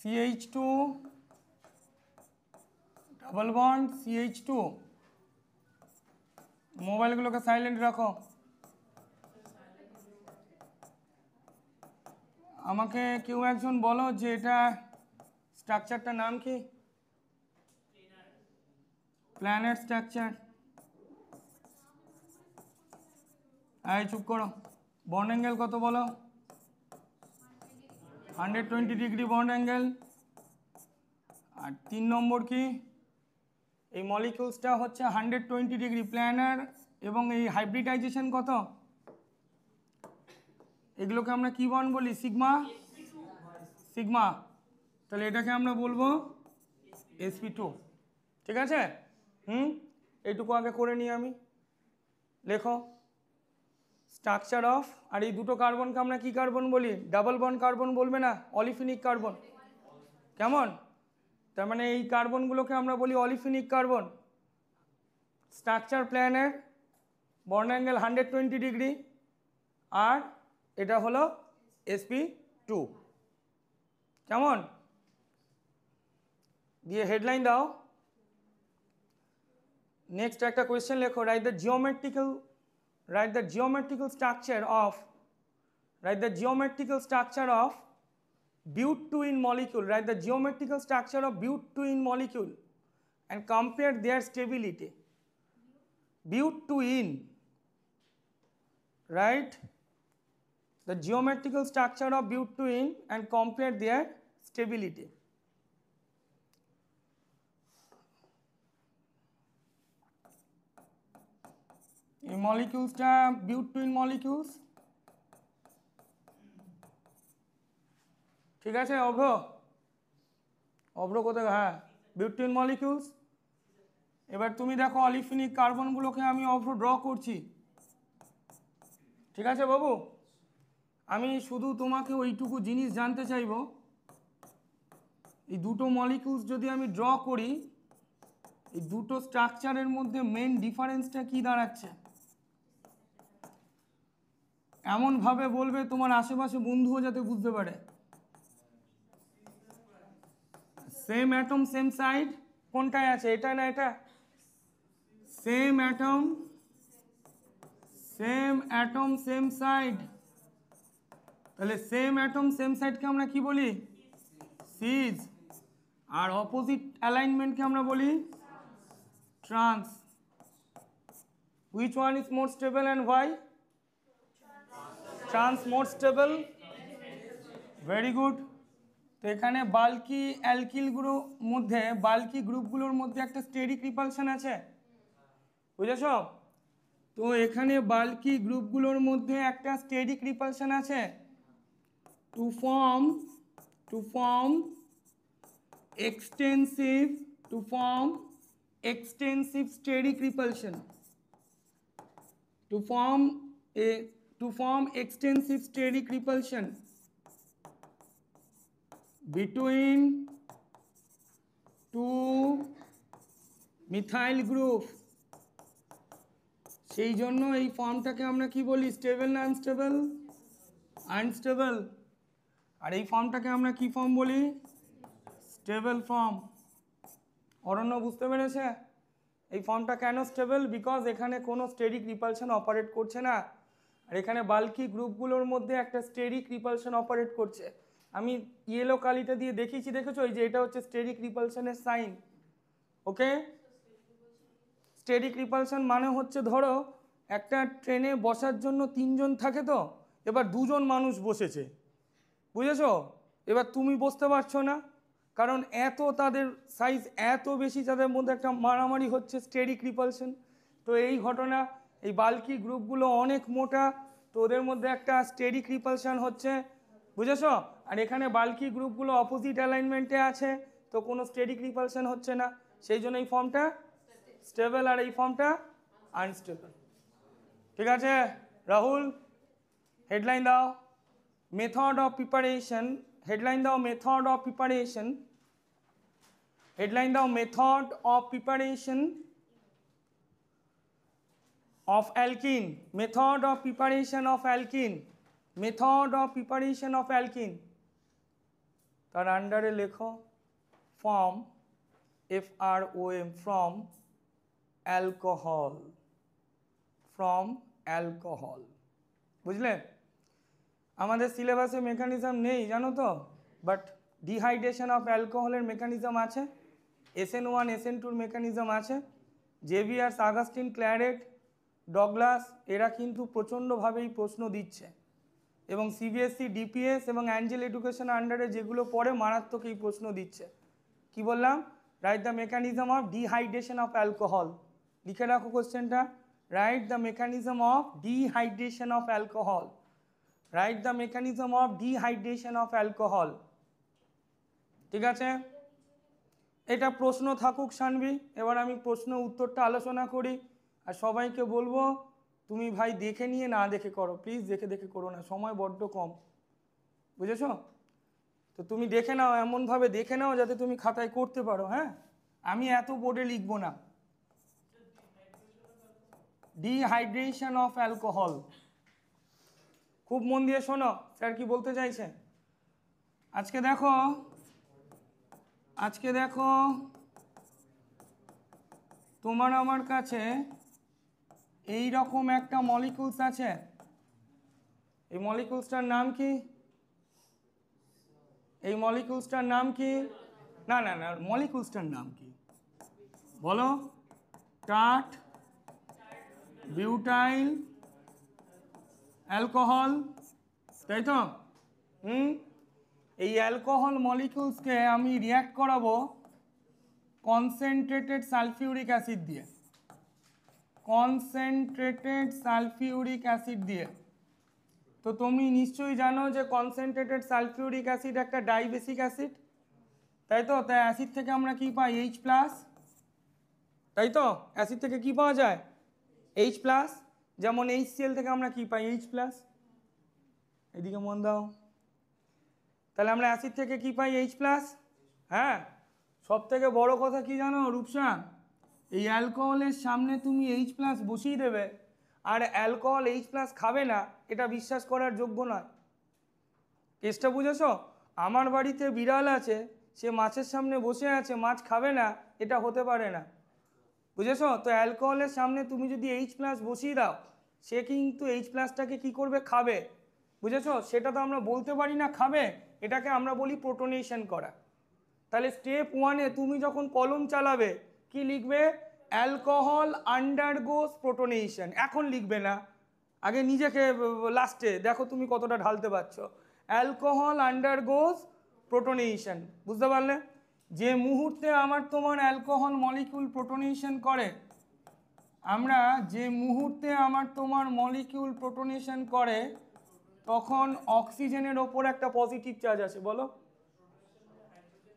CH2 double bond CH2। মোবাইলগুলোকে silent রাখো। আমাকে কেউ একজন বলো যে এটা স্ট্রাকচারটার নাম কি? Planet structure. এই চুপ করো। বন্ড অ্যাঙ্গেল কত বলো? 120 ডিগ্রি বন্ড অ্যাঙ্গেল। আর 3 নম্বর কি? এই মলিকিউলসটা হচ্ছে 120 ডিগ্রি প্ল্যানার এবং এই হাইব্রিডাইজেশন কত? এগুলোকে আমরা কি বন্ড বলি? সিগমা। সিগমা। তাহলে এটাকে আমরা বলবো sp2। ঠিক আছে? এইটুকু আগে করে নিই আমি। লেখো স্ট্রাকচার অফ, আর এই দুটো কার্বনকে আমরা কি কার্বন বলি? ডাবল বন্ড কার্বন বলবে না, অলিফিনিক কার্বন। কেমন? তার মানে এই কার্বনগুলোকে আমরা বলি অলিফিনিক কার্বন। স্ট্রাকচার প্ল্যানের, বন্ড অ্যাঙ্গেল 120 ডিগ্রি, আর এটা হলো sp2। কেমন? দিয়ে হেডলাইন দাও। নেক্সট একটা কোয়েশ্চেন লেখো, write the geometrical structure of butene molecule. Write the geometrical structure of butene molecule and compare their stability. Butene, right? The geometrical structure of butene and compare their stability. এই মলিকিউলসটা butene molecules. ঠিক আছে অভ্র কোথায়? হ্যাঁ, butene molecules. এবার তুমি দেখো অলিফিনিক কার্বনগুলোকে আমি অভ্র draw করছি। ঠিক আছে বাবু? আমি শুধু তোমাকে ওইটুকু জিনিস জানতে চাইবো, এই দুটো মলিকিউলস যদি আমি ড্র করি, এই দুটো স্ট্রাকচারের মধ্যে মেন ডিফারেন্সটা কি দাঁড়াচ্ছে? এমনভাবে বলবে তোমার আশেপাশে বন্ধুও যাতে বুঝতে পারে। সেম অ্যাটম সেম সাইড কোনটায় আছে? এটা না এটা? Same atom same side. তাহলে সেম অ্যাটম সেম সাইডকে আমরা কি বলি? সিজ। আর অপোজিট অ্যালাইনমেন্টকে আমরা বলি trans. Which one is more stable and why? Trans more stable. Very good. তো এখানে বাল্কি গ্রুপগুলোর মধ্যে একটা স্টেরিক রিপালশন আছে, বুঝেছ? তো এখানে বাল্কি গ্রুপগুলোর মধ্যে একটা স্টেরিক রিপালশন আছে to form extensive steric repulsion. To form extensive steric repulsion between two methyl group, সেই জন্য এই ফর্মটাকে আমরা কি বলি? স্টেবল না আনস্টেবল? আনস্টেবল। আর এই ফর্মটাকে আমরা কি ফর্ম বলি? Stable form. অরণ্য বুঝতে পেরেছে এই ফর্মটা কেন স্টেবল? বিকজ এখানে কোনো স্টেরিক রিপালশন অপারেট করছে না, আর এখানে বাল্কি গ্রুপগুলোর মধ্যে একটা স্টেরিক রিপালশন অপারেট করছে। আমি ইয়েলো কালিটা দিয়ে দেখিয়েছি, দেখেছো? এই যে এটা হচ্ছে স্টেরিক রিপালশনের সাইন। ওকে, স্টেরিক রিপালশন মানে হচ্ছে, ধরো একটা ট্রেনে বসার জন্য 3 জন থাকে, তো এবার 2 জন মানুষ বসেছে, বুঝেছো? এবার তুমি বসতে পারছো না, কারণ এত তাদের সাইজ এত বেশি, তাদের মধ্যে একটা মারামারি হচ্ছে, স্টেরিক রিপালশন। তো এই ঘটনা, এই বাল্কি গ্রুপগুলো অনেক মোটা, তো ওদের মধ্যে একটা স্টেরিক রিপালশন হচ্ছে, বুঝেছো? আর এখানে বাল্কি গ্রুপগুলো অপোজিট অ্যালাইনমেন্টে আছে, তো কোনো স্টেরিক রিপালশন হচ্ছে না, সেই জন্য এই ফর্মটা স্টেবল আর এই ফর্মটা আনস্টেবল। ঠিক আছে রাহুল, হেডলাইন দাও। মেথড অফ প্রিপারেশন, হেডলাইন দাও মেথড অফ প্রিপারেশন, হেডলাইন দাও method of preparation of alkene, method of preparation of alkene, method of preparation of alkene. তার আন্ডারে লেখো form, FROM, from alcohol, from alcohol. বুঝলে? আমাদের সিলেবাসে মেকানিজম নেই জানো তো, বাট ডিহাইড্রেশন অফ অ্যালকোহলের মেকানিজম আছে, SN1 SN2-র মেকানিজম আছে। জেভিয়ার্স, আগাস্টিন, ক্ল্যারেট, ডগলাস এরা কিন্তু প্রচণ্ডভাবেই প্রশ্ন দিচ্ছে, এবং CBSE, DPS এবং অ্যাঞ্জেল এডুকেশন আন্ডারে যেগুলো পড়ে মারাত্মক এই প্রশ্ন দিচ্ছে। কি বললাম? Write the mechanism of dehydration of alcohol. লিখে রাখো কোশ্চেনটা, write the mechanism of dehydration of alcohol, write the mechanism of dehydration of alcohol. ঠিক আছে, এটা প্রশ্ন থাকুক শানবি। এবার আমি প্রশ্ন উত্তরটা আলোচনা করি, আর সবাইকে বলবো তুমি ভাই দেখে নিয়ে না দেখে করো, প্লিজ দেখে দেখে করো না, সময় বড্ড কম, বুঝেছো? তো তুমি দেখে নাও, এমনভাবে দেখে নাও যাতে তুমি খাতায় করতে পারো। হ্যাঁ, আমি এত বোর্ডে লিখবো না। ডিহাইড্রেশন অফ অ্যালকোহল, খুব মন দিয়ে শোনো স্যার কি বলতে চাইছে। আজকে দেখো তোমার আমার কাছে এই রকম একটা মলিকিউলস আছে। এই মলিকিউলসটার নাম কি? এই মলিকিউলসটার নাম কি? না না না, মলিকিউলসটার নাম কি বলো? টার্ট বিউটাইল অ্যালকোহল, তাই তো? এই অ্যালকোহল মলিকিউলসকে আমি রিঅ্যাক্ট করাবো কনসেন্ট্রেটেড সালফিউরিক অ্যাসিড দিয়ে, কনসেন্ট্রেটেড সালফিউরিক অ্যাসিড দিয়ে। তো তুমি নিশ্চয়ই জানো যে কনসেন্ট্রেটেড সালফিউরিক অ্যাসিড একটা ডাইবেসিক অ্যাসিড, তাই তো? তাই অ্যাসিড থেকে আমরা কি পাই? H+, তাই তো? অ্যাসিড থেকে কি পাওয়া যায়? H+। যেমন HCl থেকে আমরা কি পাই? H+। এদিকে মন দাও, তাহলে আমরা অ্যাসিড থেকে কি পাই? H+। হ্যাঁ, সব থেকে বড় কথা কি জানো রূপসা? এই অ্যালকোহলের সামনে তুমি H+ বসিয়ে দেবে, আর অ্যালকোহল H+ খাবে না, এটা বিশ্বাস করার যোগ্য নয়। কেসটা বুঝেছো? আমার বাড়িতে বিড়াল আছে, সে মাছের সামনে বসে আছে, মাছ খাবে না, এটা হতে পারে না। বুঝেছো তো? অ্যালকোহলের সামনে তুমি যদি H+ বসিয়ে দাও, সে কিন্তু H+টাকে কি করবে? খাবে। বুঝেছো? সেটা তো আমরা বলতে পারি না খাবে, এটাকে আমরা বলি প্রোটোনেশন করা। তাহলে স্টেপ 1-এ তুমি যখন কলম চালাবে কি লিখবে? Alcohol undergoes protonation. এখন লিখবে না, আগে নিজেকে লাস্টে দেখো তুমি কতটা ঢালতে পারছো। অ্যালকোহল আন্ডারগোস প্রোটোনেশন, বুঝতে পারলে? যে মুহূর্তে আমার তোমার অ্যালকোহল মলিকিউল প্রোটোনেশন করে, যে মুহূর্তে আমার তোমার মলিকিউল প্রোটোনেশন করে, তখন অক্সিজেনের ওপর একটা পজিটিভ চার্জ আছে। বলো,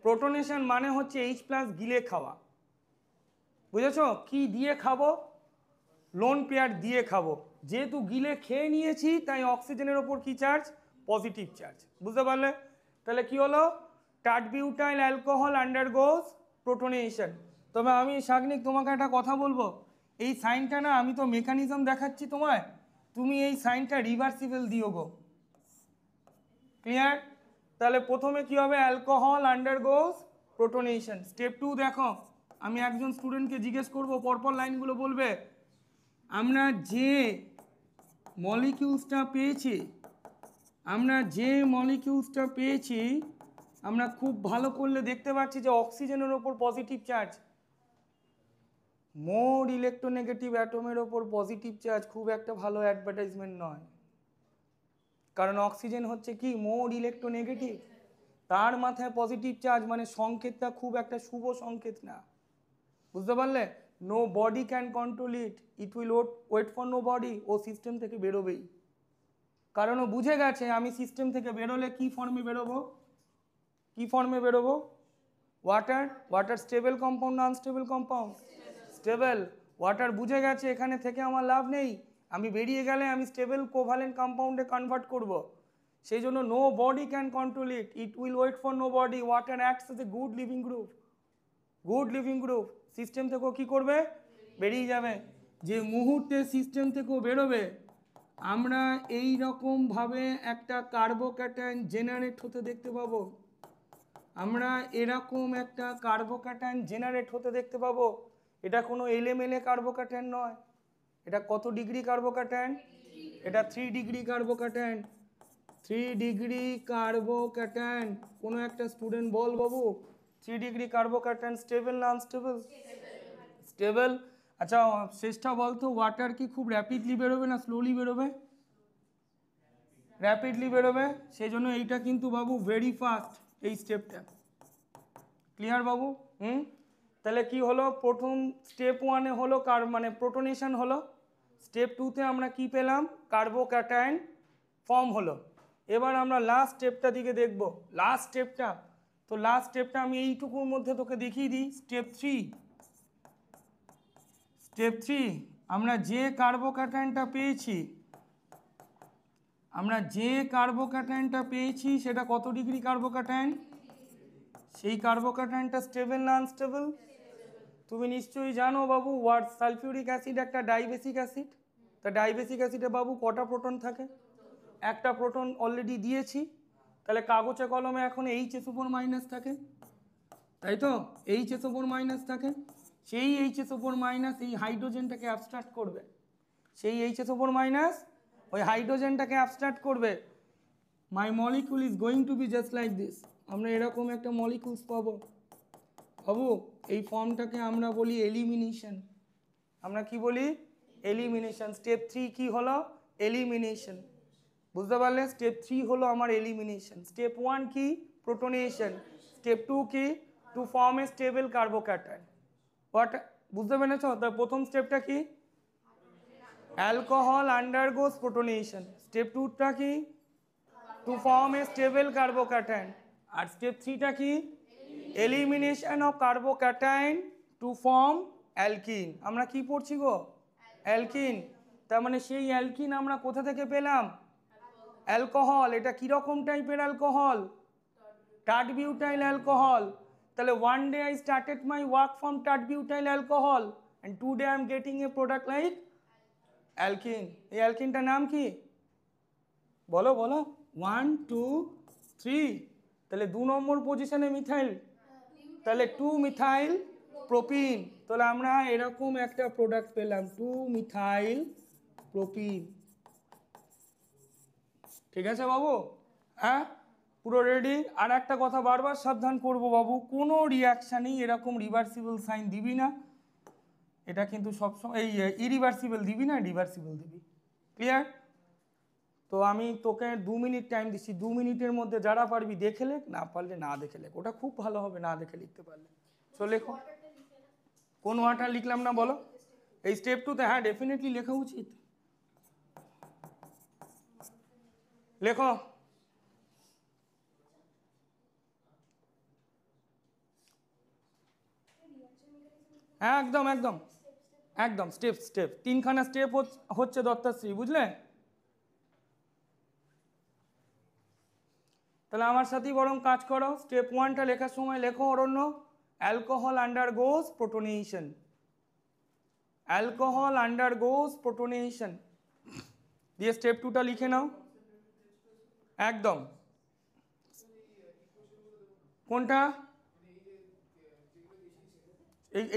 প্রোটোনেশন মানে হচ্ছে H+ গিলে খাওয়া। বুঝেছো? কি দিয়ে খাবো? লোন পেয়ার দিয়ে খাবো। যেহেতু গিলে খেয়ে নিয়েছি, তাই অক্সিজেনের ওপর কি চার্জ? Positive charge. বুঝতে পারলে? তাহলে কি হলো? Tert butyl alcohol undergoes protonation. তবে আমি সাগ্নিক তোমাকে একটা কথা বলবো, এই সাইনটা না, আমি তো মেকানিজম দেখাচ্ছি তোমায়, তুমি এই সাইনটা রিভার্সিবল দিও গো। ক্লিয়ার? তাহলে প্রথমে কি হবে? Alcohol undergoes প্রোটোনেশন। স্টেপ 2 দেখো, আমি একজন স্টুডেন্টকে জিজ্ঞেস করব, পরপর লাইনগুলো বলবে। আমরা যে মলিকিউলসটা পেয়েছি, আমরা খুব ভালো করলে দেখতে পাচ্ছি যে অক্সিজেনের ওপর পজিটিভ চার্জ, মোর ইলেকট্রোনেগেটিভ অ্যাটমের ওপর পজিটিভ চার্জ খুব একটা ভালো অ্যাডভার্টাইজমেন্ট নয়, কারণ অক্সিজেন হচ্ছে কি? মোর ইলেকট্রোনেগেটিভ, তার মাথায় পজিটিভ চার্জ, মানে সংকেতটা খুব একটা শুভ সংকেত না। বুঝতে পারলে? Nobody can control it, it will wait for nobody. ও সিস্টেম থেকে বেরোবেই, কারণ ও বুঝে গেছে আমি সিস্টেম থেকে বেরোলে কি ফর্মে বেরোবো? ওয়াটার স্টেবল কম্পাউন্ড না আনস্টেবল কম্পাউন্ড? স্টেবল। ওয়াটার বুঝে গেছে এখানে থেকে আমার লাভ নেই, আমি বেরিয়ে গেলে আমি স্টেবল কোভ্যালেন্ট কম্পাউন্ডে কনভার্ট করব। সেই জন্য nobody can control it, it will wait for nobody. Water acts as a good leaving group. System থেকেও কি করবে? বেরিয়ে যাবে। যে মুহূর্তে সিস্টেম থেকেও বেরোবে, আমরা এই রকমভাবে একটা কার্বোক্যাটায়ন জেনারেট হতে দেখতে পাবো। আমরা এরকম একটা কার্বোক্যাটায়ন জেনারেট হতে দেখতে পাবো। এটা কোনো এলেমেলে কার্বোক্যাটায়ন নয়। এটা কত ডিগ্রি কার্বোক্যাটায়ন? এটা 3 ডিগ্রি কার্বোক্যাটায়ন। 3 degree carbocation. কোনো একটা স্টুডেন্ট বল বাবু, 3 ডিগ্রি কার্বোক্যাটায়ন স্টেবল না আনস্টেবল? স্টেবল। আচ্ছা শেষটা বলতো, ওয়াটার কি খুব র্যাপিডলি বেরোবে না স্লোলি বেরোবে? র্যাপিডলি বেরোবে। সেই জন্য এইটা কিন্তু বাবু ভেরি ফাস্ট, এই স্টেপটা। ক্লিয়ার বাবু? তাহলে কি হলো, প্রথম স্টেপ 1-এ হলো মানে প্রোটোনেশন হলো। স্টেপ 2-তে আমরা কি পেলাম? কার্বোক্যাটায়ন ফর্ম হলো। এবার আমরা লাস্ট স্টেপটা দিকে দেখব। লাস্ট স্টেপটা, তো লাস্ট স্টেপটা আমি এইটুকুর মধ্যে তোকে দেখিয়ে দিই। স্টেপ 3। স্টেপ 3 আমরা যে কার্বোক্যাটায়নটা পেয়েছি, সেটা কত ডিগ্রি কার্বোক্যাটায়ন? সেই কার্বোক্যাটায়নটা স্টেবল না আনস্টেবল? তুমি নিশ্চয়ই জানো বাবু, ওয়াট সালফিউরিক অ্যাসিড একটা ডাইবেসিক অ্যাসিড। তা ডাইবেসিক অ্যাসিডে বাবু কটা প্রোটন থাকে? একটা প্রোটন অলরেডি দিয়েছি। তাহলে কাগজে কলমে এখন H₀ থাকে, তাই তো? H₀ থাকে। সেই H₀ এই হাইড্রোজেনটাকে অ্যাবস্ট্রাক্ট করবে। সেই H₀ ওই হাইড্রোজেনটাকে অ্যাবস্ট্রাক্ট করবে। My molecule is going to be just like this. আমরা এরকম একটা মলিকিউলস পাবো বাবু। এই ফর্মটাকে আমরা বলি এলিমিনেশন। আমরা কি বলি? এলিমিনেশন। স্টেপ 3 কি হলো? এলিমিনেশন। বুঝতে পারলে? স্টেপ 3 হলো আমার এলিমিনেশন। স্টেপ 1 কি? প্রোটোনেশন। স্টেপ 2 কি? To form a stable carbocation. What? বুঝতে পেরেছো? তার প্রথম স্টেপটা কি? Alcohol undergoes প্রোটোনেশন। স্টেপ 2টা কি? To form a stable carbocation. আর স্টেপ 3টা কি? Elimination of carbocation to form alkene. আমরা কি পড়ছি গো? অ্যালকিন। তার মানে সেই অ্যালকিন আমরা কোথা থেকে পেলাম? অ্যালকোহল। এটা কিরকম টাইপের অ্যালকোহল? Tert butyl alcohol. তাহলে one day I started my work from tert butyl alcohol and today I am getting a product like alkene. এই অ্যালকিনটার নাম কি? বলো বলো। 1 2 3। তাহলে 2 নম্বর পজিশনে মিথাইল, তাহলে 2 মিথাইল প্রোপিন। তাহলে আমরা এরকম একটা প্রোডাক্ট পেলাম, 2 মিথাইল প্রোপিন। ঠিক আছে বাবু? হ্যাঁ, পুরো রেডি। আর একটা কথা বারবার সাবধান করবো বাবু, কোনো রিয়াকশানেই এরকম রিভার্সিবল সাইন দিবি না। এটা কিন্তু সবসময় এই ইরিভার্সিবল দিবি না, রিভার্সিবল দিবি। ক্লিয়ার? তো আমি তোকে 2 মিনিট টাইম দিচ্ছি। 2 মিনিটের মধ্যে যারা পারবি দেখে লেখ, না পারলে না দেখে লেখ। ওটা খুব ভালো হবে না দেখে লিখতে পারলে। তো লেখো। কোন ওয়াটার লিখলাম না বলো? এই স্টেপ 2-তে? হ্যাঁ ডেফিনেটলি লেখা উচিত। লেখো। হ্যাঁ একদম একদম একদম স্টেপ স্টেপ 3খানা স্টেপ হচ্ছে দত্তাশ্রী, বুঝলে? তাহলে আমার সাথেই বরং কাজ করো। স্টেপ 1টা লেখার সময় লেখো অরণ্য, অ্যালকোহল আন্ডারগোজ প্রোটোনেশন। অ্যালকোহল আন্ডারগোজ প্রোটোনেশন দিয়ে স্টেপ 2টা লিখে নাও। একদম। কোনটা?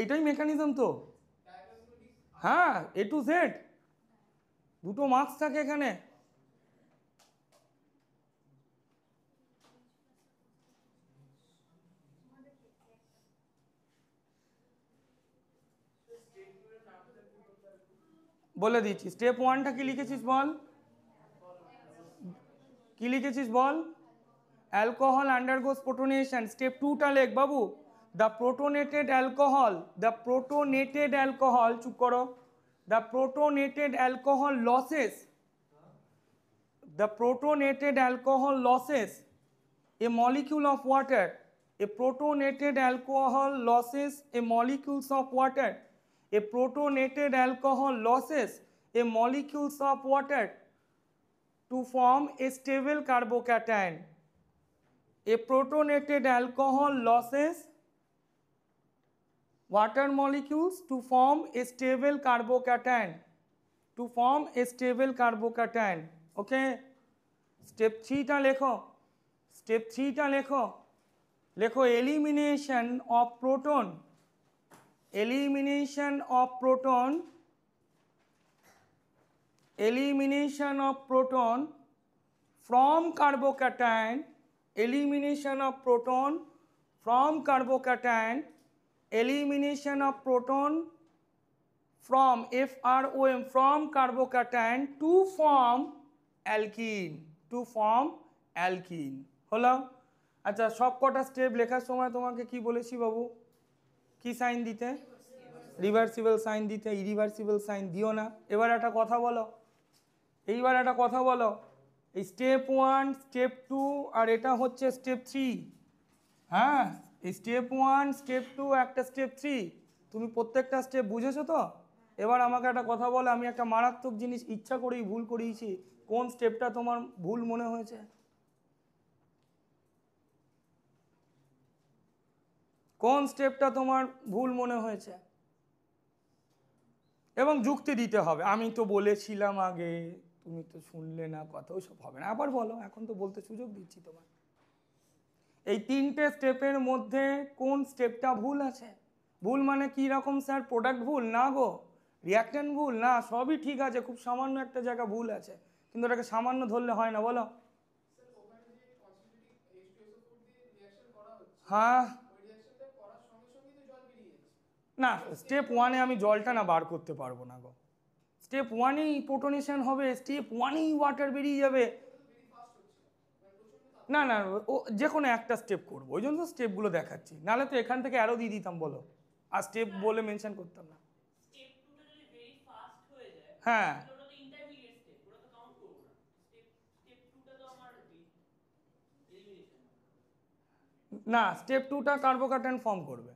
এইটাই মেকানিজম তো। হ্যাঁ, A to Z। দুটো মার্কস থাকে এখানে। বলে দিচ্ছি। স্টেপ 1টা কি লিখেছিস বল? কি লিখেছিস বল? অ্যালকোহল আন্ডারগোজ প্রোটোনেশন। স্টেপ 2টা লেখ বাবু, দ্য প্রোটোনেটেড অ্যালকোহল, চুপ করো, the protonated alcohol loses, a molecule of water, a protonated alcohol losses a molecules of water, a protonated alcohol losses a molecules of water to form a stable carbocation. A protonated alcohol losses water molecules to form a stable carbocation. Okay? Step 3টা লেখো। লেখো elimination of proton, elimination of proton, elimination of proton from carbocation, elimination of proton from carbocation, elimination of proton from FROM from carbocation to form alkene, to form alkene হলো। আচ্ছা সব কটা step লেখার সময় তোমাকে কি বলেছি বাবু, কি সাইন দিতে, রিভার্সিবল সাইন দিতে, ইরিভার্সিবল সাইন দিও না। এবার একটা কথা বলো, এইবার একটা কথা বলো, এই স্টেপ 1 স্টেপ 2 আর এটা হচ্ছে স্টেপ 3, হ্যাঁ এই স্টেপ 1 স্টেপ 2 একটা স্টেপ 3, তুমি প্রত্যেকটা স্টেপ বুঝেছো তো? এবার আমাকে একটা কথা বলো, আমি একটা মারাত্মক জিনিস ইচ্ছা করেই ভুল করিয়েছি, কোন স্টেপটা তোমার ভুল মনে হয়েছে? কোন স্টেপটা তোমার ভুল মনে হয়েছে? এবং যুক্তি দিতে হবে, আমি তো বলেছিলাম আগে, তুমি তো শুনলে না কথা, ওইসব হবে না, আবার বলো, এখন তো বলতে সুযোগ দিচ্ছি তোমার। এই তিনটে স্টেপের মধ্যে কোন স্টেপটা ভুল আছে? ভুল মানে কি রকম স্যার, প্রোডাক্ট ভুল না গো, রিয়াক্ট্যান্ট ভুল না, সবই ঠিক আছে, খুব সামান্য একটা জায়গা ভুল আছে, কিন্তু এটাকে সামান্য ধরলে হয় না, বলো। হ্যাঁ না, স্টেপ 1-এ আমি জলটা না বার করতে পারবো না গো, স্টেপ 1-এই প্রোটনেশন হবে, স্টেপ 1-এই ওয়াটার বেরিয়ে যাবে। না না, ও যে কোনো একটা স্টেপ করবো, ওই জন্য তো স্টেপগুলো দেখাচ্ছি, নাহলে তো এখান থেকে আরও দিয়ে দিতাম বলো, আর স্টেপ বলে মেনশন করতাম না। হ্যাঁ না, স্টেপ 2টা কার্বোক্যাটায়ন ফর্ম করবে।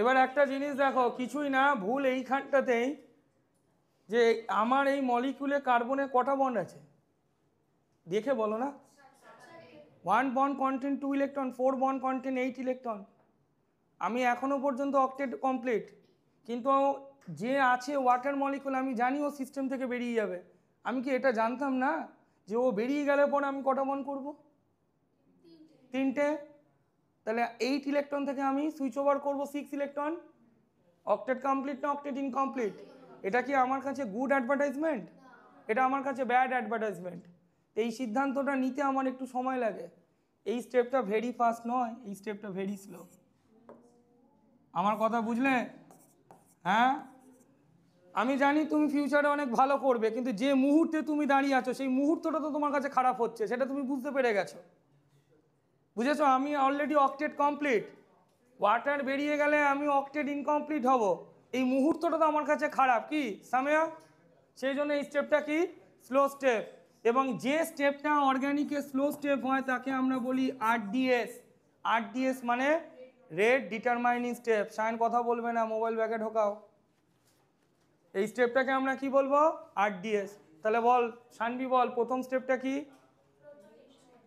এবার একটা জিনিস দেখো, কিছুই না, ভুল এইখানটাতেই, যে আমার এই মলিকিউলে কার্বনে কটা বন্ড আছে দেখে বলো না, 1 bond contain 2 electron, 4 bond contain 8 electron, আমি এখনো পর্যন্ত অক্টেট কমপ্লিট, কিন্তু যে আছে ওয়াটার মলিকুল আমি জানি ও সিস্টেম থেকে বেরিয়ে যাবে, আমি কি এটা জানতাম না যে ও বেরিয়ে গেলে পরে আমি কটা বন্ড করব? 3টে, তাহলে 8 ইলেকট্রন থেকে আমি সুইচ ওভার করবো 6 ইলেকট্রন, অক্টেট কমপ্লিট না অক্টেট ইনকমপ্লিট? এটা কি আমার কাছে গুড অ্যাডভার্টাইজমেন্ট? এটা আমার কাছে ব্যাড অ্যাডভার্টাইজমেন্ট। এই সিদ্ধান্তটা নিতে আমার একটু সময় লাগে, এই স্টেপটা ভেরি ফাস্ট নয়, এই স্টেপটা ভেরি স্লো। আমার কথা বুঝলে? হ্যাঁ আমি জানি তুমি ফিউচারে অনেক ভালো করবে, কিন্তু যে মুহূর্তে তুমি দাঁড়িয়ে আছো সেই মুহূর্তটা তো তোমার কাছে খারাপ হচ্ছে, সেটা তুমি বুঝতে পেরে গেছো, বুঝেছো? আমি অলরেডি অক্টেট কমপ্লিট, ওয়াটার বেরিয়ে গেলে আমি অক্টেট ইনকমপ্লিট হব, এই মুহূর্তটা তো আমার কাছে খারাপ, কি সামিয়া? সেই জন্য এই স্টেপটা কি স্লো স্টেপ, এবং যে স্টেপটা অর্গানিকে স্লো স্টেপ হয় তাকে আমরা বলি আরডিএস। আরডিএস মানে রেট ডিটারমাইনিং স্টেপ। সাইন কথা বলবে না, মোবাইল ব্যাগে ঢোকাও। এই স্টেপটাকে আমরা কি বলবো? আরডিএস। তাহলে বল শানবি, বল প্রথম স্টেপটা কি?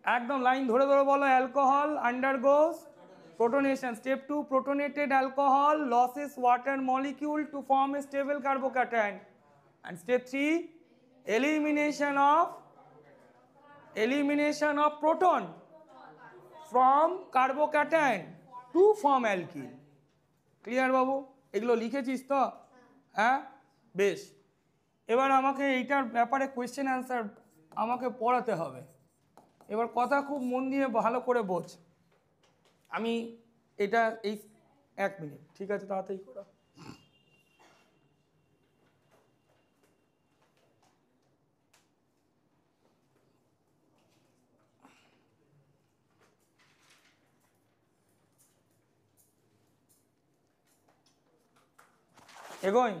একদম লাইন ধরে ধরে বলো, alcohol আন্ডারগোস protonation. Step 2, protonated alcohol loses water molecule to form a stable carbocation. And step 3, elimination of proton from carbocation to form alkene. Clear বাবু? এগুলো লিখেছিস তো? হ্যাঁ বেশ, এবার আমাকে এইটার ব্যাপারে কোয়েশ্চেন অ্যান্সার আমাকে পড়াতে হবে। এবার কথা খুব মন দিয়ে ভালো করে বোঝ, আমি এটা এই 1 মিনিট, ঠিক আছে তাড়াতাড়ি করো। এগোই?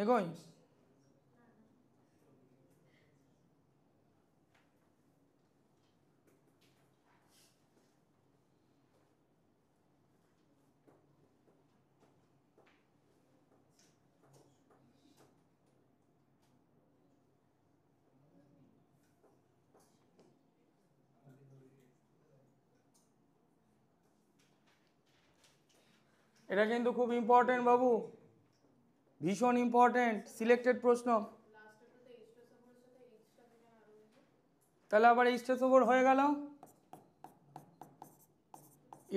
এগোই? এটা কিন্তু খুব ইম্পর্টেন্ট বাবু, ভীষণ ইম্পর্টেন্ট, সিলেক্টেড প্রশ্ন। তাহলে আবার H2SO4 হয়ে গেল।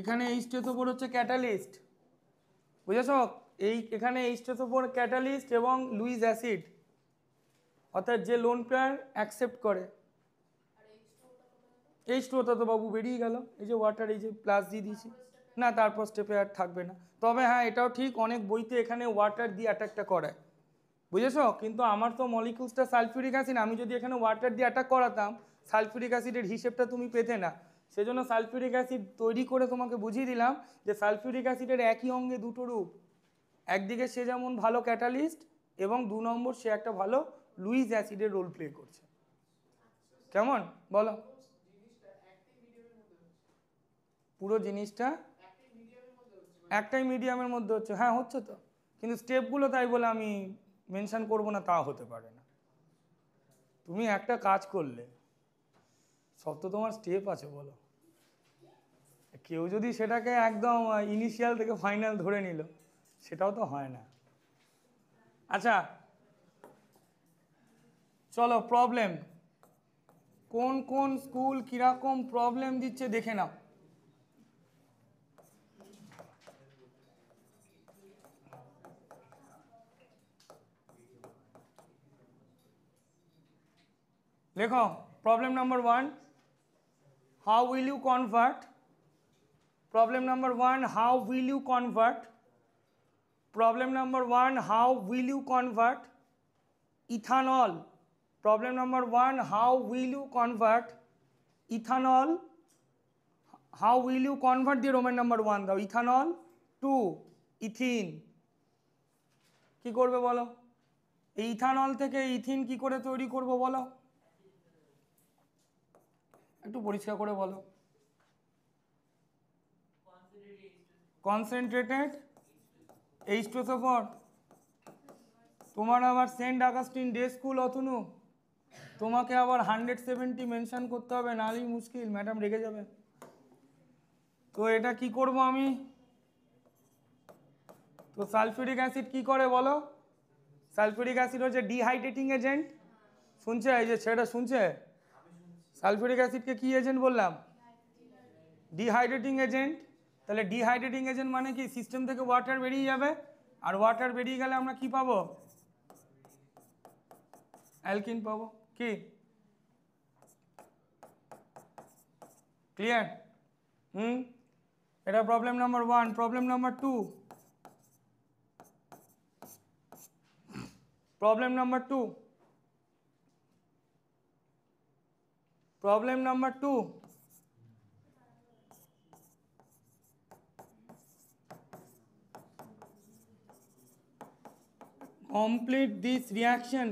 এখানে H2SO4 হচ্ছে ক্যাটালিস্ট, বুঝেছো? এখানে H2SO4 ক্যাটালিস্ট এবং লুইস অ্যাসিড, অর্থাৎ যে লোন পেয়ার অ্যাকসেপ্ট করে। H2ওটা তো বাবু বেরিয়ে গেল, এই যে ওয়াটার, এই যে প্লাস দিয়ে দিয়েছি না, তারপর স্টেপে আর থাকবে না। তবে হ্যাঁ, এটাও ঠিক, অনেক বইতে এখানে ওয়াটার দিয়ে অ্যাটাকটা করায়, বুঝেছো? কিন্তু আমার তো মলিকিউলসটা সালফিউরিক অ্যাসিড, আমি যদি এখানে ওয়াটার দিয়ে অ্যাটাক করাতাম সালফিউরিক অ্যাসিডের হিসেবটা তুমি পেতে না। সেজন্য সালফিউরিক অ্যাসিড তৈরি করে তোমাকে বুঝিয়ে দিলাম যে সালফিউরিক অ্যাসিডের একই অঙ্গে দুটো রূপ। একদিকে সে যেমন ভালো ক্যাটালিস্ট, এবং 2 নম্বর সে একটা ভালো লুইস অ্যাসিডের রোল প্লে করছে। কেমন বলো? পুরো জিনিসটা একটাই মিডিয়ামের মধ্যে হচ্ছে, হ্যাঁ হচ্ছে তো, কিন্তু স্টেপগুলো তাই বলে আমি মেনশন করব না তা হতে পারে না। তুমি একটা কাজ করলে, সব তো তোমার স্টেপ আছে বলো, কেউ যদি সেটাকে একদম ইনিশিয়াল থেকে ফাইনাল ধরে নিল, সেটাও তো হয় না। আচ্ছা চলো, প্রবলেম কোন কোন স্কুল কিরকম প্রবলেম দিচ্ছে দেখে নাও। লেখো problem number 1, how will you convert, problem number 1, how will you convert, problem number 1, how will you convert ethanol, problem number 1, how will you convert ethanol, how will you convert the Roman number 1 দাও, ethanol to ethene. কি করবে বলো? এই ethanol থেকে ethene কি করে তৈরি করব বলো, একটু পরিষ্কার করে বলো। Concentrated H2SO4। তোমার আবার Saint Augustine day school Atanu, তোমাকে আবার 170 মেনশন করতে হবে, নাহলেই মুশকিল, ম্যাডাম রেগে যাবে। তো এটা কি করব আমি? তো সালফিউরিক অ্যাসিড কি করে বলো? সালফিউরিক অ্যাসিড হচ্ছে ডিহাইড্রেটিং এজেন্ট। শুনছে? এই যে ছেলেটা শুনছে? সালফিউরিক অ্যাসিডকে কি এজেন্ট বললাম? Dehydrating agent. তাহলে ডিহাইড্রেটিং এজেন্ট মানে কি? সিস্টেম থেকে ওয়াটার বেরিয়ে যাবে, আর ওয়াটার বেরিয়ে গেলে আমরা কি পাবো? অ্যালকিন পাবো। কি ক্লিয়ার? এটা problem number 1। Problem number 2, problem number 2, problem number 2, complete this reaction।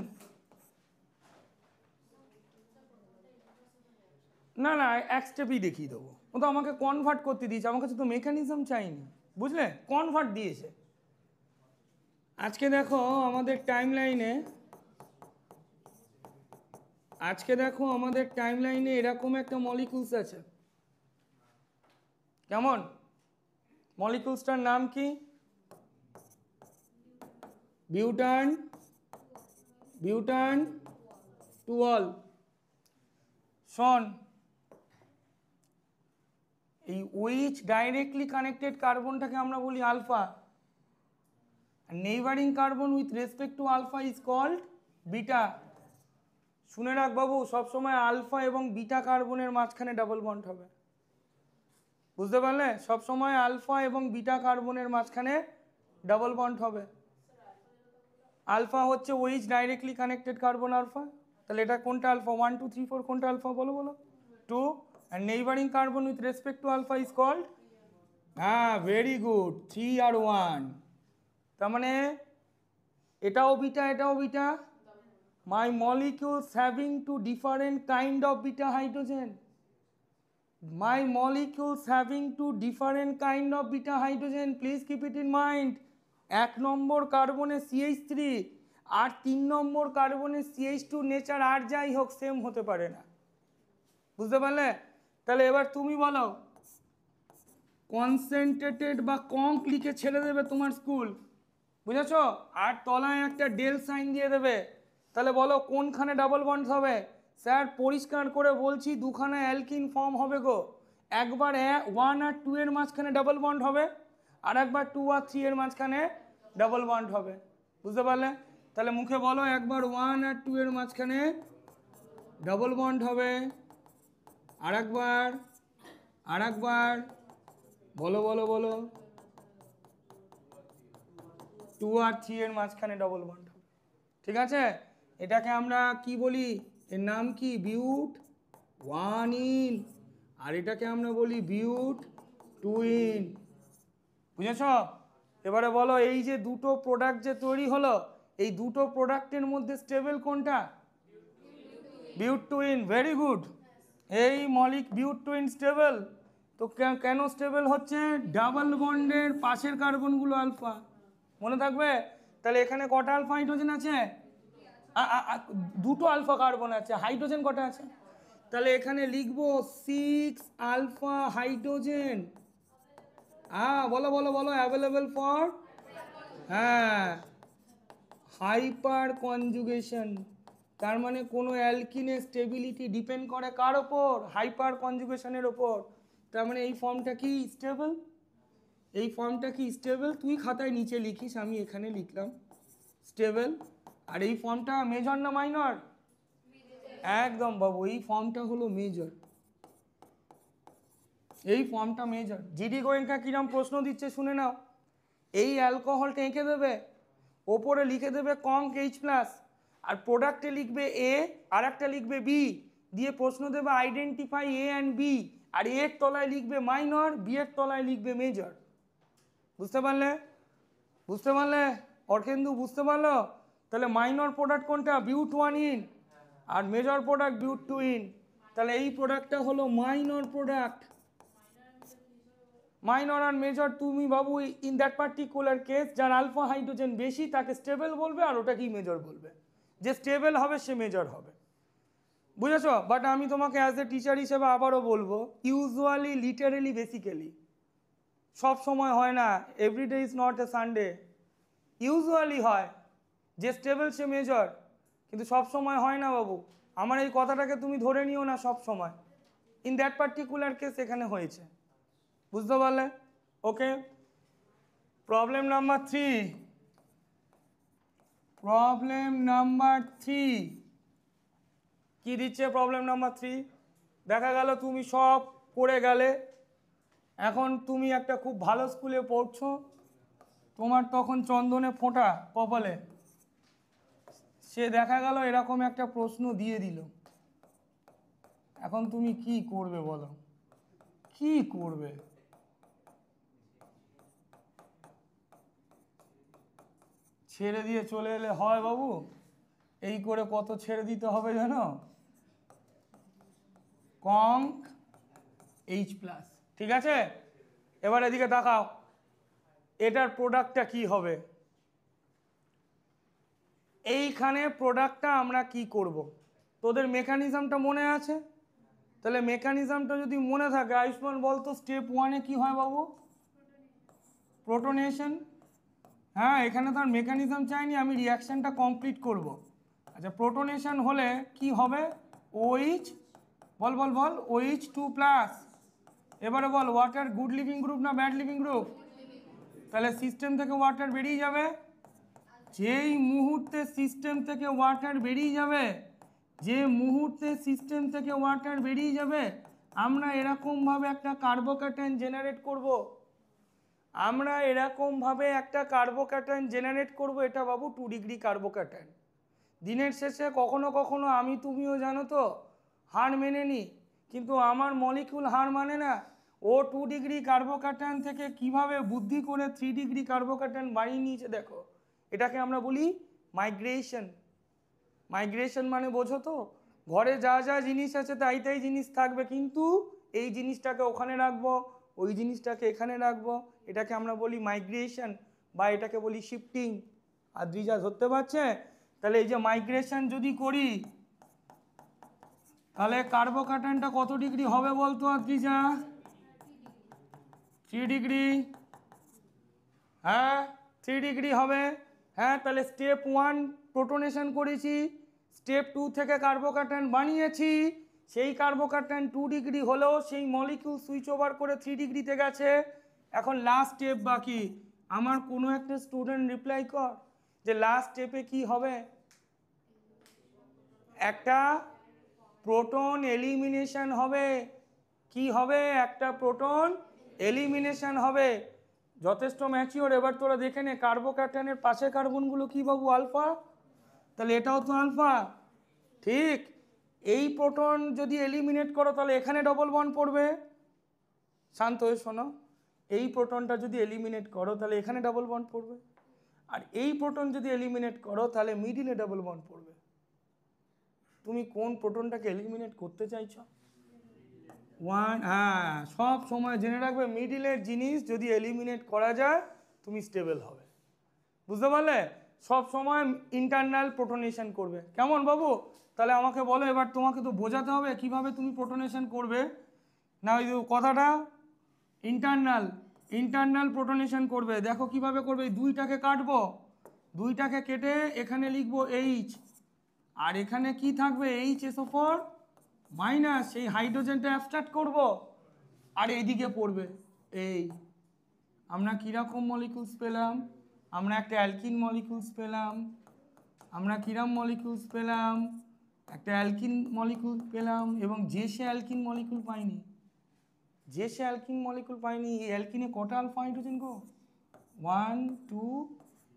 না না, এক স্টেপই দেখিয়ে দেবো, ও তো আমাকে কনভার্ট করতে দিয়েছে, আমার কাছে তো মেকানিজম চাইনি, বুঝলে? কনভার্ট দিয়েছে। আজকে দেখো আমাদের টাইমলাইনে, এরকম একটা মলিকিউলস আছে। কেমন? মলিকিউলসটার নাম কি? বিউটান, বিউটান টুঅল। শোন, এই ওইচ ডাইরেক্টলি কানেক্টেড কার্বনটাকে আমরা বলি alpha, neighbouring carbon with respect to alpha is called beta. শুনে রাখ বাবু, সবসময় আলফা এবং বিটা কার্বনের মাঝখানে ডাবল বন্ড হবে, বুঝতে পারলে? সবসময় আলফা এবং বিটা কার্বনের মাঝখানে ডাবল বন্ড হবে। আলফা হচ্ছে ওইচ ডাইরেক্টলি কানেক্টেড কার্বন আলফা। তাহলে এটা কোনটা আলফা? 1 2 3 4 কোনটা আলফা বলো বলো? 2। and neighboring carbon with respect to alpha is called, very good, 3 আর 1। তার মানে এটাও বিটা, এটাও beta. my molecules having two different kind of beta hydrogen, my molecules having two different kind of beta hydrogen, please keep it in mind। 1 নম্বর কার্বনে CH3 আর 3 নম্বর কার্বনে CH2 nature আর যাই হোক সেম হতে পারে না, বুঝতে পারলে? তাহলে এবার তুমি বলো, কনসেন্ট্রেটেড বা কঙ্ক লিখে ছেড়ে দেবে তোমার স্কুল, বুঝেছো? আর তলায় একটা ডেল সাইন দিয়ে দেবে। তাহলে বলো কোনখানে ডাবল বন্ড হবে? স্যার পরিষ্কার করে বলছি দুখানা অ্যালকিন ফর্ম হবে গো, একবার 1 আর 2 এর মাঝখানে ডাবল বন্ড হবে, আর একবার 2 আর 3 এর মাঝখানে ডাবল বন্ড হবে। বুঝতে পারলে? তাহলে মুখে বলো, একবার 1 আর 2 এর মাঝখানে ডাবল বন্ড হবে, আর একবার বলো বলো বলো 2 আর 3 এর মাঝখানে ডবল বন্ড হবে। ঠিক আছে, এটাকে আমরা কি বলি? এর নাম কি? বিউট 1 ইন। আর এটাকে আমরা বলি বিউট 2 ইন। বুঝেছ? এবারে বলো, এই যে দুটো প্রোডাক্ট যে তৈরি হলো, এই দুটো প্রোডাক্টের মধ্যে স্টেবল কোনটা? বিউট 2 ইন। Very good. এই মলিক বিউট 2 ইন স্টেবল। তো কেন স্টেবল হচ্ছে? ডাবল বন্ডের পাশের কার্বনগুলো আলফা। মনে থাকবে? তাহলে এখানে কটা আলফা হাইড্রোজেন আছে? দুটো আলফা কার্বন আছে। হাইড্রোজেন কটা আছে? তাহলে এখানে লিখবো 6 আলফা হাইড্রোজেন। বলো বলো বলো, অ্যাভেলেবল ফর, হ্যাঁ, হাইপার কনজুগেশন। তার মানে কোনো অ্যালকিনের স্টেবিলিটি ডিপেন্ড করে কার ওপর? হাইপার কনজুগেশনের ওপর। তার মানে এই ফর্মটা কি স্টেবল? এই ফর্মটা কি স্টেবল? তুই খাতায় নিচে লিখিস, আমি এখানে লিখলাম স্টেবল। আর এই ফর্মটা মেজর না মাইনর? একদম বাবু, এই ফর্মটা হলো মেজর। এই ফর্মটা মেজর। জিডি গোয়েঙ্কা কিরম প্রশ্ন দিচ্ছে শুনে নাও। এই অ্যালকোহলটা এঁকে দেবে, ওপরে লিখে দেবে কঙ্ক H+, আর প্রোডাক্টে লিখবে এ, আর একটা লিখবে বি, দিয়ে প্রশ্ন দেবে আইডেন্টিফাই এ অ্যান্ড বি, আর এর তলায় লিখবে মাইনর, বি এর তলায় লিখবে মেজর। বুঝতে পারলে? বুঝতে পারলে অর্কেন্দু? বুঝতে পারলো? তাহলে মাইনর প্রোডাক্ট কোনটা? But 1 ene. আর মেজর প্রোডাক্ট বিউট 2 ইন। তাহলে এই প্রোডাক্টটা হলো মাইনর প্রোডাক্ট। মাইনর আর মেজর তুমি বাবু ইন দ্যাট পার্টিকুলার কেস, যার আলফা হাইড্রোজেন বেশি তাকে স্টেবল বলবে, আর ওটাকেই মেজর বলবে। যে স্টেবল হবে সে মেজর হবে। বুঝেছ? বাট আমি তোমাকে অ্যাজ এ টিচার হিসেবে আবারও বলবো, ইউজুয়ালি, লিটারেলি, বেসিক্যালি, সব সময় হয় না, every day is not a Sunday. Usually হয় যে স্টেবল সে মেজর, কিন্তু সব সময় হয় না বাবু। আমার এই কথাটাকে তুমি ধরে নিও না সব সময়। ইন দ্যাট পার্টিকুলার কেস এখানে হয়েছে। বুঝতে পারলে? Okay. Problem number 3। Problem number 3 কি দিচ্ছে? প্রবলেম নাম্বার 3 দেখা গেল তুমি সব করে গেলে, এখন তুমি একটা খুব ভালো স্কুলে পড়ছো, তোমার তখন চন্দনে ফোঁটা কপালে, সে দেখা গেল এরকম একটা প্রশ্ন দিয়ে দিল। এখন তুমি কি করবে বলো? কি করবে? ছেড়ে দিয়ে চলে এলে হয় বাবু? এই করে কত ছেড়ে দিতে হবে জানো? কঙ্ক H+। ঠিক আছে, এবার এদিকে তাকাও, এটার প্রোডাক্টটা কি হবে? এইখানে প্রোডাক্টটা আমরা কি করব? তোদের মেকানিজমটা মনে আছে? তাহলে মেকানিজমটা যদি মনে থাকে, আয়ুষ্মান বলতো স্টেপ 1-এ কি হয় বাবু? প্রোটোনেশন। হ্যাঁ, এখানে তো আর মেকানিজম চাইনি, আমি রিয়াকশানটা কমপ্লিট করব। আচ্ছা, প্রোটোনেশন হলে কি হবে? OH, বল বল বল, OH2+। এবারে বল, ওয়াটার গুড লিভিং গ্রুপ না ব্যাড লিভিং গ্রুপ? তাহলে সিস্টেম থেকে ওয়াটার বেরিয়ে যাবে। যেই মুহূর্তে সিস্টেম থেকে ওয়াটার বেরিয়ে যাবে, যে মুহূর্তে সিস্টেম থেকে ওয়াটার বেরিয়ে যাবে, আমরা এরকমভাবে একটা কার্বোক্যাটায়ন জেনারেট করব। আমরা এরকমভাবে একটা কার্বোক্যাটায়ন জেনারেট করব। এটা বাবু 2 ডিগ্রি কার্বোক্যাটায়ন। দিনের শেষে কখনো কখনো আমি তুমিও জানো তো হার মেনে নিই, কিন্তু আমার মলিকিউল হার মানে না। ও 2 ডিগ্রি কার্বোক্যাটায়ন থেকে কিভাবে বুদ্ধি করে 3 ডিগ্রি কার্বোক্যাটায়ন বানিয়ে নিয়েছে দেখো। এটাকে আমরা বলি মাইগ্রেশন। মাইগ্রেশন মানে বোঝো তো? ঘরে যা যা জিনিস আছে তাই তাই জিনিস থাকবে, কিন্তু এই জিনিসটাকে ওখানে রাখবো, ওই জিনিসটাকে এখানে রাখবো। এটাকে আমরা বলি মাইগ্রেশন, বা এটাকে বলি শিফটিং। আর দ্বিজা ধরতে পারছে? তাহলে এই যে মাইগ্রেশন যদি করি, তাহলে কার্বোক্যাটায়নটা কত ডিগ্রি হবে বলতো দ্বিজা? 3 ডিগ্রি। হ্যাঁ, 3 ডিগ্রি হবে। হ্যাঁ, তাহলে স্টেপ 1 প্রোটোনেশন করেছি, স্টেপ 2 থেকে কার্বোক্যাটায়ন বানিয়েছি, সেই কার্বোক্যাটায়ন 2 ডিগ্রি হলেও সেই মলিকিউল সুইচ ওভার করে 3 ডিগ্রিতে গেছে। এখন লাস্ট স্টেপ বাকি। আমার কোনো একটা স্টুডেন্ট রিপ্লাই কর যে লাস্ট স্টেপে কি হবে। একটা প্রোটন এলিমিনেশন হবে। কি হবে? একটা প্রোটন এলিমিনেশন হবে। যথেষ্ট ম্যাচিওর। এবার তোরা দেখে নে কার্বোক্যাটায়নের পাশে কার্বনগুলো কি বাবু? আলফা। তাহলে এটাও তো আলফা, ঠিক। এই প্রোটন যদি এলিমিনেট করো তাহলে এখানে ডবল বন্ড পড়বে। শান্ত হয়ে শোনো, এই প্রোটনটা যদি এলিমিনেট করো তাহলে এখানে ডবল বন্ড পড়বে, আর এই প্রোটন যদি এলিমিনেট করো তাহলে মিডিলে ডবল বন্ড পড়বে। তুমি কোন প্রোটনটাকে এলিমিনেট করতে চাইছো? হ্যাঁ, সব সময় জেনে রাখবে মিডিলের জিনিস যদি এলিমিনেট করা যায় তুমি স্টেবল হবে। বুঝতে পারলে? সব সময় ইন্টারনাল প্রোটনেশন করবে। কেমন বাবু? তাহলে আমাকে বলো, এবার তোমাকে তো বোঝাতে হবে কিভাবে তুমি প্রোটনেশন করবে। না ওই কথাটা ইন্টারনাল প্রোটনেশন করবে। দেখো কিভাবে করবে। এই দুইটাকে কাটবো, দুইটাকে কেটে এখানে লিখবো এইচ, আর এখানে কি থাকবে? HSO4 minus. সেই হাইড্রোজেনটা অ্যাবস্ট্রাক্ট করব, আর এইদিকে পড়বে এই। আমরা কীরকম মলিকিউলস পেলাম? আমরা একটা অ্যালকিন মলিকিউলস পেলাম। আমরা কিরম মলিকিউলস পেলাম? একটা অ্যালকিন মলিকিউল পেলাম। এবং যে সে অ্যালকিন মলিকিউল পাইনি, যে সে অ্যালকিন মলিকিউল পাইনি। এই অ্যালকিনে কটা আলফা হাইড্রোজেন গো? 1 2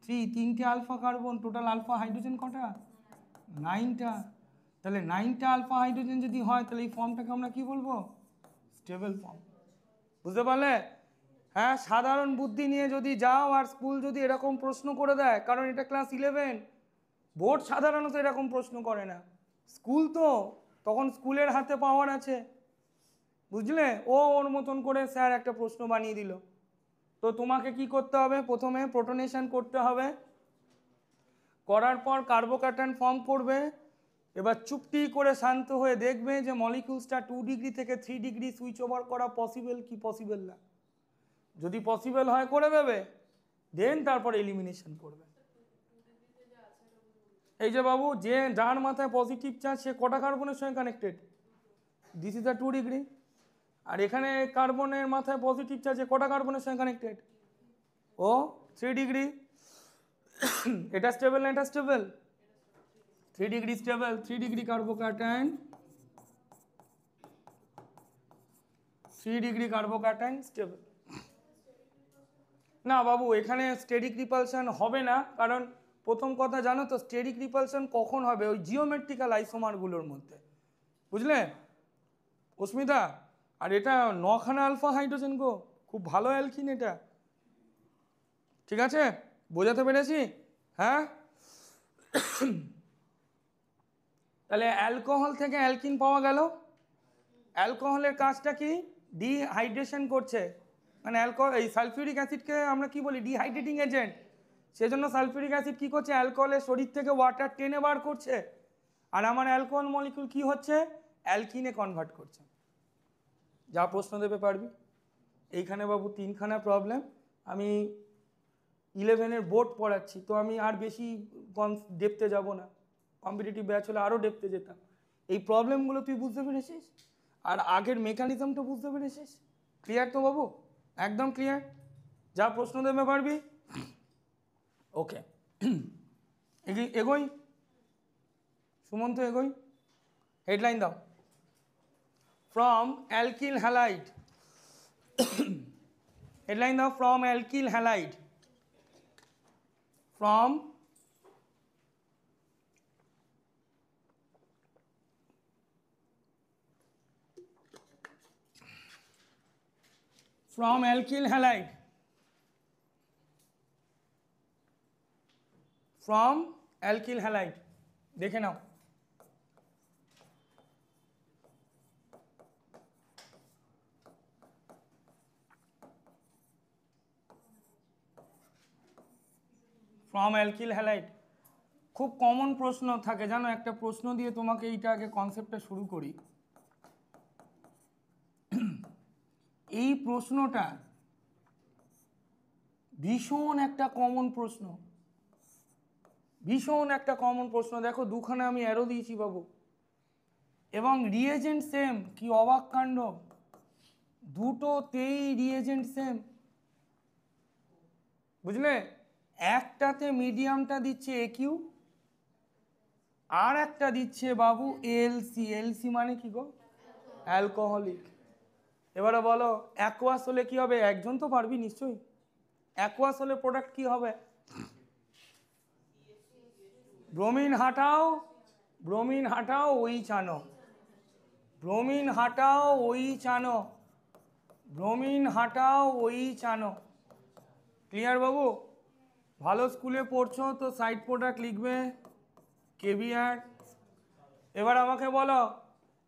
3, 3টে alpha carbon. Total alpha hydrogen কটা? 9টা। তাহলে 9টা আলফা হাইড্রোজেন যদি হয় তাহলে এই ফর্মটাকে আমরা কি বলবো? Stable form. বুঝতে পারলে? হ্যাঁ, সাধারণ বুদ্ধি নিয়ে যদি যাও আর স্কুল যদি এরকম প্রশ্ন করে দেয়, কারণ এটা ক্লাস 11, বোর্ড সাধারণত এরকম প্রশ্ন করে না। স্কুল তো তখন স্কুলের হাতে পাওয়ার আছে, বুঝলে? ও ওর মতন করে স্যার একটা প্রশ্ন বানিয়ে দিল। তো তোমাকে কি করতে হবে? প্রথমে প্রোটনেশন করতে হবে। করার পর কার্বোক্যাটায়ন ফর্ম করবে। এবার চুপটি করে শান্ত হয়ে দেখবে যে মলিকিউলসটা 2 ডিগ্রি থেকে 3 ডিগ্রি সুইচ ওভার করা পসিবল কি পসিবল না। যদি পসিবল হয় করে দেবে, দেন তারপর এলিমিনেশন করবে। এই যে বাবু, যে যার মাথায় পজিটিভ চার্জ সে কটা কার্বনের সঙ্গে connected? This is the 2 degree. আর এখানে কার্বনের মাথায় পজিটিভ চার্জ কটা কার্বনের সঙ্গে কানেক্টেড? ও 3 ডিগ্রি। এটা স্টেবল না এটা stable? 3 degree stable. 3 degree carbocation, 3 degree carbocation stable. না বাবু, এখানে স্টেরিক রিপালশন হবে না। কারণ প্রথম কথা জানো তো, স্টেরিক রিপালশন কখন হবে? ওই জিওমেট্রিক্যাল আইসোমারগুলোর মধ্যে, বুঝলে অস্মিতা? আর এটা 9খানা আলফা হাইড্রোজেন গো, খুব ভালো অ্যালকিন এটা। ঠিক আছে, বোঝাতে পেরেছি? হ্যাঁ। তাহলে অ্যালকোহল থেকে অ্যালকিন পাওয়া গেল। অ্যালকোহলের কাজটা কি? ডিহাইড্রেশন করছে। মানে এই সালফিউরিক অ্যাসিডকে আমরা কি বলি? Dehydrating agent. সেজন্য সালফিউরিক অ্যাসিড কি করছে? অ্যালকোহলের শরীর থেকে ওয়াটার টেনে বার করছে, আর আমার অ্যালকোহল মলিকিউল কি হচ্ছে? অ্যালকিনে কনভার্ট করছে। যা প্রশ্ন দেবে পারবি। এইখানে বাবু 3খানা প্রবলেম। আমি 11-এর বোর্ড পড়াচ্ছি, তো আমি আর বেশি ডেপথে যাব না। কম্পিটিটিভ ব্যাচ হলে আরও ডেপথে যেতাম। এই প্রবলেমগুলো তুই বুঝতে পেরেছিস, আর আগের মেকানিজমটা বুঝতে পেরেছিস? ক্লিয়ার তো বাবু? একদম ক্লিয়ার। যা প্রশ্ন দেবে পারবি। ওকে, এগোই সুমন্ত, এগোই। হেডলাইন দাও। From alkyl halide. হেডলাইন দাও, from alkyl halide. From alkyl halide, from alkyl halide। দেখে নাও। ফ্রম অ্যালকিল হ্যালাইড খুব কমন প্রশ্ন থাকে জানো। একটা প্রশ্ন দিয়ে তোমাকে এইটা আগে কনসেপ্টটা শুরু করি। এই প্রশ্নটা ভীষণ একটা কমন প্রশ্ন, ভীষণ একটা কমন প্রশ্ন, দেখো দুখানে আমি অ্যারো দিয়েছি বাবু, এবং রিয়েজেন্ট সেম, কি অবাক কাণ্ড, দুটোতেই রিয়েজেন্ট সেম, বুঝলে? একটাতে মিডিয়ামটা দিচ্ছে একিউ, আর একটা দিচ্ছে বাবু এলসি। এলসি মানে কি গো? অ্যালকোহলিক। এবারে বলো অ্যাকোয়াস হলে কি হবে? একজন তো পারবি নিশ্চয়ই। অ্যাকোয়াস হলে প্রোডাক্ট কি হবে? ব্রোমিন হাটাও, ব্রোমিন হাটাও ওই চানো, ব্রোমিন হাটাও ওই চানো, ব্রোমিন হাটাও ওই চানো। ক্লিয়ার বাবু? ভালো স্কুলে পড়ছো তো সাইড প্রোডাক্ট লিখবে কেবিআর। এবার আমাকে বলো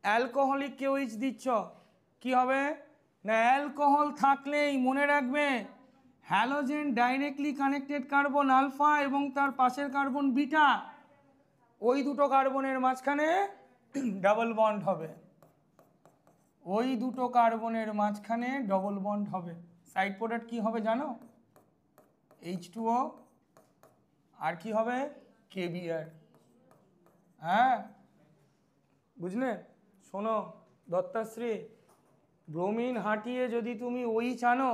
অ্যালকোহলিক কেউইচ দিচ্ছ, কি হবে না? অ্যালকোহল থাকলেই মনে রাখবে halogen directly connected carbon alpha এবং তার পাশের কার্বন বিটা, ওই দুটো কার্বনের মাঝখানে ডাবল বন্ড হবে, ওই দুটো কার্বনের মাঝখানে ডবল বন্ড হবে। সাইড প্রোডাক্ট কি হবে জানো? H2O আর কি হবে? কেবিআর। হ্যাঁ বুঝলে? শোনো দত্তাশ্রী, ব্রোমিন হাটিয়ে যদি তুমি ওই চানো,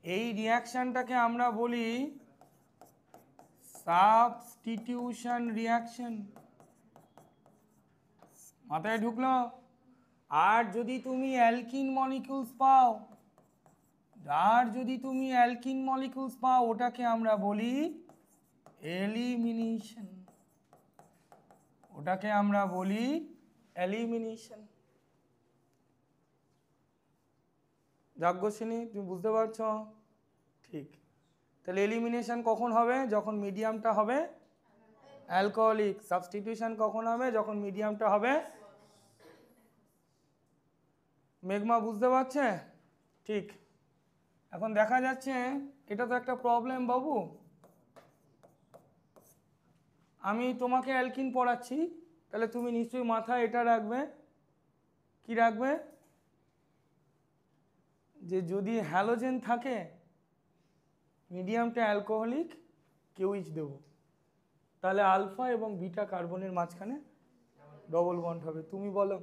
এই রিয়াকশানটাকে আমরা বলি সাবস্টিটিউশন রিয়াকশন। মাথায় ঢুকলো? আর যদি তুমি অ্যালকিন মলিকিউলস পাও, আর যদি তুমি অ্যালকিন মলিকিউলস পাও, ওটাকে আমরা বলি এলিমিনেশন, ওটাকে আমরা বলি এলিমিনেশন। যাজ্ঞসিনী তুমি বুঝতে পারছো? ঠিক। তাহলে এলিমিনেশন কখন হবে? যখন মিডিয়ামটা হবে অ্যালকোহলিক। সাবস্টিটিউশন কখন হবে? যখন মিডিয়ামটা হবে। মেঘমা বুঝতে পারছে? ঠিক। এখন দেখা যাচ্ছে এটা তো একটা প্রবলেম বাবু, আমি তোমাকে অ্যালকিন পড়াচ্ছি, তাহলে তুমি নিশ্চয়ই মাথায় এটা রাখবে, কি রাখবে? যে যদি হ্যালোজেন থাকে মিডিয়ামটা অ্যালকোহলিক কেউইচ দেব, তাহলে আলফা এবং বিটা কার্বনের মাঝখানে ডবল বন্ড হবে। তুমি বলো,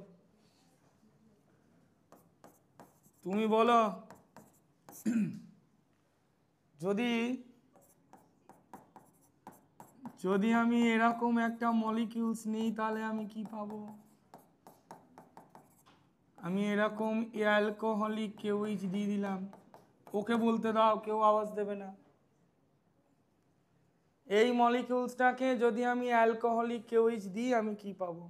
তুমি বলো যদি যদি আমি এরকম একটা মলিকিউলস নিই তাহলে আমি কি পাবো? আমি এরকম অ্যালকোহলিক কেউইচ দিয়ে দিলাম, ওকে বলতে দাও, কেউ আওয়াজ দেবে না। এই মলিকিউলসটাকে যদি আমি অ্যালকোহলিক কেউইচ দিই আমি কি পাবো?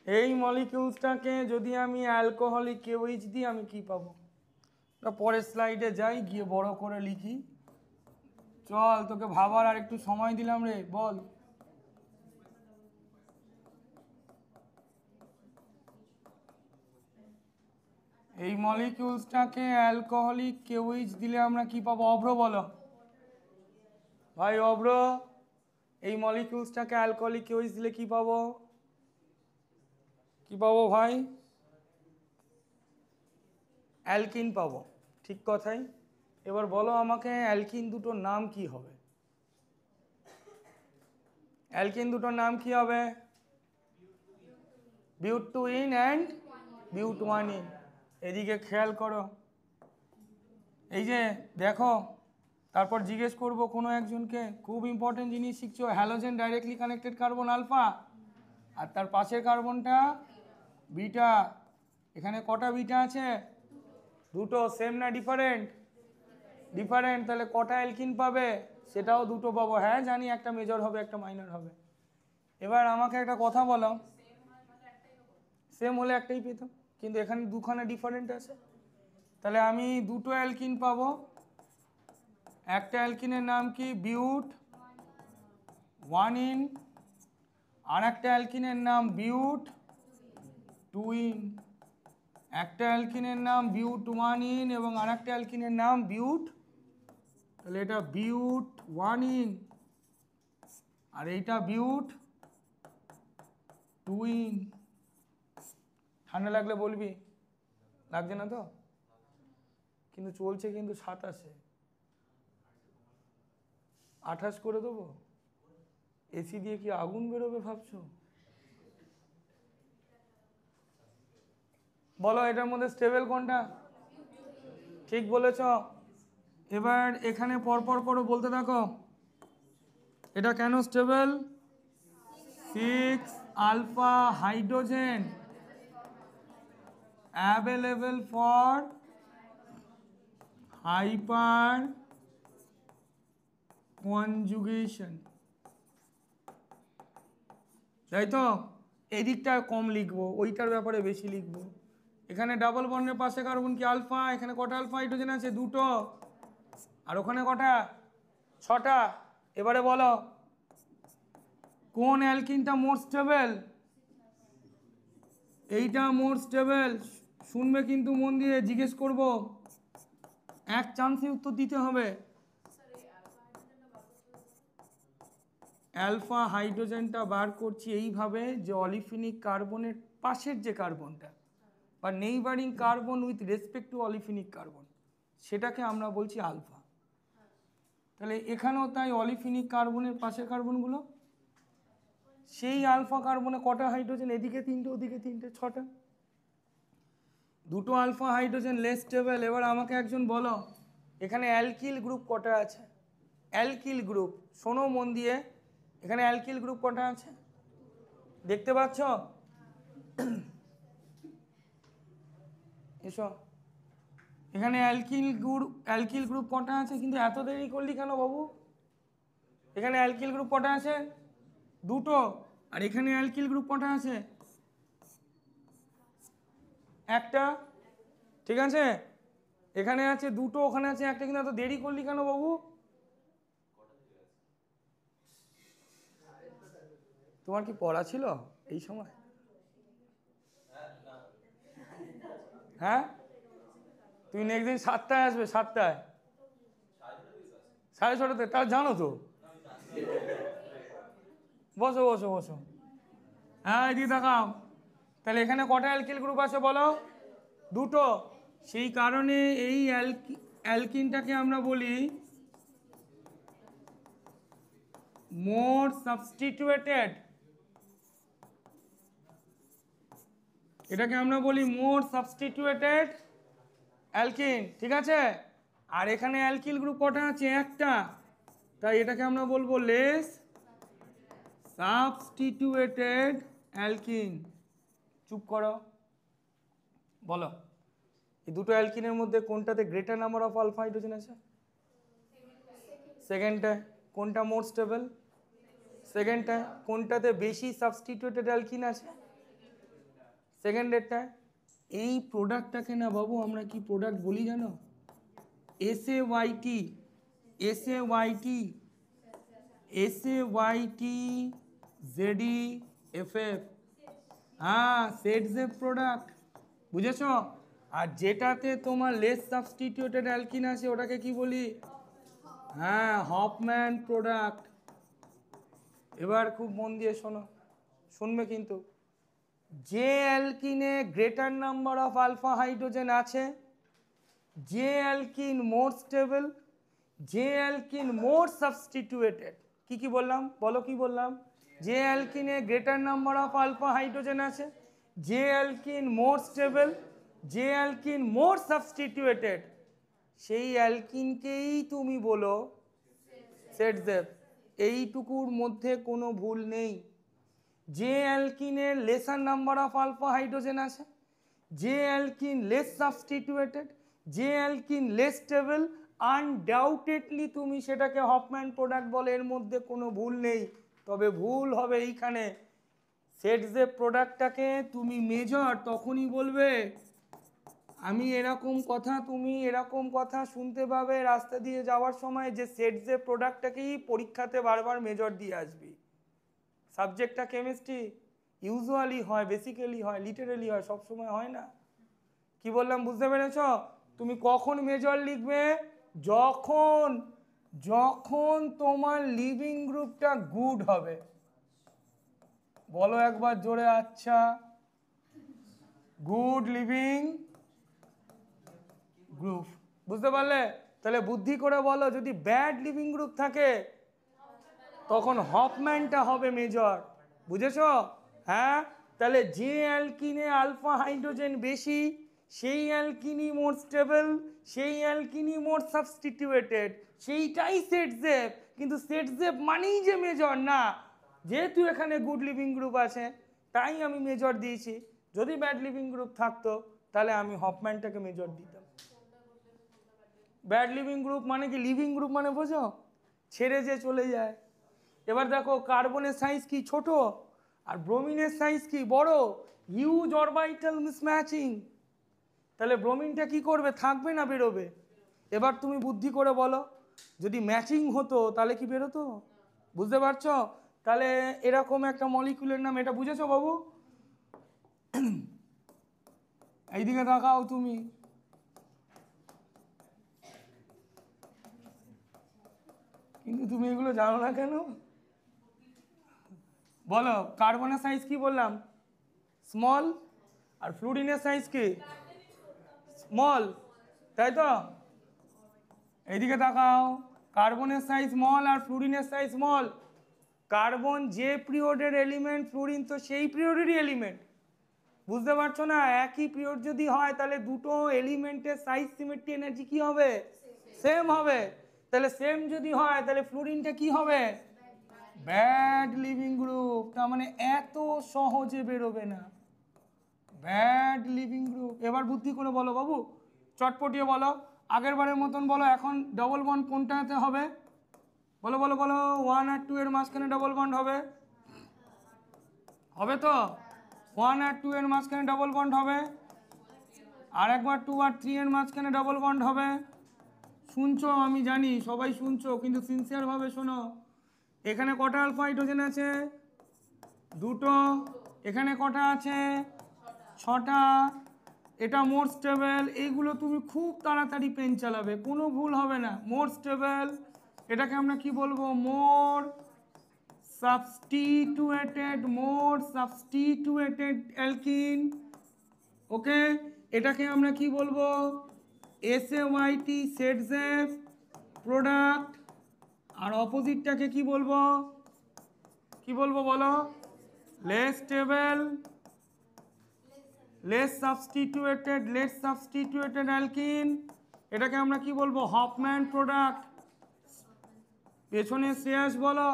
এই মলিকিউলসটাকে যদি আমি অ্যালকোহলিক কেউইচ দিই আমি কি পাবো? পরের স্লাইডে যাই, গিয়ে বড় করে লিখি। চল, তোকে ভাবার আর একটু সময় দিলাম রে, বল। এই মলিকিউলসটাকে অ্যালকোহলিক কেউইচ দিলে আমরা কি পাবো? অভ্র বলো ভাই, অভ্র, এই মলিকিউলসটাকে অ্যালকোহলিক কেউইচ দিলে কি পাবো? কি পাবো ভাই? অ্যালকিন পাবো। ঠিক কথাই। এবার বলো আমাকে অ্যালকিন দুটোর নাম কি হবে? অ্যালকিন দুটোর নাম কি হবে? বিউটুইন অ্যান্ড বিউটওয়ানিন। এদিকে খেয়াল করো, এই যে দেখো, তারপর জিজ্ঞেস করব কোনো একজনকে, খুব ইম্পর্টেন্ট জিনিস শিখছো, halogen directly connected carbon alpha আর তার পাশের কার্বনটা বিটা। এখানে কটা বিটা আছে? দুটো। সেম না ডিফারেন্ট? ডিফারেন্ট। তাহলে কটা অ্যালকিন পাবে? সেটাও দুটো পাবো। হ্যাঁ জানি, একটা মেজর হবে একটা মাইনর হবে। এবার আমাকে একটা কথা বলো, সেম হলে একটাই পেতাম, কিন্তু এখানে দুখানা ডিফারেন্ট আছে, তাহলে আমি দুটো অ্যালকিন পাবো। একটা অ্যালকিনের নাম কি? বিউট ওয়ানিন, আর একটা অ্যালকিনের নাম বিউট টুইন। একটা অ্যালকিনের নাম বিউট ওয়ানিন এবং আর একটা অ্যালকিনের নাম বিউট, তাহলে এটা বিউট ওয়ানিন আর এইটা বিউট টুইন। ঠান্ডা লাগলে বলবি, লাগছে না তো? কিন্তু চলছে কিন্তু 27-এ। 28 করে দেবো? এসি দিয়ে কি আগুন বেরোবে ভাবছো? বলো এটার মধ্যে স্টেবল কোনটা? ঠিক বলেছ। এবার এখানে পরপর করে বলতে থাকো, এটা কেন stable? 6 alpha hydrogen available for hyperconjugation, তাই তো? এই দিকটা কম লিখবো, ওইটার ব্যাপারে বেশি লিখবো। এখানে ডাবল বন্ডের পাশে কার্বন কি আলফা, এখানে কটা আলফা হাইড্রোজেন আছে? 2টো। আর ওখানে কটা? 6টা। এবারে বলো কোন অ্যালকিনটা মোর স্টেবল? এইটা মোর স্টেবল। শুনবে কিন্তু মন দিয়ে, জিজ্ঞেস করব, এক চান্সে উত্তর দিতে হবে। অ্যালফা হাইড্রোজেনটা বার করছি এইভাবে যে অলিফিনিক কার্বনের পাশের যে কার্বনটা বা neighbouring carbon with respect to olefinic carbon, সেটাকে আমরা বলছি আলফা। তাহলে এখানেও তাই, অলিফিনিক কার্বনের পাশের কার্বনগুলো সেই আলফা কার্বনে কটা হাইড্রোজেন? এদিকে 3টে, ওদিকে 3টে, 6টা। 2টো আলফা হাইড্রোজেন লেস স্টেবল। এবার আমাকে একজন বলো এখানে অ্যালকিল গ্রুপ কটা আছে? অ্যালকিল গ্রুপ, শোনো মন দিয়ে, এখানে অ্যালকিল গ্রুপ কটা আছে দেখতে পাচ্ছ? এসো, এখানে অ্যালকিল গ্রুপ কটা আছে? কিন্তু এত দেরি করলি কেন বাবু? এখানে অ্যালকিল গ্রুপ কটা আছে? 2টো। আর এখানে অ্যালকিল গ্রুপ কটা আছে? একটা। ঠিক আছে, এখানে আছে 2টো, ওখানে আছে একটা, কিন্তু এত দেরি করলি কেন বাবু? তোমার কি পড়া ছিল এই সময়? হ্যাঁ, তুমি নেক্সট দিন 7টায় আসবে, 7টায়, 6:30, তাহলে জানো তো। বসো বসো বসো। হ্যাঁ, এদিকে দেখাও। তাহলে এখানে কটা অ্যালকিল গ্রুপ আছে বলো? 2টো। সেই কারণে এই অ্যালকিনটাকে আমরা বলি মোর সাবস্টিটিউটেড। এটাকে আমরা বলি মোর সাবস্টিটিউটেড অ্যালকিন, ঠিক আছে? আর এখানে অ্যালকিল গ্রুপ কটা আছে? একটা। তাই এটাকে আমরা বলবো লেস সাবস্টিটিউটেড অ্যালকিন। চুপ করো, বলো এই 2টো অ্যালকিনের মধ্যে কোনটাতে greater number of alpha hydrogen আছে? সেকেন্ডটা। কোনটা মোর স্টেবল? সেকেন্ডটা। কোনটাতে বেশি সাবস্টিটিউটেড অ্যালকিন আছে? সেকেন্ডেরটা। এই প্রোডাক্টটাকে না বাবু আমরা কি প্রোডাক্ট বলি জানো? SaYT, SaYT, SaYT ZeFF। হ্যাঁ, সেটজেফ প্রোডাক্ট, বুঝেছ? আর যেটাতে তোমার লেস সাবস্টিটিউটেড অ্যালকিন আছে ওটাকে কি বলি? হ্যাঁ, হফম্যান প্রোডাক্ট। এবার খুব মন দিয়ে শোনো, শুনবে কিন্তু। যে অ্যালকিনে greater number of alpha hydrogen আছে, যে অ্যালকিন মোর স্টেবল, যে অ্যালকিন মোর সাবস্টিটিউটেড। কি বললাম বলো? কি বললাম? যে অ্যালকিনে greater number of alpha hydrogen আছে, যে অ্যালকিন মোর স্টেবল, যে অ্যালকিন মোর সাবস্টিটিউটেড, সেই অ্যালকিনকেই তুমি বলো সেটজেফ। এইটুকুর মধ্যে কোনো ভুল নেই। যে অ্যালকিনের lesser number of alpha hydrogen আছে, যে অ্যালকিন লেস সাবস্টিটিউটেড, যে অ্যালকিন লেস স্টেবল, আনডাউটেডলি তুমি সেটাকে হফম্যান প্রোডাক্ট বলে, এর মধ্যে কোনো ভুল নেই। তবে ভুল হবে এইখানে, সেটজেফ প্রোডাক্টটাকে তুমি মেজর তখনই বলবে, আমি এরকম কথা, তুমি এরকম কথা শুনতে পাবে রাস্তা দিয়ে যাওয়ার সময়, যে সেটজেফ প্রোডাক্টটাকেই পরীক্ষাতে বারবার মেজর দিয়ে আসবি। সাবজেক্টটা কেমিস্ট্রি, ইউজুয়ালি হয়, বেসিক্যালি হয়, লিটারালি হয়, সবসময় হয় না। কি বললাম বুঝতে পেরেছ? তুমি কখন মেজর লিখবে? যখন যখন তোমার লিভিং গ্রুপটা গুড হবে। বলো একবার জোরে, আচ্ছা। গুড লিভিং গ্রুপ, বুঝতে পারলে? তাহলে বুদ্ধি করে বলো, যদি ব্যাড লিভিং গ্রুপ থাকে তখন হফম্যানটা হবে মেজর। বুঝেছো? হ্যাঁ, তাহলে যে অ্যালকিনে আলফা হাইড্রোজেন বেশি সেই অ্যালকিনই মোর স্টেবল, সেই অ্যালকিনই মোর সাবস্টিটিউটেড, সেইটাই সেট জেপ। কিন্তু সেট জেপ মানেই যে মেজর না। যেহেতু এখানে গুড লিভিং গ্রুপ আছে তাই আমি মেজর দিয়েছি। যদি ব্যাড লিভিং গ্রুপ থাকতো তাহলে আমি হফম্যানটাকে মেজর দিতাম। ব্যাড লিভিং গ্রুপ মানে কি? লিভিং গ্রুপ মানে বোঝো? ছেড়ে যে চলে যায়। এবার দেখো কার্বনের সাইজ কি? ছোট। আর ব্রোমিনের সাইজ কি? বড়। Huge orbital মিসম্যাচিং। তাহলে ব্রোমিনটা কি করবে? থাকবে না বেরোবে? এবার তুমি বুদ্ধি করে বলো, যদি ম্যাচিং হতো তাহলে কি বেরোতো? বুঝতে পারছো? তাহলে এরকম একটা মলিকুলের নাম, এটা বুঝেছো বাবু? এইদিকে তাকাও তুমি। কিন্তু তুমি এগুলো জানো না কেন? বলো, কার্বনের সাইজ কি বললাম? স্মল। আর ফ্লুরিনের সাইজ কি? স্মল, তাই তো? এইদিকে তাকাও, কার্বনের সাইজ স্মল আর ফ্লুরিনের সাইজ স্মল। কার্বন যে পিরিয়ডের এলিমেন্ট, ফ্লুরিন তো সেই পিরিয়ডেরই এলিমেন্ট। বুঝতে পারছো না? একই পিরিয়ড যদি হয় তাহলে দুটো এলিমেন্টের সাইজ, সিমেট্রি, এনার্জি কি হবে? সেম হবে। তাহলে সেম যদি হয় তাহলে ফ্লুরিনটা কি হবে? Bad leaving group. তার মানে এত সহজে বেরোবে না ব্যাড লিভিং গ্রুপ। এবার বুদ্ধি করে বলো বাবু, চটপটিয়ে বলো, আগের বারের মতন বলো। এখন ডবল বন্ড কোনটাতে হবে? বলো বলো বলো। 1 আর 2 এর মাঝখানে ডবল বন্ড হবে? হবে তো? 1 আর 2 এর মাঝখানে ডবল বন্ড হবে। আর একবার 2 আর 3 এর মাঝখানে ডবল বন্ড হবে। শুনছো? আমি জানি সবাই শুনছো, কিন্তু সিনসিয়ারভাবে শোনো। এখানে কটা আলফা হাইড্রোজেন আছে? দুটো। এখানে কটা আছে? 6টা। এটা মোর স্টেবল। এইগুলো তুমি খুব তাড়াতাড়ি পেন চালাবে, কোনো ভুল হবে না। মোর স্টেবল, এটাকে আমরা কি বলবো? মোর সাবস্টিটিউটেড অ্যালকিন। ওকে, এটাকে আমরা কি বলবো? SAYT, Saytzeff product. আর অপোজিটটাকে কি বলবো? কি বলবো বলো? Less stable, less substituted alkene. এটাকে আমরা কি বলবো? Hofmann product. পেছনে শেষ বলো,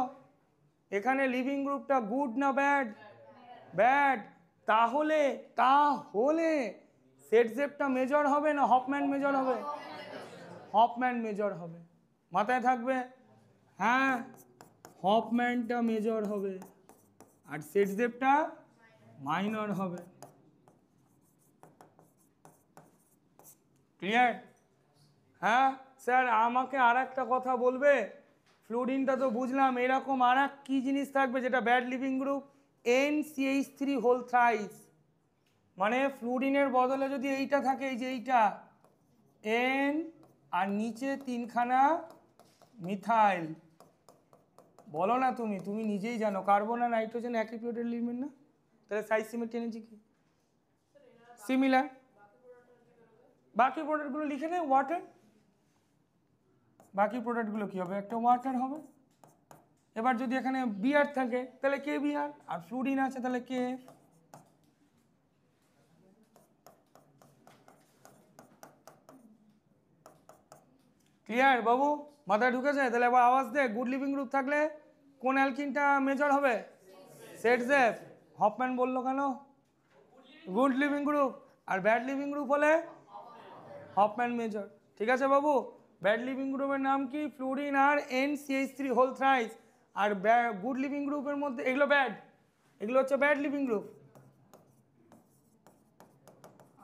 এখানে লিভিং গ্রুপটা গুড না ব্যাড? ব্যাড। তাহলে তাহলে সেট জেপটা মেজর হবে না হফম্যান মেজর হবে? হফম্যান মেজর হবে। মাথায় থাকবে? হ্যাঁ, হফম্যানটা মেজর হবে আর সেট জেপটা মাইনর হবে। ক্লিয়ার? হ্যাঁ স্যার, আমাকে আর একটা কথা বলবে? ফ্লুরিনটা তো বুঝলাম, এরকম আর এক কী জিনিস থাকবে যেটা bad leaving group? NCH3 whole thrice. মানে ফ্লুরিনের বদলে যদি এইটা থাকে, এই যে এইটা N আর নিচে 3খানা মিথাইল। বলো না তুমি, তুমি নিজেই জানো কার্বন আর নাইট্রোজেন একই পিরিয়ডের এলিমেন্ট না? তাহলে সাইজ, সিমেট্রি, এনার্জি কি সিমিলার? বাকি প্রোডাক্টগুলো লিখে নেই ওয়াটার। বাকি প্রোডাক্টগুলো কি হবে? একটা ওয়াটার হবে। এবার যদি এখানে বিআর থাকে তাহলে কে বিআর, আর ফ্লুরিন আছে তাহলে কে। ক্লিয়ার বাবু? মাথায় ঢুকেছে? তাহলে এবার আওয়াজ দে, গুড লিভিং গ্রুপ থাকলে কোন অ্যালকিনটা মেজর হবে? Saytzeff. হফম্যান বললো কেন? Good leaving group. আর ব্যাড লিভিং গ্রুপ হলে হফম্যান মেজর। ঠিক আছে বাবু? ব্যাড লিভিং গ্রুপের নাম কি? ফ্লুরিন আর NCH3 হোল থ্রাইস। আর গুড লিভিং গ্রুপের মধ্যে এগুলো ব্যাড, এগুলো হচ্ছে ব্যাড লিভিং গ্রুপ।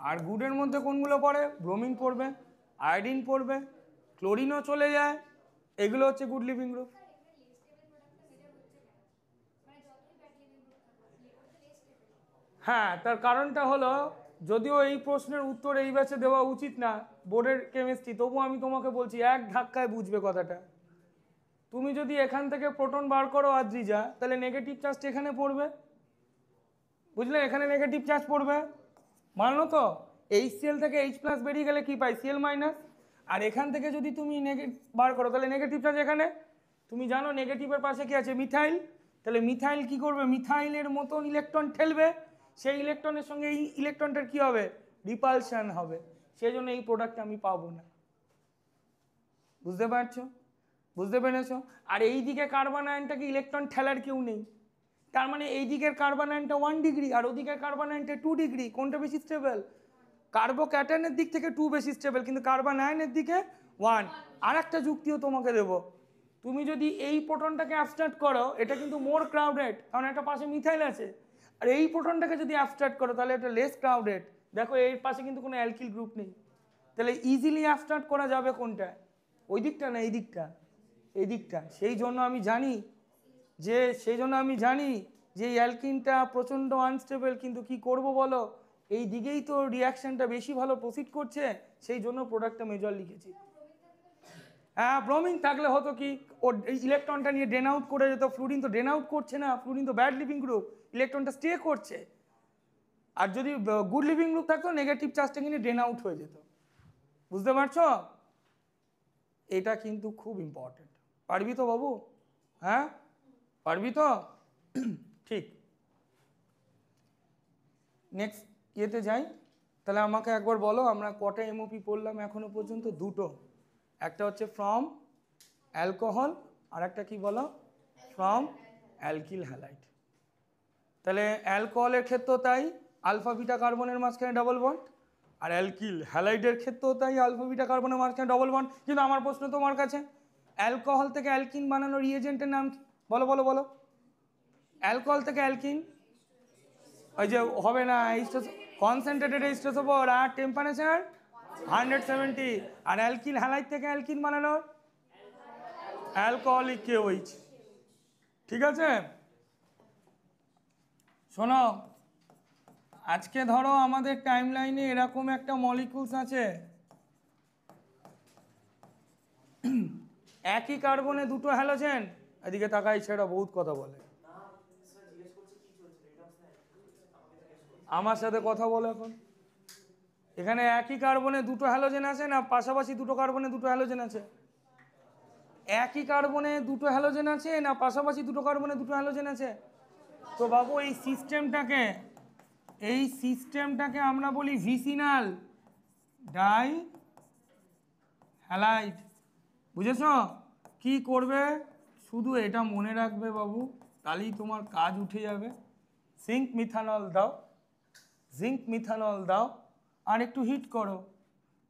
আর গুডের মধ্যে কোনগুলো পড়ে? ব্রোমিন পড়বে, আয়োডিন পড়বে, ক্লোরিনও চলে যায়। এগুলো হচ্ছে গুড লিভিং গ্রুপ। হ্যাঁ, তার কারণটা হলো, যদিও এই প্রশ্নের উত্তর এই ব্যাচে দেওয়া উচিত না, বোর্ডের কেমিস্ট্রি, তবু আমি তোমাকে বলছি, এক ধাক্কায় বুঝবে কথাটা। তুমি যদি এখান থেকে প্রোটন বার করো আদ্রিজা, তাহলে নেগেটিভ চার্জটা এখানে পড়বে। বুঝলে? এখানে নেগেটিভ চার্জ পড়বে, মানলো তো? HCl থেকে H+ বেরিয়ে গেলে কি পাই? Cl-। আর এখান থেকে যদি তুমি বার করো তাহলে নেগেটিভ চার্জ এখানে। তুমি জানো নেগেটিভের পাশে কি আছে? মিথাইল। তাহলে মিথাইল কি করবে? মিথাইলের মতন ইলেকট্রন ঠেলবে, সেই ইলেকট্রনের সঙ্গে এই ইলেকট্রনটার কি হবে? রিপালশন হবে। সেই জন্য এই প্রোডাক্ট আমি পাবো না। বুঝতে পারছো? বুঝতে পেরেছো? আর এই দিকে কার্বন আয়নটাকে ইলেকট্রন ঠেলার কেউ নেই, তার মানে এই দিকের কার্বন আয়নটা 1 ডিগ্রি আর ওদিকের কার্বন আয়নটা 2 ডিগ্রি। কোনটা বেশি স্টেবল? কার্বোক্যাটায়নের দিক থেকে 2 বেশি স্টেবল, কিন্তু কার্বন আয়নের দিকে 1। আর একটা যুক্তিও তোমাকে দেবো, তুমি যদি এই প্রোটনটাকে অ্যাবস্ট্রাক্ট করো, এটা কিন্তু মোর ক্রাউডেড, কারণ একটা পাশে মিথাইল আছে। আর এই প্রোটনটাকে যদি অ্যাবস্ট্রাক্ট করো তাহলে এটা লেস ক্রাউডেড। দেখো এর পাশে কিন্তু কোনো অ্যালকিল গ্রুপ নেই। তাহলে ইজিলি অ্যাবস্ট্রাক্ট করা যাবে কোনটা? ওই দিকটা না এই দিকটা? এই দিকটা। সেই জন্য আমি জানি যে এই অ্যালকিনটা প্রচণ্ড আনস্টেবল, কিন্তু কি করব বলো, এই দিকেই তো রিয়াকশনটা বেশি ভালো প্রসিড করছে, সেই জন্য প্রোডাক্টটা মেজর লিখেছি। হ্যাঁ, ব্রোমিন থাকলে হতো কি, ওর ইলেকট্রনটা নিয়ে ড্রেন আউট করে যেত। ফ্লুরিন তো ড্রেন আউট করছে না, ফ্লুরিন তো ব্যাড লিভিং গ্রুপ, ইলেকট্রনটা স্টে করছে। আর যদি গুড লিভিং গ্রুপ থাকতো, নেগেটিভ চার্জটা কিন্তু ড্রেন আউট হয়ে যেত। বুঝতে পারছো? এটা কিন্তু খুব ইম্পর্টেন্ট। পারবি তো বাবু? হ্যাঁ পারবি তো? ঠিক। নেক্সট ইয়েতে যাই। তাহলে আমাকে একবার বলো, আমরা কটা এমওপি পড়লাম এখনো পর্যন্ত? দুটো। একটা হচ্ছে ফ্রম অ্যালকোহল, আর একটা কি বলো? From alkyl halide. তাহলে অ্যালকোহলের ক্ষেত্রেও তাই, আলফা বিটা কার্বনের মাঝখানে ডাবল বন্ড, আর অ্যালকিল হ্যালাইডের ক্ষেত্রেও তাই, আলফা বিটা কার্বনের মাঝখানে ডাবল বন্ড। কিন্তু আমার প্রশ্ন তোমার কাছে, অ্যালকোহল থেকে অ্যালকিন বানানোর রিএজেন্টের নাম কি? বলো বলো বলো। অ্যালকোহল থেকে অ্যালকিন, ওই যে হবে না, কনসেন্ট্রেটেড H2SO4 আর টেম্পারেচার 170। আর অ্যালকিল হ্যালাইড থেকে অ্যালকিন বানানোর অ্যালকোহলিক KOH। ঠিক আছে, শোনো, আজকে ধরো আমাদের টাইম লাইনে এরকম একটা মলিকুলস আছে, একই কার্বনে দুটো হ্যালোজেন। এদিকে তাকাই, ছেড়া বহুত কথা বলে, আমার সাথে কথা বলো এখন। এখানে একই কার্বনে দুটো হ্যালোজেন আছে না পাশাপাশি দুটো কার্বনে দুটো হ্যালোজেন আছে? একই কার্বনে দুটো হ্যালোজেন আছে না পাশাপাশি দুটো কার্বনে দুটো হ্যালোজেন আছে? তো বাবু এই সিস্টেমটাকে আমরা বলি ভিসিনাল ডাই হ্যালাইড। বুঝেছ? কি করবে? শুধু এটা মনে রাখবে বাবু, তাহলেই তোমার কাজ উঠে যাবে। জিঙ্ক মিথানল দাও আর একটু হিট করো,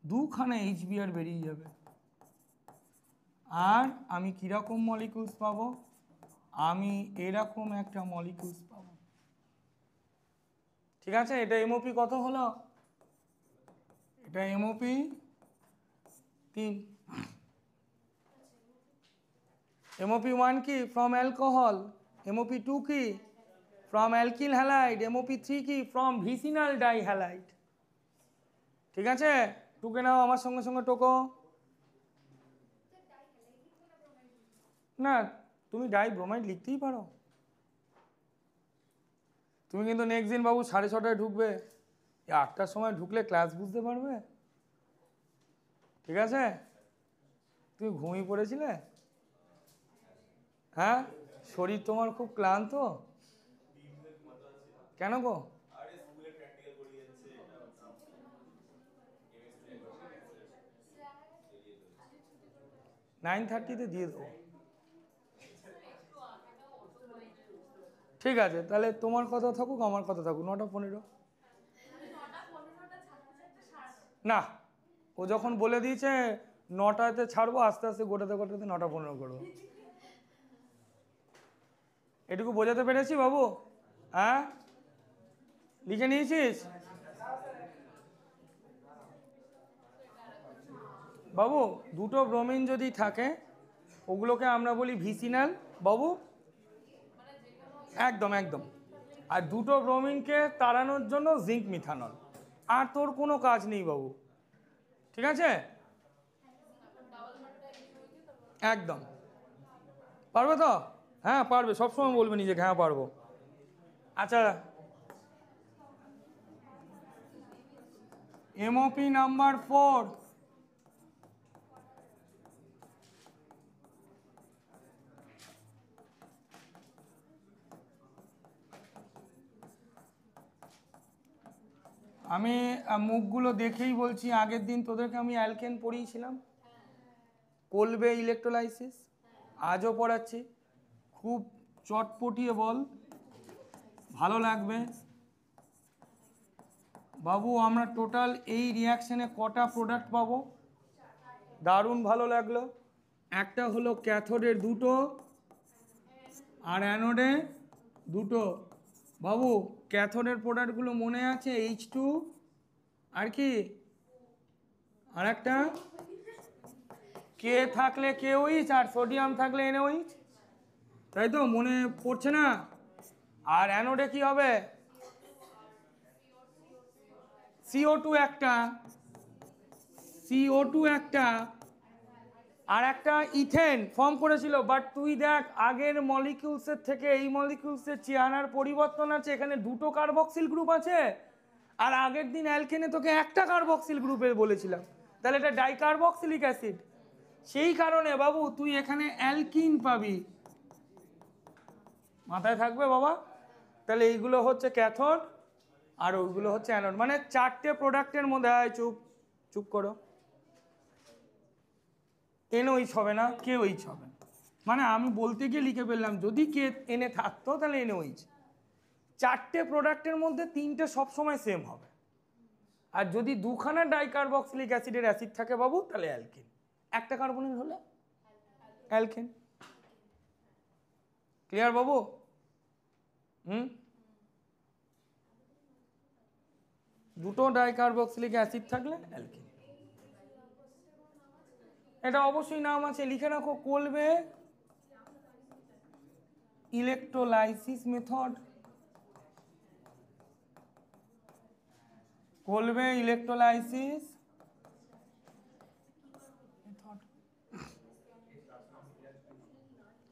দুখানা HBr বেরিয়ে যাবে। আর আমি কীরকম মলিকুলস পাবো? আমি এরকম একটা মলিকুলস পাবো। ঠিক আছে, এটা এমওপি কত হলো? এটা এমওপি 3। এমওপি 1 কি? From alcohol. এমওপি 2 কি? From alkyl halide. এমওপি 3 কি? From vicinal dihalide. ঠিক আছে, টুকে নাও আমার সঙ্গে সঙ্গে টোকো। না, তুমি ডাই ব্রোমাইড লিখতেই পারো। তুমি কিন্তু নেক্সট দিন বাবু 6:30টায় ঢুকবে, 8টার সময় ঢুকলে ক্লাস বুঝতে পারবে। ঠিক আছে, তুমি ঘুমিয়ে পড়েছিলে? হ্যাঁ, শরীর তোমার খুব ক্লান্ত কেন গো? 9:30-তে দিয়ে দেবো। ঠিক আছে, তাহলে তোমার কথা থাকুক, আমার কথা থাকুক, 9:15। না, ও যখন বলে দিয়েছে 9টাতে ছাড়বো, আস্তে আস্তে গোটাতে গোটাতে 9:15 করবো। এটুকু বোঝাতে পেরেছি বাবু? হ্যাঁ, লিখে নিয়েছিস বাবু? দুটো ব্রোমিন যদি থাকে, ওগুলোকে আমরা বলি ভিসিনাল বাবু। একদম একদম। আর দুটো ব্রোমিনকে তাড়ানোর জন্য জিঙ্ক মিথানল। আর তোর কোনো কাজ নেই বাবু। ঠিক আছে, একদম। পারবে তো? হ্যাঁ পারবে, সবসময় বলবে নিজেকে হ্যাঁ পারবো। আচ্ছা, এমওপি নাম্বার 4। আমি মুখগুলো দেখেই বলছি, আগের দিন তোদেরকে আমি অ্যালকেন পড়িয়েছিলাম, কলবে ইলেকট্রোলাইসিস, আজও পড়াচ্ছি, খুব চটপটিয়ে বল, ভালো লাগবে। বাবু আমরা টোটাল এই রিয়াকশানে কটা প্রোডাক্ট পাবো? দারুণ ভালো লাগলো। একটা হলো ক্যাথোডের দুটো আর অ্যানোডে দুটো। বাবু ক্যাথোডের প্রোডাক্টগুলো মনে আছে, H2 আর কি, আর একটা কে থাকলে KOH আর সোডিয়াম থাকলে NaOH, তাই তো? মনে পড়ছে না? আর অ্যানোডে কি হবে? CO2 একটা, CO2 একটা, আর একটা ইথেন ফর্ম করেছিল। বাট তুই দেখ আগের মলিকিউলসের থেকে এই মলিকিউলসের চেহারার পরিবর্তন আছে, এখানে দুটো কার্বক্সিল গ্রুপ আছে, আর আগের দিন অ্যালকেনে তোকে একটা কার্বক্সিল গ্রুপে বলেছিলাম, তাহলে এটা ডাইকার্বক্সিলিক অ্যাসিড। সেই কারণে বাবু তুই এখানে অ্যালকিন পাবি, মাথায় থাকবে বাবা। তাহলে এইগুলো হচ্ছে ক্যাথোড আর ওইগুলো হচ্ছে অ্যানোড, মানে চারটে প্রোডাক্টের মধ্যে, চুপ চুপ করো, NOH হবে না, KOH হবে। মানে আমি বলতে গিয়ে লিখে ফেললাম, যদি Na থাকতো তাহলে NOH। চারটে প্রোডাক্টের মধ্যে তিনটে সবসময় সেম হবে, আর যদি দুখানা ডাইকার্বক্সিলিক অ্যাসিডের অ্যাসিড থাকে বাবু তাহলে অ্যালকিন, একটা কার্বনিল হলে অ্যালকেন। ক্লিয়ার বাবু? দুটো ডাইকার্বক্সিলিক অ্যাসিড থাকলে অ্যালকিন। এটা অবশ্যই নাম আছে, লিখে রাখো, কলবে ইলেকট্রোলাইসিস মেথড, কলবে ইলেকট্রোলাইসিস মেথড।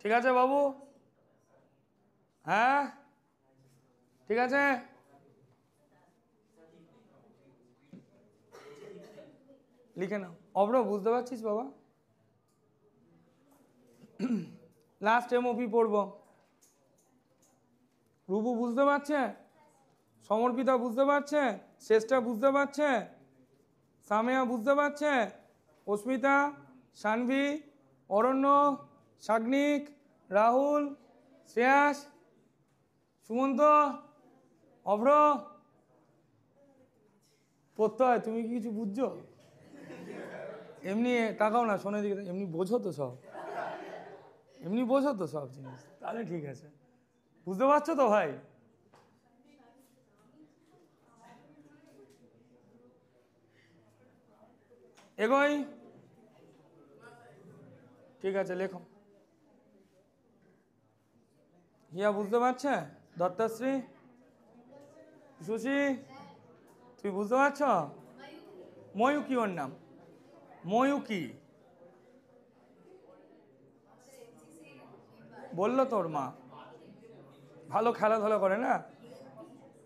ঠিক আছে বাবু? হ্যাঁ ঠিক আছে। লিখে নাও। অব্র বুঝতে পারছিস বাবা? লাস্ট MOP পড়ব। রূপু বুঝতে পারছে? সমর্পিতা বুঝতে পারছে? শেষটা বুঝতে পারছে? সামিয়া বুঝতে পারছে? অস্মিতা, সানভি, অরণ্য, সাগ্নিক, রাহুল, শ্রেয়াস, সুমন্ত, অভ্র, প্রত্যয়, তুমি কি কিছু বুঝছো? এমনি তাকাও না, শোনে দিকে, এমনি বোঝো তো সব, এমনি বোঝো তো সব জিনিস, তাহলে ঠিক আছে। বুঝতে পারছো তো ভাই? এগোই, ঠিক আছে লেখো। হিয়া বুঝতে পারছে? দত্তাশ্রী, সুশি, তুই বুঝতে পারছ? ময়ূকি ওর নাম, ময়ূকি বললো তোর মা। ভালো খেলাধুলা করে না?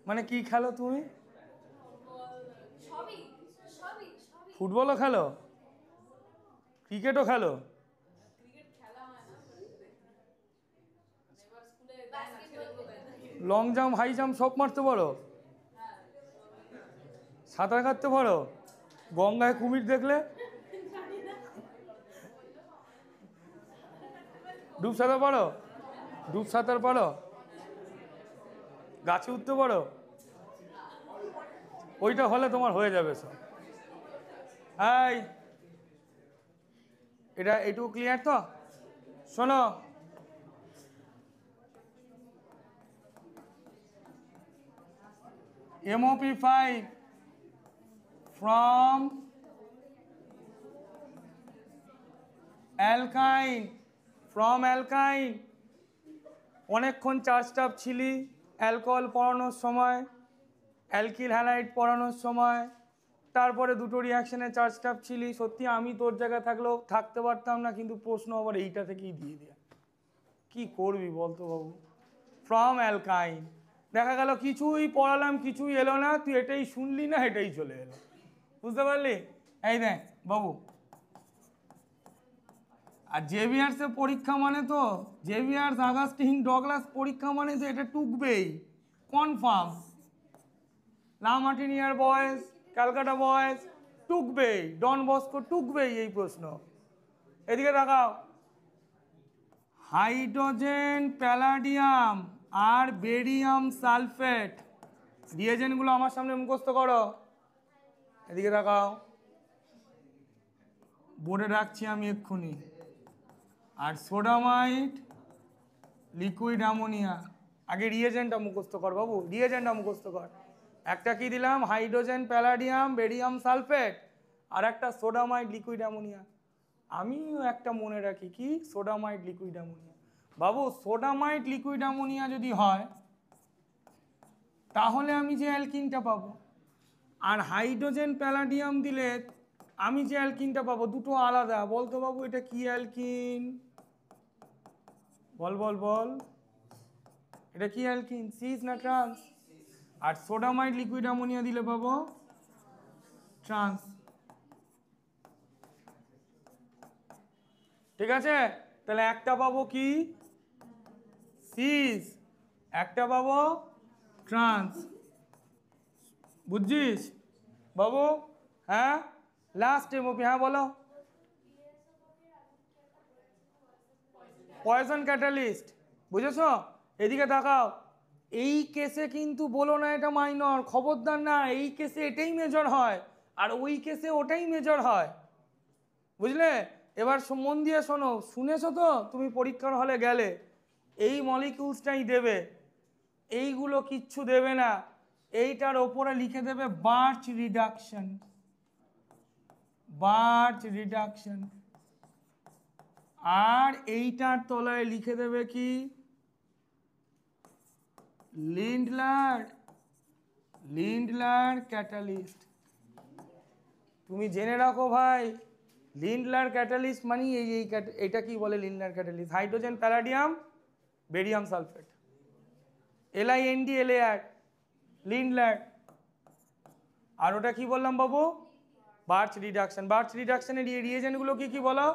মানে কি খেলো তুমি? ফুটবলও খেলো, ক্রিকেটও খেলো? লং জাম্প, হাই জাম্প সব মারতে পারো? সাঁতার কাটতে পারো? গঙ্গায় কুমির দেখলে ডুব সাঁতার পারো? ডুব সাঁতার পারো? গাছে উঠতে পারো? ওইটা হলে তোমার হয়ে যাবে সব। এই এটা এইটুকু ক্লিয়ার তো? শোনো, MOP5 from অ্যালকাইন, ফ্রম অ্যালকাইন। অনেকক্ষণ চার্জ টাপ ছিলি অ্যালকোহল পড়ানোর সময়, অ্যালকিল হ্যালাইড পড়ানোর সময়, তারপরে দুটো রিয়াকশানে চার্জ টাপ ছিলি। সত্যি আমি তোর জায়গায় থাকলেও থাকতে পারতাম না, কিন্তু প্রশ্ন আবার এইটা থেকেই দিয়ে দেয়া, কি করবি বলতো বাবু? ফ্রম অ্যালকাইন, দেখা গেল কিছুই পড়ালাম কিছুই এলো না, তুই এটাই শুনলি না, এটাই চলে এলো। বুঝতে পারলি? এই দেখ বাবু, আর জেভিয়ার্সের পরীক্ষা মানে তো, জেভিয়ার্স, আগাস্টিন, ডগলাস পরীক্ষা মানে তো এটা টুকবেই, confirm. La Martiniere Boys, Calcutta Boys, টুকবেই, ডন বস্কো টুকবেই এই প্রশ্ন। এদিকে তাকাও, হাইড্রোজেন প্যালাডিয়াম আর বেরিয়াম সালফেট রিয়েজেন্টগুলো আমার সামনে মুখস্থ করো। এদিকে তাকাও, বোর্ডে রাখছি আমি এক্ষুনি। আর সোডামাইট, লিকুইড অ্যামোনিয়া। আগে রিয়েজেন্টটা মুখস্থ কর বাবু, রিয়েজেন্টটা মুখস্থ কর। একটা কি দিলাম, হাইড্রোজেন প্যালাডিয়াম বেরিয়াম সালফেট, আর একটা সোডামাইট লিকুইড অ্যামোনিয়া। আমিও একটা মনে রাখি, কি সোডামাইট লিকুইড অ্যামোনিয়া। বাবু সোডামাইট লিকুইড অ্যামোনিয়া যদি হয় তাহলে আমি যে অ্যালকিনটা পাবো, আর হাইড্রোজেন প্যালাডিয়াম দিলে আমি যে অ্যালকিনটা পাবো দুটো আলাদা। বলতো বাবু এটা কি অ্যালকিন? বল বল বল, এটা কি অ্যালকিন, সিস না ট্রান্স? আর সোডামাইট লিকুইড অ্যামোনিয়া দিলে পাবো ট্রান্স। ঠিক আছে, তাহলে একটা পাবো কি সিস, একটা পাবো ট্রান্স। বুঝছিস বাবু? হ্যাঁ, লাস্ট এমওপি, হ্যাঁ বলো। পয়জন ক্যাটালিস্ট, বুঝেছো? এদিকে তাকাও, এই কেসে কিন্তু বলো না এটা মাইনর, খবরদার না। এই কেসে এটাই মেজর হয় আর ওই কেসে ওটাই মেজর হয়, বুঝলে? এবার মন দিয়ে শোনো, শুনেছো তো? তুমি পরীক্ষার হলে গেলে এই মলিকিউলসটাই দেবে, এইগুলো কিচ্ছু দেবে না। এইটার ওপরে লিখে দেবে বার্চ রিডাকশন, বার্চ রিডাকশন। আর এইটার তলায় লিখে দেবে কি লিন্ডলার, লিন্ডলার ক্যাটালিস্ট। তুমি জেনে রাখো ভাই, লিন্ডলার ক্যাটালিস্ট মানে এইটা কি বলে Lindlar catalyst, hydrogen palladium barium sulphate, LINDLAR, Lindlar. আর ওটা কি বললাম বাবু? Birch reduction. বার্চ রিডাকশনের রিয়েজেন্টগুলো কি কি বলো?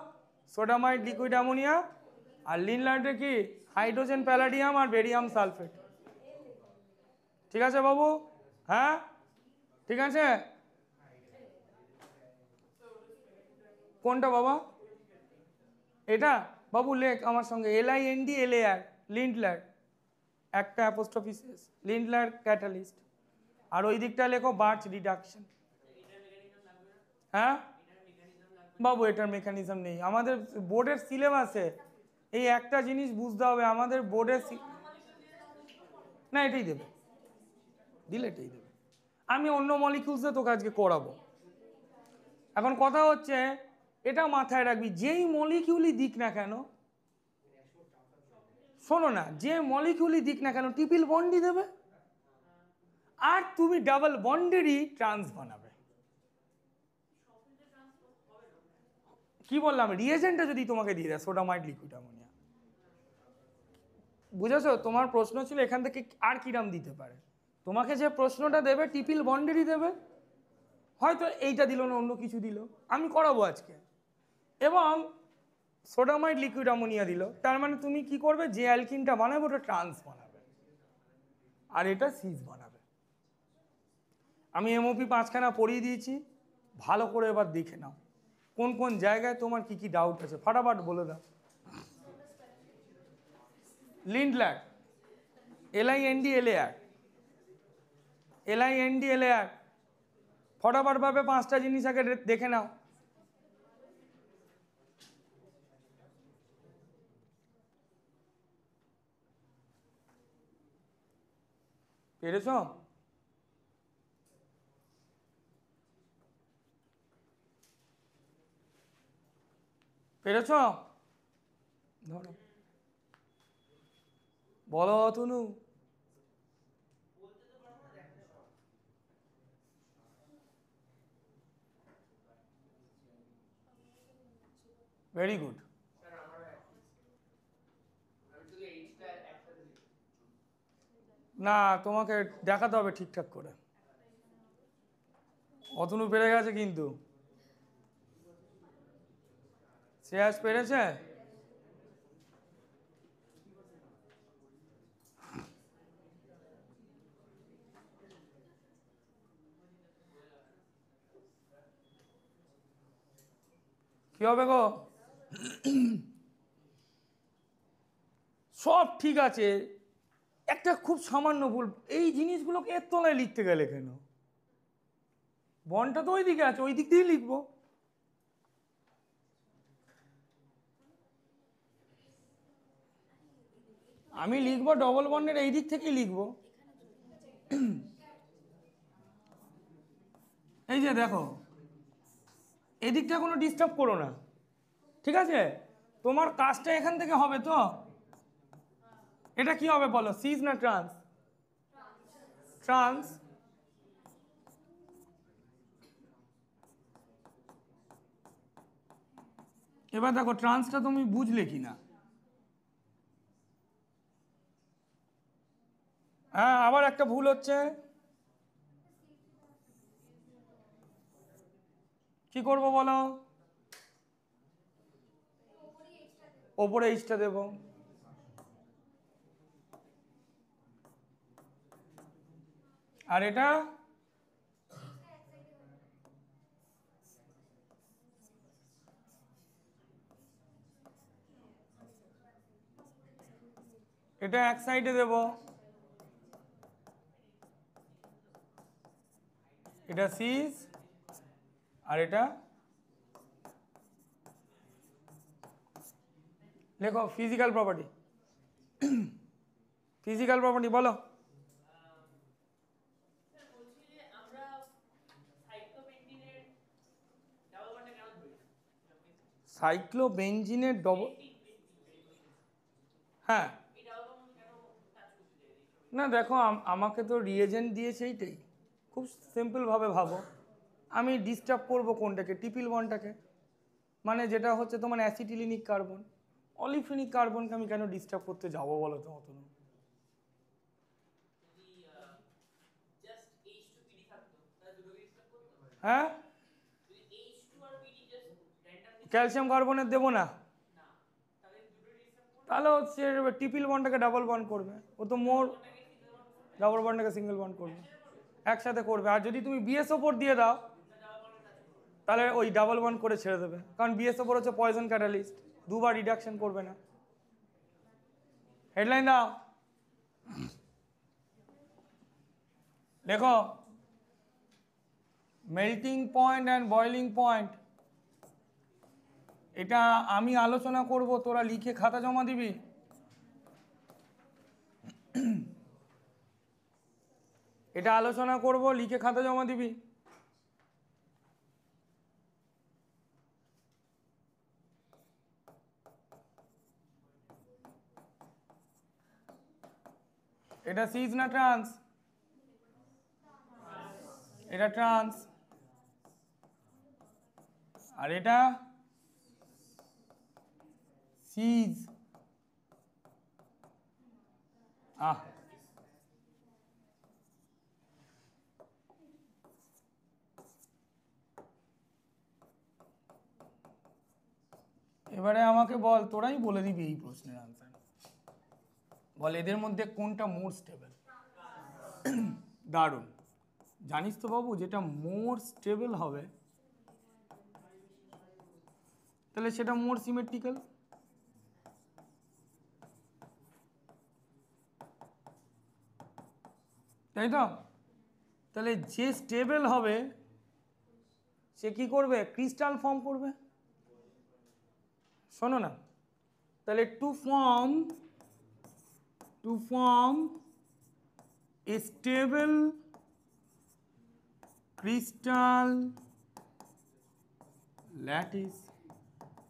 সোডামাইট লিকুইড অ্যামোনিয়া, আর লিন্ডলারটা কি হাইড্রোজেন প্যালাডিয়াম আর বেরিয়াম সালফেট। ঠিক আছে বাবু? হ্যাঁ ঠিক আছে। কোনটা বাবা? এটা বাবু লেখ আমার সঙ্গে, LINDLAR, লিন্ডলার, একটা অ্যাপোস্ট্রফি শেষ, লিন্ডলার ক্যাটালিস্ট। আর ওই দিকটা লেখো বার্চ রিডাকশন। হ্যাঁ বাবু, এটার মেকানিজম নেই আমাদের বোর্ডের সিলেবাসে। এই একটা জিনিস বুঝতে হবে, আমাদের বোর্ডের না এটাই দেবে, দিলে এটাই দেবে। আমি অন্য মলিকিউলসে তোকে আজকে করাবো। এখন কথা হচ্ছে, এটা মাথায় রাখবি, যেই মলিকিউলই দিক না কেন, শোনো না, যে মলিকিউলই দিক না কেন ট্রিপল বন্ডই দেবে, আর তুমি ডাবল বন্ডেরই ট্রান্স বানাবে। কি বললাম? রিয়েজেন্টটা যদি তোমাকে দিয়ে দেয় সোডামাইট লিকুইড অ্যামোনিয়া, বুঝেছো? তোমার প্রশ্ন ছিল এখান থেকে আর কিরাম দিতে পারে। তোমাকে যে প্রশ্নটা দেবে ট্রিপল বন্ডেরই দেবে, হয়তো এইটা দিল না অন্য কিছু দিল। আমি করাবো আজকে। এবং সোডামাইট লিকুইড অ্যামোনিয়া দিল, তার মানে তুমি কি করবে, যে অ্যালকিনটা বানাবে ওটা ট্রান্স বানাবে আর এটা সিস বানাবে। আমি এমওপি 5খানা পড়িয়ে দিয়েছি, ভালো করে এবার দেখে নাও কোন কোন জায়গায় তোমার কি কি ডাউট আছে, ফাটাফাট বলে দাও। লিন্ডলার, LINDLAR, LINDLAR, ফটাফট ভাবে 5টা জিনিস আগে দেখে নাও। পেরেছ? পেরেছ? ধরো বলো তনু। Very good. না, তোমাকে দেখাতে হবে ঠিকঠাক করে। অতনু পেরে গেছে কিন্তু, শ্রেয়াস পেরেছে। কি হবে গো? সব ঠিক আছে, একটা খুব সামান্য ভুল। এই জিনিসগুলোকে এর তলায় লিখতে গেলে কেন? বনটা তো ওই দিকে আছে, ওই দিক দিয়েই লিখবো। আমি লিখবো ডবল বন্ডের এই দিক থেকেই লিখবো। এই যে দেখো, এদিকটা কোনো ডিস্টার্ব করো না, ঠিক আছে? তোমার কাজটা এখান থেকে হবে তো। এটা কি হবে বলো, সিজ না ট্রান্স? ট্রান্স। এবার দেখো ট্রান্সটা তুমি বুঝলে কি না? হ্যাঁ, আবার একটা ভুল হচ্ছে। কি করব বলো? ওপরে এইচটা দেব। আর এটা এটা এক সাইডে দেব, এটা সিজ, আর এটা লেখো ফিজিক্যাল প্রপার্টি। ফিজিক্যাল প্রপার্টি বলো। সাইক্লোবেনজিনের ডবল, হ্যাঁ না দেখো, আমাকে তো রিয়েজেন্ট দিয়েছে এইটাই। খুব সিম্পলভাবে ভাবো, আমি ডিস্টার্ব করব কোনটাকে? ট্রিপল বন্ডটাকে, মানে যেটা হচ্ছে তোমার অ্যাসিটিলিনিক কার্বন। অলিফিনিক কার্বনকে আমি কেন ডিস্টার্ব করতে যাবো বলো তো অত? হ্যাঁ, ক্যালসিয়াম কার্বনের দেবো না, তাহলে হচ্ছে ট্রিপল বন্ডটাকে ডাবল বন্ড করবে। ও তো মোর ডাবল বন্ডটাকে সিঙ্গেল বন্ড করবে, একসাথে করবে। আর যদি তুমি বিএসও4 দিয়ে দাও, তাহলে ওই ডাবল বন্ড করে ছেড়ে দেবে, কারণ বিএসও4 হচ্ছে পয়জন ক্যাটালিস্ট, দুবার রিডাকশন করবে না। হেডলাইন দাও, দেখো melting point and boiling point, এটা আমি আলোচনা করব, তোরা লিখে খাতা জমা দিবি। এটা আলোচনা করব, লিখে খাতা জমা দিবি। এটা সিজ না ট্রান্স? এটা ট্রান্স। আর এটা সিজ। এবারে আমাকে বল, তোরাই বলে দিবি এই প্রশ্নের আনসার। বল এদের মধ্যে কোনটা মোর স্টেবল? দারুণ, জানিস তো বাবু, যেটা মোর স্টেবল হবে তাহলে সেটা মোর সিমেট্রিক্যাল। তাই তো? তাহলে যে স্টেবল হবে সে কি করবে? ক্রিস্টাল ফর্ম করবে। শোনো না, তাহলে to form a stable crystal lattice,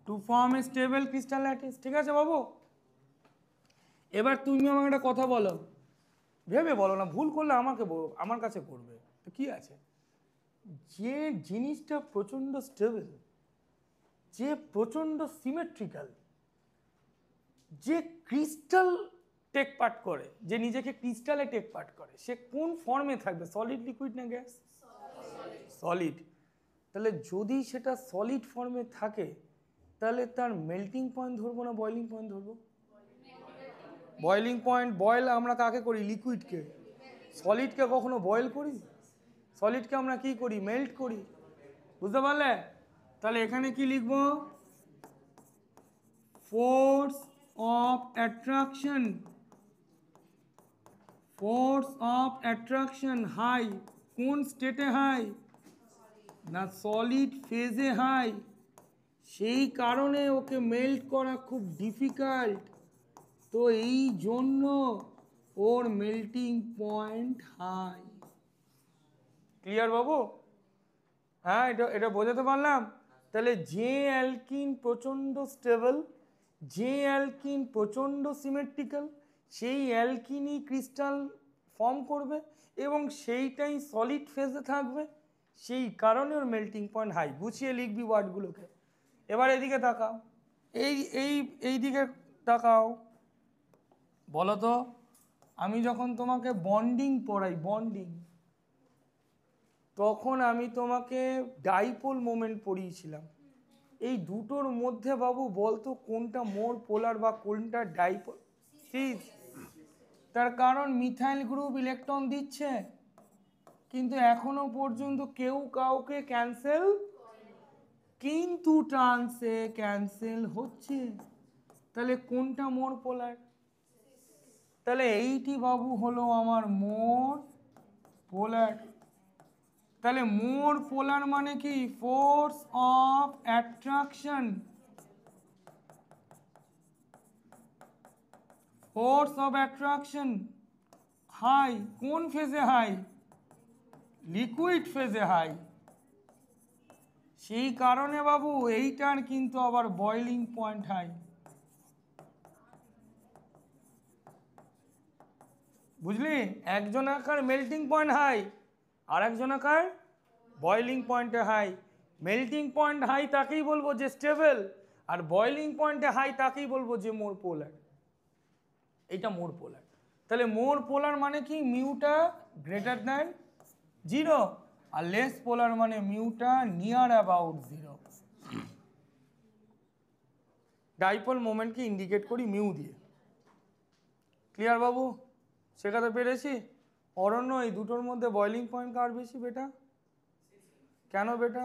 to form a stable crystal lattice, ঠিক আছে বাবু? এবার তুমি আমাকে একটা কথা বলো, ভেবে বলো না, ভুল করলে আমাকে আমার কাছে করবে তো কি আছে? যে জিনিসটা প্রচণ্ড স্টেবল, যে প্রচণ্ড সিমেট্রিক্যাল, যে ক্রিস্টাল টেক পার্ট করে, যে নিজেকে ক্রিস্টালে টেক পার্ট করে, সে কোন ফর্মে থাকবে? সলিড, লিকুইড না গ্যাস? সলিড। তাহলে যদি সেটা সলিড ফর্মে থাকে, তাহলে তার মেল্টিং পয়েন্ট ধরবো না বয়লিং পয়েন্ট ধরবো? Boiling point. বয়েল আমরা কাকে করি? লিকুইডকে। সলিডকে কখনো বয়েল করি? সলিডকে আমরা কি করি? মেল্ট করি। বুঝতে পারলে? তাহলে এখানে কি লিখবো? Force of attraction, force of attraction high, কোন স্টেটে হাই না সলিড ফেজে হাই, সেই কারণে ওকে মেল্ট করা খুব ডিফিকাল্ট, তো এই জন্য ওর মেল্টিং পয়েন্ট হাই। ক্লিয়ার বাবু? হ্যাঁ, এটা এটা বোঝাতে পারলাম? তাহলে যে অ্যালকিন প্রচণ্ড স্টেবল, যে অ্যালকিন প্রচণ্ড সিমেট্রিক্যাল, সেই অ্যালকিনই ক্রিস্টাল ফর্ম করবে এবং সেইটাই সলিড ফেজে থাকবে, সেই কারণে ওর মেল্টিং পয়েন্ট হাই। গুছিয়ে লিখবি ওয়ার্ডগুলোকে। এবার এদিকে তাকাও, এই এই এই দিকে তাকাও, বলো তো আমি যখন তোমাকে বন্ডিং পড়াই, বন্ডিং, তখন আমি তোমাকে ডাইপোল মোমেন্ট পড়িয়েছিলাম। এই দুটোর মধ্যে বাবু বলতো কোনটা মোর পোলার বা কোনটা ডাইপোল? সিস। তার কারণ মিথাইল গ্রুপ ইলেকট্রন দিচ্ছে, কিন্তু এখনো পর্যন্ত কেউ কাউকে ক্যান্সেল, কিন্তু ট্রান্সে ক্যান্সেল হচ্ছে। তাহলে কোনটা মোর পোলার? তাহলে এইটি বাবু হলো আমার মোর পোলার। তাহলে মোর পোলার মানে কি? Force of attraction, force of attraction high, কোন ফেজে হাই? লিকুইড ফেজে হাই। সেই কারণে বাবু এইটার কিন্তু আবার বয়লিং পয়েন্ট হাই। বুঝলি? একজনাকার মেল্টিং পয়েন্ট হাই, আর একজনাকার বয়লিং পয়েন্টে হাই। মেল্টিং পয়েন্ট হাই তাকেই বলবো যে স্টেবল, আর বয়লিং পয়েন্টে হাই তাকেই বলবো যে মোর পোলার। এইটা মোর পোলার। তাহলে মোর পোলার মানে কি? মিউটা গ্রেটার দ্যান জিরো, আর লেস পোলার মানে মিউটা নিয়ার অ্যাবাউট জিরো। ডাইপোল মোমেন্টকে ইন্ডিকেট করি মিউ দিয়ে। ক্লিয়ার বাবু? শেখাতে পেরেছি? অরণ্য, এই দুটোর মধ্যে বয়লিং পয়েন্ট কার বেশি বেটা? কেন বেটা?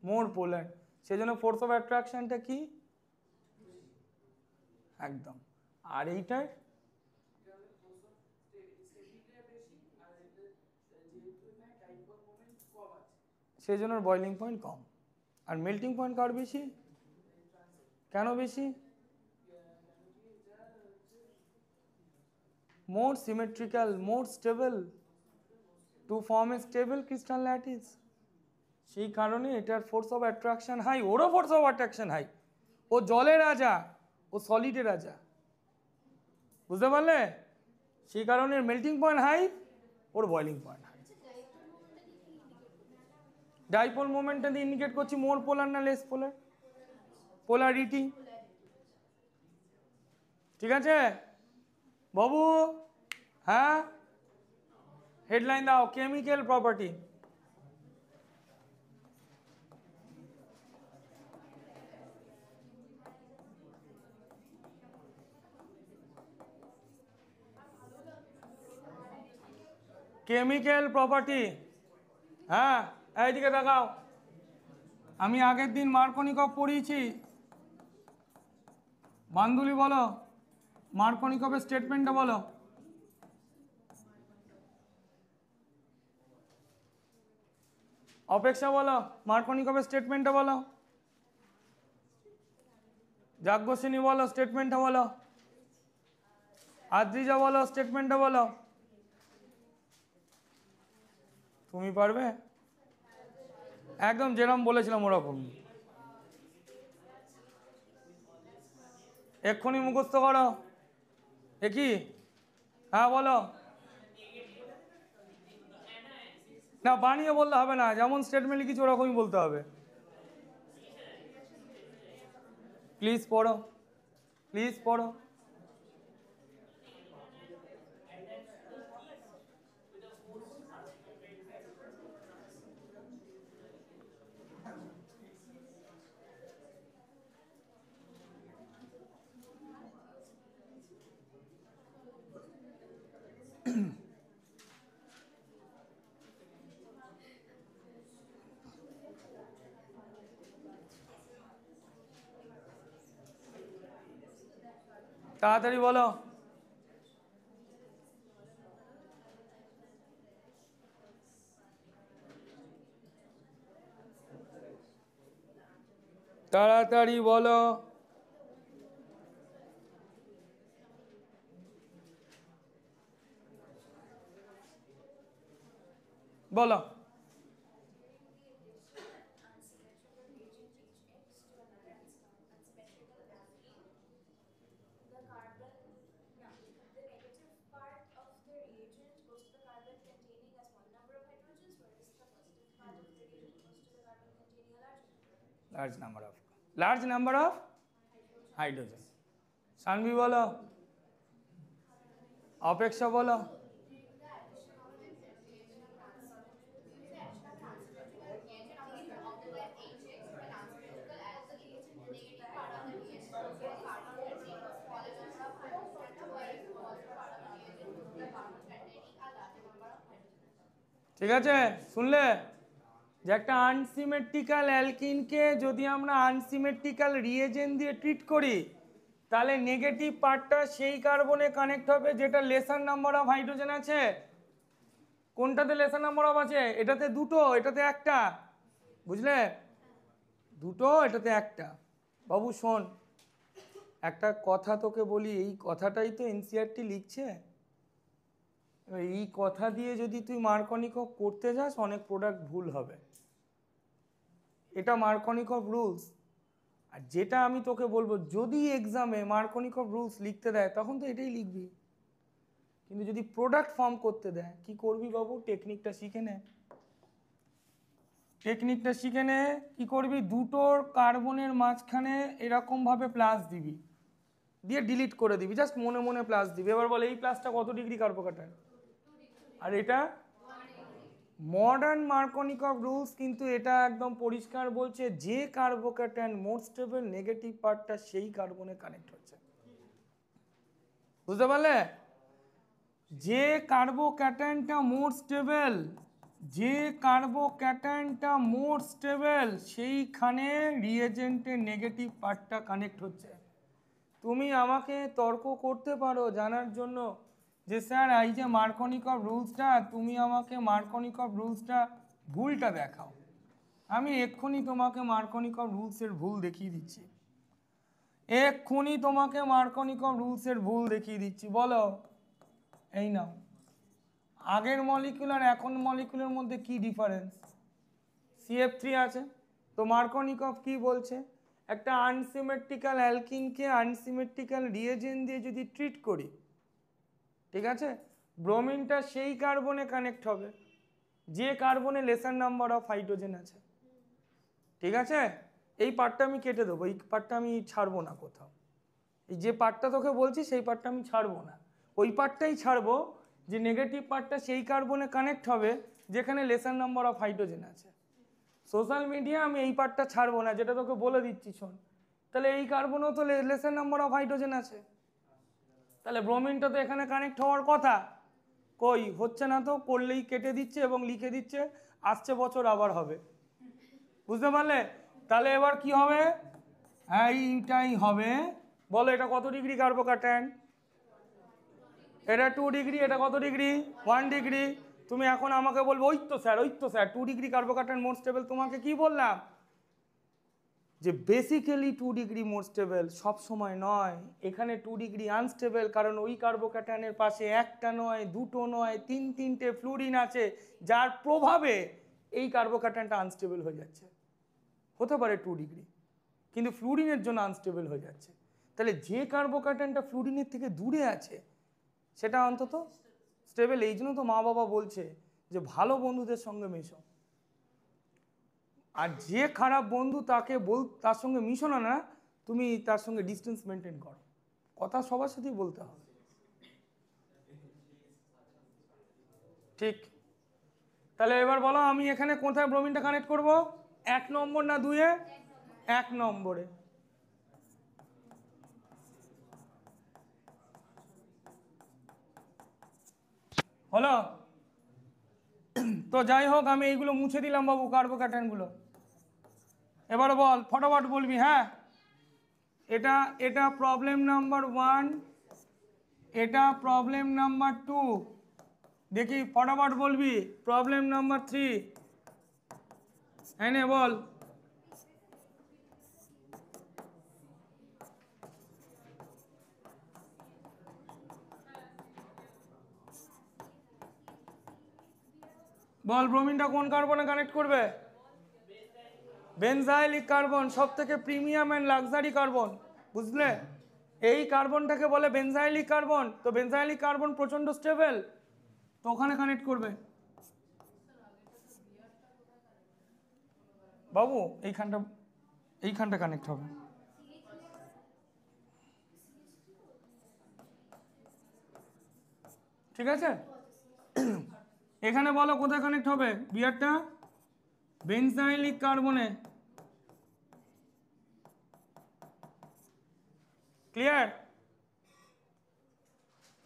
মোর পোলার। সেজন্য ফোর্স অফ অ্যাট্রাকশনটা কি? একদম। আর এইটার সেই জন্য বয়লিং পয়েন্ট কম। আর মেল্টিং পয়েন্ট কার বেশি? কেন বেশি? More symmetrical, more stable, to form a stable crystal lattice. সেই কারণে এটার ফোর্স অফ অ্যাট্রাকশন হাই, ওরও ফোর্স অফ অ্যাট্রাকশন হাই। ও জলের রাজা, ও সলিডের রাজা। বুঝতে পারলে? সেই কারণে মেল্টিং পয়েন্ট হাই, ওর বয়লিং পয়েন্ট হাই। ডাইপোল মোমেন্টটা দিয়ে ইন্ডিকেট করছি মোর পোলার না লেস পোলার? পোলারিটি। ঠিক আছে বাবু? হ্যাঁ, হেডলাইন দাও, কেমিক্যাল প্রপার্টি। Chemical property. হ্যাঁ, এইদিকে দেখাও। আমি আগের দিন মার্কনিকভ পড়িয়েছি। বান্দুলি বলো, মার্কনিকভের স্টেটমেন্টটা বলো। অপেক্ষা বলো, মার্কনিকভের স্টেটমেন্টটা বলো। যাজ্ঞসেনী বলো, স্টেটমেন্টটা বলো। আদ্রিজা বলো, স্টেটমেন্টটা বলো। তুমি পারবে? একদম যেরকম বলেছিলাম ওরকম এক্ষুনি মুখস্থ করো। এ কি? হ্যাঁ বলো। না, বানিয়ে বললে হবে না, যেমন স্টেটমেন্ট লিখেছি ওরকমই বলতে হবে। প্লিজ পড়ো, প্লিজ পড়ো। তাড়াতাড়ি বলো। তাড়াতাড়ি বলো। বলো। Large number of hydrogen. Sanvi বলো। অপেক্ষা বলো। ঠিক আছে, শুনলে যে একটা আনসিমেট্রিক্যাল অ্যালকিনকে যদি আমরা আনসিমেট্রিক্যাল রিয়েজেন্ট দিয়ে ট্রিট করি তাহলে নেগেটিভ পার্টটা সেই কার্বনে কানেক্ট হবে যেটা লেসার নাম্বার অফ হাইড্রোজেন আছে। কোনটাতে লেসার নাম্বার অফ আছে? এটাতে দুটো, এটাতে একটা। বুঝলে? দুটো, এটাতে একটা। বাবু শোন, একটা কথা তোকে বলি, এই কথাটাই তো এনসিইআরটি লিখছে। এই কথা দিয়ে যদি তুই মার্কনিকভ করতে যাস অনেক প্রোডাক্ট ভুল হবে। এটা মার্কনিকভ রুলস। আর যেটা আমি তোকে বলবো, যদি এক্সামে মার্কনিকভ রুলস লিখতে দেয় তখন তো এটাই লিখবি, কিন্তু যদি প্রোডাক্ট ফর্ম করতে দেয় কি করবি বাবু? টেকনিকটা শিখে নে। টেকনিকটা শিখে নে। কি করবি? দুটোর কার্বনের মাঝখানে এরকমভাবে প্লাস দিবি, দিয়ে ডিলিট করে দিবি, জাস্ট মনে মনে প্লাস দিবি। এবার বলে এই প্লাসটা কত ডিগ্রি কার্বোক্যাটায়ন, আর এটা মডার্ন মার্কনিকভ রুলস কিন্তু এটা একদম পরিষ্কার বলছে যে কার্বোক্যাটায়ন মোর স্টেবল নেগেটিভ পার্টটা সেই কার্বনে কানেক্ট হচ্ছে। বুঝতে পারলে? যে কার্বোক্যাটায়নটা মোর স্টেবল, যে কার্বোক্যাটায়নটা মোর স্টেবল সেইখানে রিয়েজেন্টের নেগেটিভ পার্টটা কানেক্ট হচ্ছে। তুমি আমাকে তর্ক করতে পারো জানার জন্য যে স্যার এই যে মার্কনিকভ রুলসটা, তুমি আমাকে মার্কনিকভ রুলসটা ভুলটা দেখাও। আমি এক্ষুনি তোমাকে মার্কনিকভ রুলসের ভুল দেখিয়ে দিচ্ছি। এক্ষুনি তোমাকে মার্কনিকভ রুলসের ভুল দেখিয়ে দিচ্ছি। বলো। এই নাও, আগের মলিকুল আর এখন মলিকুলের মধ্যে কি ডিফারেন্স? CF3 আছে। তো মার্কনিকভ কি বলছে? একটা আনসিমেট্রিক্যাল অ্যালকিনকে আনসিমেট্রিক্যাল রিয়েজেন্ট দিয়ে যদি ট্রিট করি, ঠিক আছে, ব্রোমিনটা সেই কার্বনে কানেক্ট হবে যে কার্বনে লেসার নাম্বার অফ হাইড্রোজেন আছে। ঠিক আছে, এই পার্টটা আমি কেটে দেবো, এই পার্টটা আমি ছাড়বো না কোথাও। এই যে পার্টটা তোকে বলছি সেই পার্টটা আমি ছাড়বো না, ওই পার্টটাই ছাড়বো যে নেগেটিভ পার্টটা সেই কার্বনে কানেক্ট হবে যেখানে লেসার নাম্বার অফ হাইড্রোজেন আছে। সোশ্যাল মিডিয়া আমি এই পার্টটা ছাড়বো না, যেটা তোকে বলে দিচ্ছি শোন। তাহলে এই কার্বনেও তো লেসার নাম্বার অফ হাইড্রোজেন আছে, তাহলে ব্রোমিনটা তো এখানে কানেক্ট হওয়ার কথা। কই হচ্ছে না তো, করলেই কেটে দিচ্ছে এবং লিখে দিচ্ছে আসছে বছর আবার হবে। বুঝতে পারলে? তাহলে এবার কি হবে? এইটাই হবে। বলো এটা কত ডিগ্রি কার্বোক্যাটায়ন? এটা 2 ডিগ্রি। এটা কত ডিগ্রি? 1 ডিগ্রি। তুমি এখন আমাকে বলবে ওই তো স্যার 2 ডিগ্রি কার্বোক্যাটায়ন মোর স্টেবল। তোমাকে কি বললাম? যে বেসিক্যালি 2 ডিগ্রি মোর স্টেবল, সবসময় নয়। এখানে 2 ডিগ্রি আনস্টেবল, কারণ ওই কার্বোক্যাটায়নের পাশে একটা নয়, দুটো নয়, তিনটে ফ্লুরিন আছে, যার প্রভাবে এই কার্বোক্যাটায়নটা আনস্টেবল হয়ে যাচ্ছে। হতে পারে 2 ডিগ্রি, কিন্তু ফ্লুরিনের জন্য আনস্টেবল হয়ে যাচ্ছে। তাহলে যে কার্বোক্যাটায়নটা ফ্লুরিনের থেকে দূরে আছে সেটা অন্তত স্টেবল। এই জন্য তো মা বাবা বলছে যে ভালো বন্ধুদের সঙ্গে মেশো, আর যে খারাপ বন্ধু তার সঙ্গে মিশো না, তুমি তার সঙ্গে ডিস্টেন্স মেনটেন করো। কথা সবার সাথেই বলতে হবে, ঠিক? তাহলে এবার বলো আমি এখানে কোথায় ব্রোমিনটা কানেক্ট করব? 1 নম্বর না 2-এ? 1 নম্বরে। হলো? তো যাই হোক, আমি এইগুলো মুছে দিলাম বাবু, কার্বোক্যাটায়নগুলো। এবার বল, ফটাফট বলবি। হ্যাঁ, এটা প্রবলেম নাম্বার 1। এটা প্রবলেম নাম্বার 2। দেখি ফটাফট বলবি। প্রবলেম নাম্বার 3 এনে বল। বল ব্রোমিনটা কোন কার্বনে কানেক্ট করবে? বেনজাইলিক কার্বন, সব থেকে প্রিমিয়াম অ্যান্ড লাক্সারি কার্বন, বুঝলে? এই কার্বনটাকে বলে বেনজাইলিক কার্বন। তো বেনজাইলিক কার্বন প্রচণ্ড স্টেবল, তো ওখানে কানেক্ট করবে বাবু। এইখানটা কানেক্ট হবে। ঠিক আছে, এখানে বলো কোথায় কানেক্ট হবে বিয়ারটা? বেনজাইলিক কার্বনে। Clear?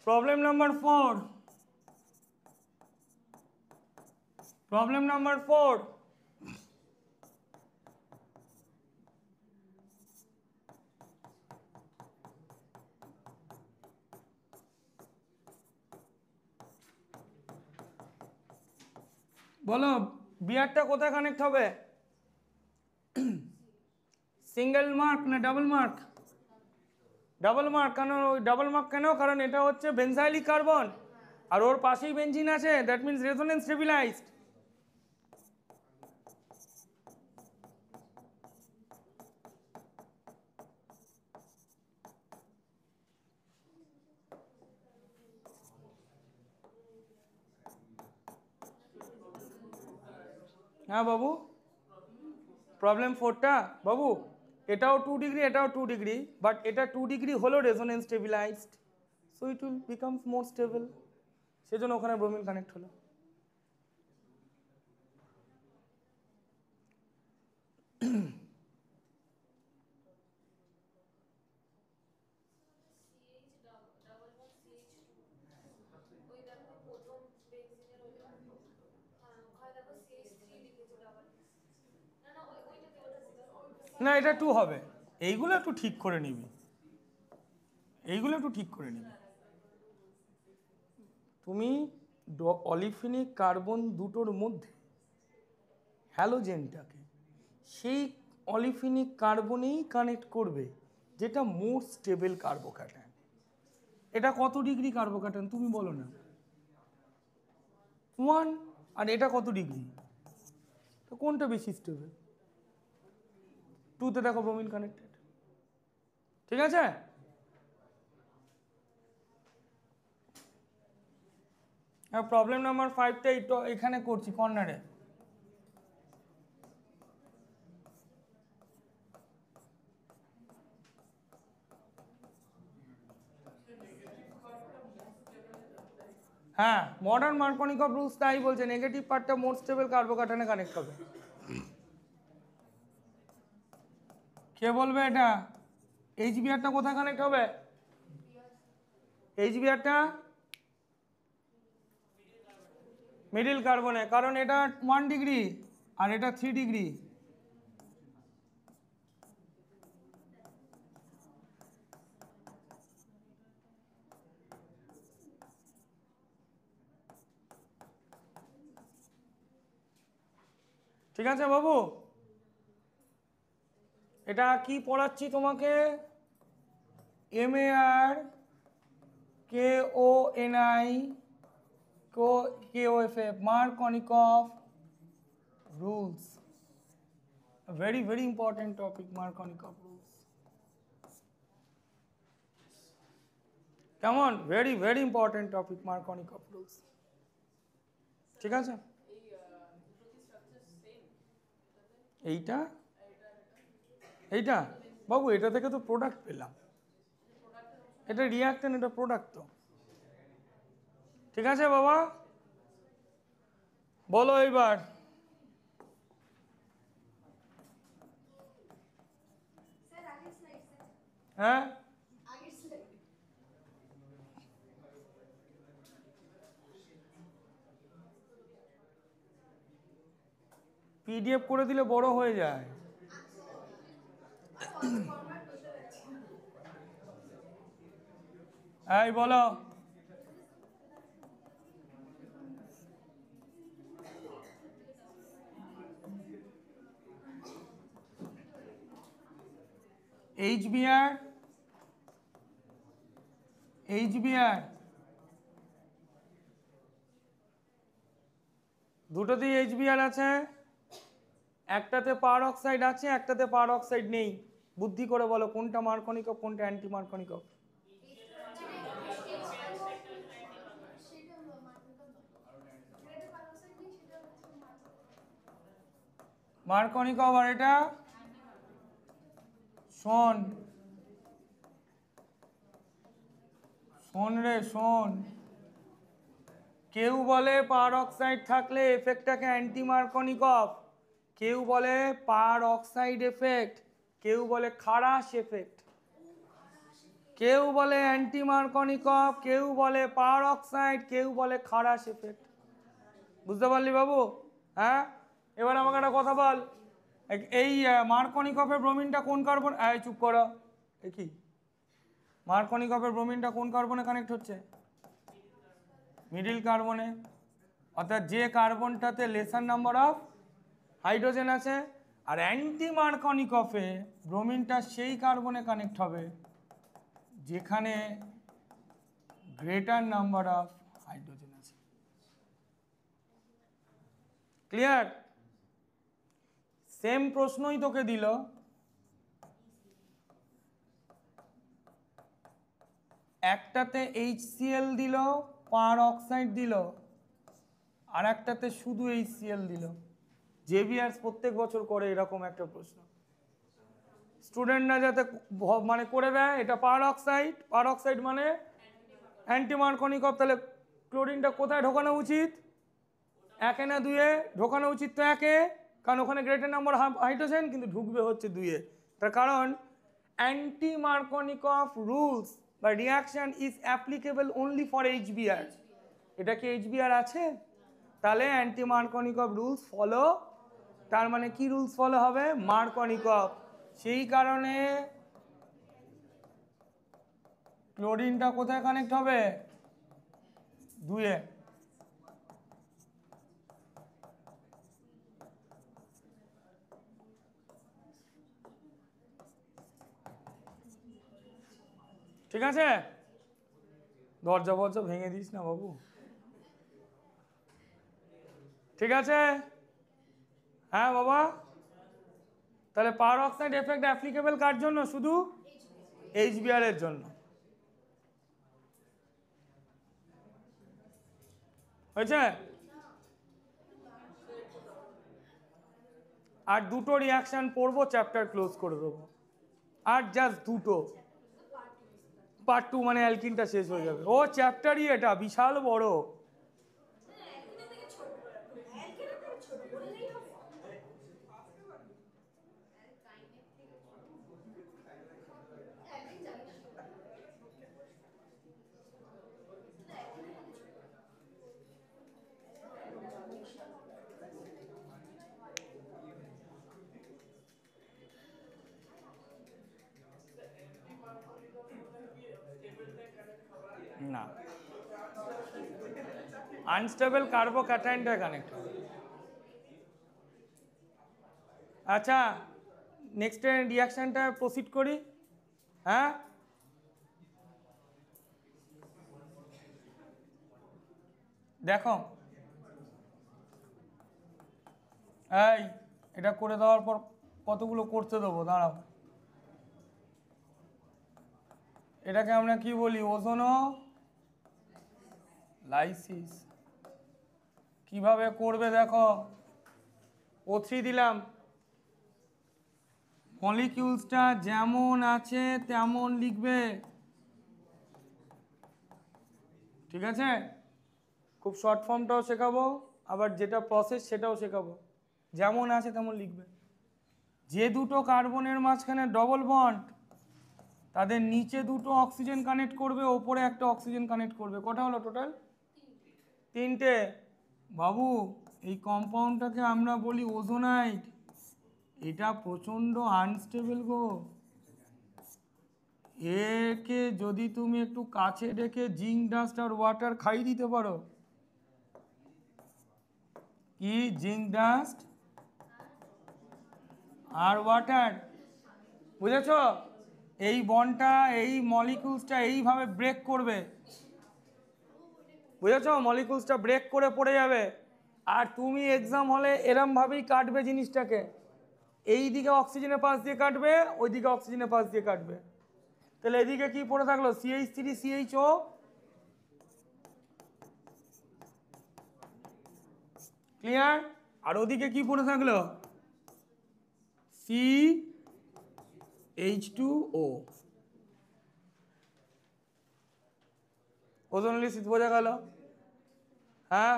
Problem number 4। Problem number 4। বলো বিয়ারটা কোথায় কানেক্ট হবে? সিঙ্গেল মার্ক না ডাবল মার্ক? Double mark. কেন ডাবল মার্ক কেন? কারণ এটা হচ্ছে বেনজাইলিক কার্বন আর ওর পাশেই বেনজিন আছে, দ্যাট মিনস রেজোনেন্স স্টেবিলাইজড। হ্যাঁ বাবু, প্রবলেম 4টা বাবু, এটাও 2 ডিগ্রি, এটাও 2 ডিগ্রি, বাট এটা 2 ডিগ্রি হলো resonance stabilised, so it will becomes more stable, সেজন্য ওখানে ব্রোমিন কানেক্ট হলো। না, এটা 2 হবে। এইগুলো একটু ঠিক করে নিবি, এইগুলো একটু ঠিক করে নিবি। তুমি অলিফিনিক কার্বন দুটোর মধ্যে হ্যালোজেনটাকে সেই অলিফিনিক কার্বনেই কানেক্ট করবে, যেটা মোর স্টেবল কার্বোক্যাটায়ন। এটা কত ডিগ্রি কার্বোক্যাটায়ন তুমি বলো না? 1। আর এটা কত ডিগ্রি? তো কোনটা বেশি স্টেবল? 2তে দেখো ব্রোমিন কানেক্টেড। ঠিক আছে, প্রবলেম নাম্বার 5টা এখানে করছি কর্নারে। হ্যাঁ, মডার্ন মার্কনিকভ রুলস তাই বলছে, নেগেটিভ পার্টটা মোর স্টেবল কার্বোক্যাটায়নে কানেক্ট হবে। কে বলবে এটা? এইচবিআরটা কোথায় কানেক্ট হবে? এইচবিআরটা মিডিল কার্বনে, কারণ এটা 1 ডিগ্রি আর এটা 3 ডিগ্রি। ঠিক আছে বাবু, এটা কি পড়াচ্ছি তোমাকে? MAR KONI KOFF Markovnikov rules, a very important topic, Markovnikov rules. কেমন? very important topic, Markovnikov rules. ঠিক আছে, এইটা এইটা বাবু, এটা থেকে তো প্রোডাক্ট পেলাম, এটা রিঅ্যাক্টেন্ট, এটা প্রোডাক্ট তো। ঠিক আছে বাবা, বলো এইবার। হ্যাঁ, PDF করে দিলে বড় হয়ে যায়। এই বলো। HBr, দুটোতেই HBr আছে, একটাতে পার অক্সাইড আছে, একটাতে পার অক্সাইড নেই। বুদ্ধি করে বলো কোনটা মার্কনিকভ, কোনটা অ্যান্টি মার্কনিকভ? মার্কনিকভ। আর এটা শোন শোন রে শোন, কেউ বলে পার অক্সাইড থাকলে এফেক্টটাকে অ্যান্টি মার্কনিকভ, কেউ বলে পার অক্সাইড এফেক্ট, কেউ বলে খারাস এফেক্ট, কেউ বলে অ্যান্টি মার্কনিকভ, কেউ বলে পার অক্সাইড, কেউ বলে খারাস এফেক্ট। বুঝতে পারলি বাবু? হ্যাঁ, এবার আমাকে একটা কথা বল, এই মার্কনিকভের ব্রোমিনটা কোন কার্বন? এই চুপ করো, এ কি মার্কনিকভের ব্রোমিনটা কোন কার্বনে কানেক্ট হচ্ছে? মিডিল কার্বনে। অর্থাৎ যে কার্বনটাতে লেসার নাম্বার অফ হাইড্রোজেন আছে। আর অ্যান্টি মার্কনিকভে ব্রোমিনটা সেই কার্বনে কানেক্ট হবে যেখানে গ্রেটার নাম্বার অফ হাইড্রোজেন আছে। ক্লিয়ার? সেম প্রশ্নই তোকে দিল, একটাতে HCl দিল, পার অক্সাইড দিল, আর একটাতে শুধু HCl দিল। জেভিয়ার্স প্রত্যেক বছর করে এরকম একটা প্রশ্ন, স্টুডেন্টরা যাতে মানে করে দেয় এটা পার অক্সাইড, পার অক্সাইড মানে অ্যান্টি মার্কনিকভ। তাহলে ক্লোরিনটা কোথায় ঢোকানো উচিত? একে না দুয়ে? ঢোকানো উচিত তো একে, কারণ ওখানে গ্রেটার নাম্বার হাইড্রোজেন, কিন্তু ঢুকবে হচ্ছে দুয়ে। তার কারণ অ্যান্টি মার্কনিকভ রুলস বা reaction is applicable only for HBr। এটা কি HBr আছে? তাহলে অ্যান্টি মার্কনিকভ রুলস ফলো। তার মানে কি রুলস ফলো হবে? মার্কনিকভ। সেই কারণে ক্লোরিনটা কোথায় কানেক্ট হবে? দুয়ে। ঠিক আছে? দরজা ফরজা ভেঙে দিস না বাবু। ঠিক আছে? হ্যাঁ বাবা। তাহলে পার অক্সাইড এফেক্ট অ্যাপ্লিকেবল কার জন্য? শুধু HBr এর জন্য। হয়েছে? আর দুটো রিয়াকশন পড়বো, চ্যাপ্টার ক্লোজ করে দেবো। আর জাস্ট দুটো, পার্ট 2 মানে অ্যালকিনটা শেষ হয়ে যাবে। ও চ্যাপ্টারই এটা বিশাল বড়। না, আনস্টেবল কার্বোক্যাটায়নটা কানেক্ট হবে। আচ্ছা, নেক্সট রিয়াকশনটা প্রসিড করি। হ্যাঁ, দেখো এই এটা করে দেওয়ার পর কতগুলো করতে দেবো, দাঁড়াও। এটাকে আমরা কি বলি? ওজোনো লাইসিস। কিভাবে করবে দেখো, O3 দিলাম, মলিকিউলসটা যেমন আছে তেমন লিখবে। ঠিক আছে? খুব শর্ট ফর্মটাও শেখাবো, আবার যেটা প্রসেস সেটাও শেখাবো। যেমন আছে তেমন লিখবে। যে দুটো কার্বনের মাঝখানে ডবল বন্ড, তাদের নিচে দুটো অক্সিজেন কানেক্ট করবে, ওপরে একটা অক্সিজেন কানেক্ট করবে। কটা হলো টোটাল? তিনটে। বাবু এই কম্পাউন্ডটাকে আমরা বলি ওজোনাইড। এটা প্রচণ্ড আনস্টেবল গো। একে যদি তুমি একটু কাছে ডেকে জিঙ্ক ডাস্ট আর ওয়াটার খাইয়ে দিতে পারো, কি জিঙ্ক ডাস্ট আর ওয়াটার, বুঝেছ? এই বন্ডটা, এই মলিকিউলসটা এইভাবে ব্রেক করবে, বুঝেছ? মলিকিউলসটা ব্রেক করে পড়ে যাবে। আর তুমি এক্সাম হলে এরমভাবেই কাটবে জিনিসটাকে, এই দিকে অক্সিজেনের পাশ দিয়ে কাটবে, ওই দিকে অক্সিজেনের পাশ দিয়ে কাটবে। তাহলে এদিকে কি পড়ে থাকলো? CH3CHO, clear? আর ওদিকে কি পড়ে থাকলো? CH2O। ওজোন লিসিস বোঝা গেল? হ্যাঁ,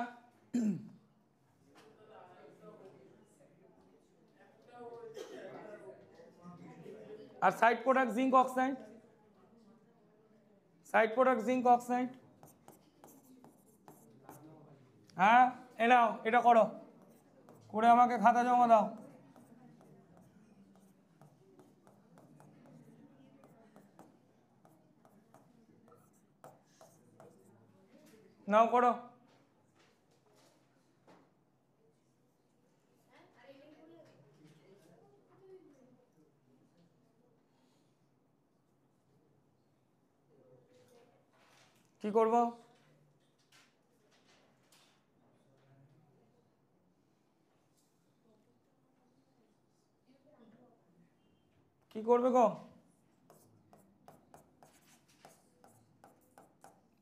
আর side product zinc oxide, side product zinc oxide. হ্যাঁ, এ নাও, এটা করো, করে আমাকে খাতা জমা দাও। নাও করো। কি করব? কি করবে গো?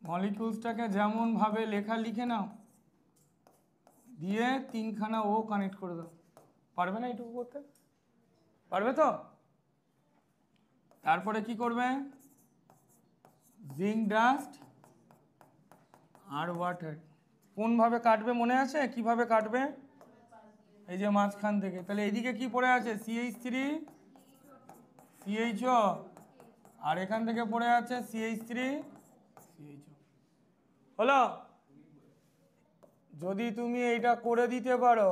মলিকিউলসটাকে যেমন ভাবে লেখা লিখে নাও, দিয়ে তিনখানা ও কানেক্ট করে দাও। পারবে না এইটুকু করতে? পারবে তো? তারপরে কি করবে? জিঙ্ক ডাস্ট আর ওয়াটার কোনভাবে কাটবে মনে আছে? কিভাবে কাটবে? এই যে মাঝখান থেকে। তাহলে এইদিকে কি পড়ে আছে? CH3CHO, আর এখান থেকে পড়ে আছে CH3CHO। হলো? যদি তুমি এইটা করে দিতে পারো,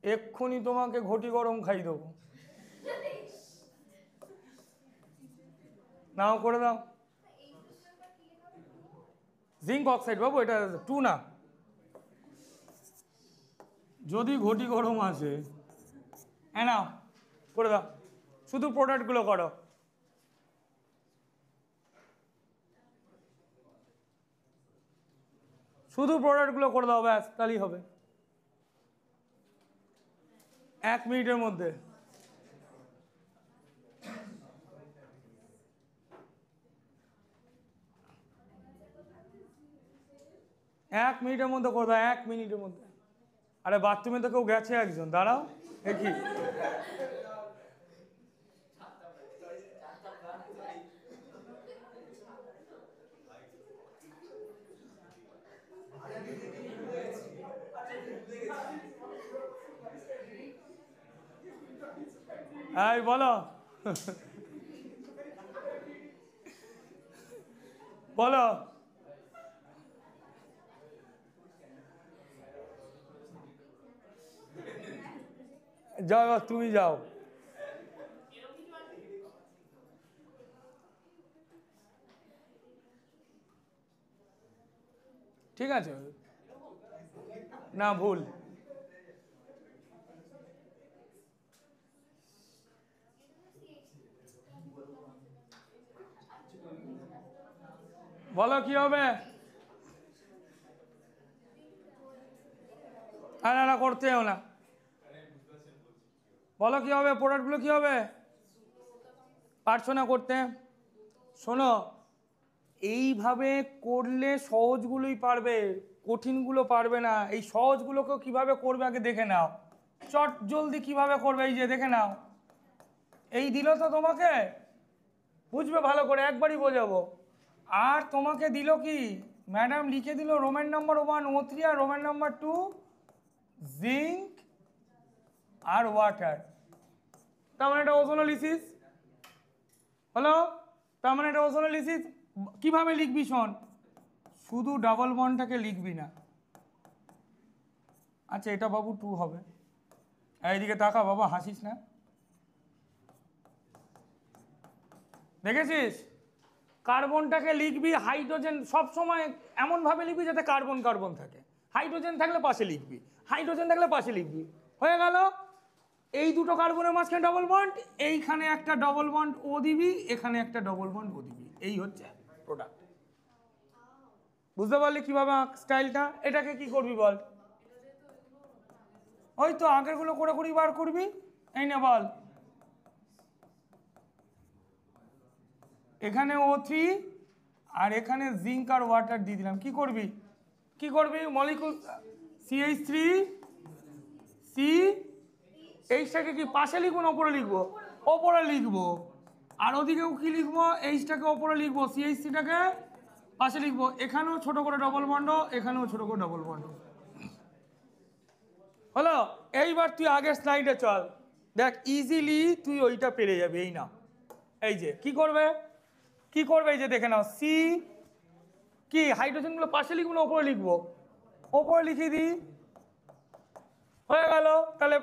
এক্ষুনি তোমাকে ঘটি গরম খাই দেবো। নাও করে দাও। জিঙ্ক অক্সাইড বাবু, এটা 2 না। যদি ঘটি গরম আসে, নাও করে দাও, শুধু প্রোডাক্টগুলো করো। শুধু প্রোডাক্টগুলো করে দাও, ব্যাস, তাহলেই হবে। 1 মিনিটের মধ্যে। এক মিনিটের মধ্যে করে দাও, 1 মিনিটের মধ্যে। আরে বাথরুমে তো কেউ গেছে একজন, দাঁড়াও। দেখি, এই বলো, বলো। যাও, এবার তুমি যাও। ঠিক আছে, না ভুল। বলো কি হবে? না না, করতে হবে না। বলো কি হবে? প্রোডাক্টগুলো কি হবে? পারছো না করতে? শোনো, এইভাবে করলে সহজগুলোই পারবে, কঠিনগুলো পারবে না। এই সহজগুলোকেও কিভাবে করবে আগে দেখে নাও। চট জলদি কিভাবে করবে, এই যে দেখে নাও। এই দিল তো তোমাকে, বুঝবে ভালো করে, একবারই বোঝাবো। আর তোমাকে দিল কি, ম্যাডাম লিখে দিল রোমান নাম্বার 1 O3 আর রোমান নাম্বার 2 জিঙ্ক আর ওয়াটার। তার মানে এটা ওজোনোলিসিস হলো। তার মানে এটা ওজোনোলিসিস। কিভাবে লিখবি শোন, শুধু ডাবল বন্ডটাকে লিখবি না, আচ্ছা এটা বাবু 2 হবে। এইদিকে তাকা বাবা, হাসিস না। দেখেছিস, কার্বনটাকে লিখবি হাইড্রোজেন সবসময় এমনভাবে লিখবি যাতে কার্বন কার্বন থাকে। হাইড্রোজেন থাকলে পাশে লিখবি, হাইড্রোজেন থাকলে পাশে লিখবি। হয়ে গেল। এই দুটো কার্বনের মাঝখানে ডবল বন্ড, এইখানে একটা ডবল বন্ড ও দিবি, এখানে একটা ডবল বন্ড ও দিবি, এই হচ্ছে প্রোডাক্ট। বুঝতে পারলি কিভাবে স্টাইলটা? এটাকে কি করবি বল? ওই তো আগেরগুলো করে করেই বার করবি। এই না বল, এখানে O3 আর এখানে জিঙ্ক আর ওয়াটার দিয়ে দিলাম। কি করবি? কি করবি? মলিকুল CH3 C, এইচটাকে কি পাশে লিখবো না ওপরে লিখবো? ওপরে লিখবো। আর ওদিকেও কি লিখবো? এইচটাকে ওপরে লিখবো, CH3টাকে পাশে লিখবো। এখানেও ছোট করে ডবল বন্ড, এখানেও ছোট করে ডবল বন্ড। হলো? এইবার তুই আগের স্লাইডে চল, দেখ ইজিলি তুই ওইটা পেরে যাবি। এই না, এই যে কি করবে, কি করবে, এই যে দেখে নাও। সি কি হাইড্রোজেনগুলো পাশে লিখবো না ওপরে লিখবো? ওপরে লিখে দিই, হয়ে গেল। তাহলে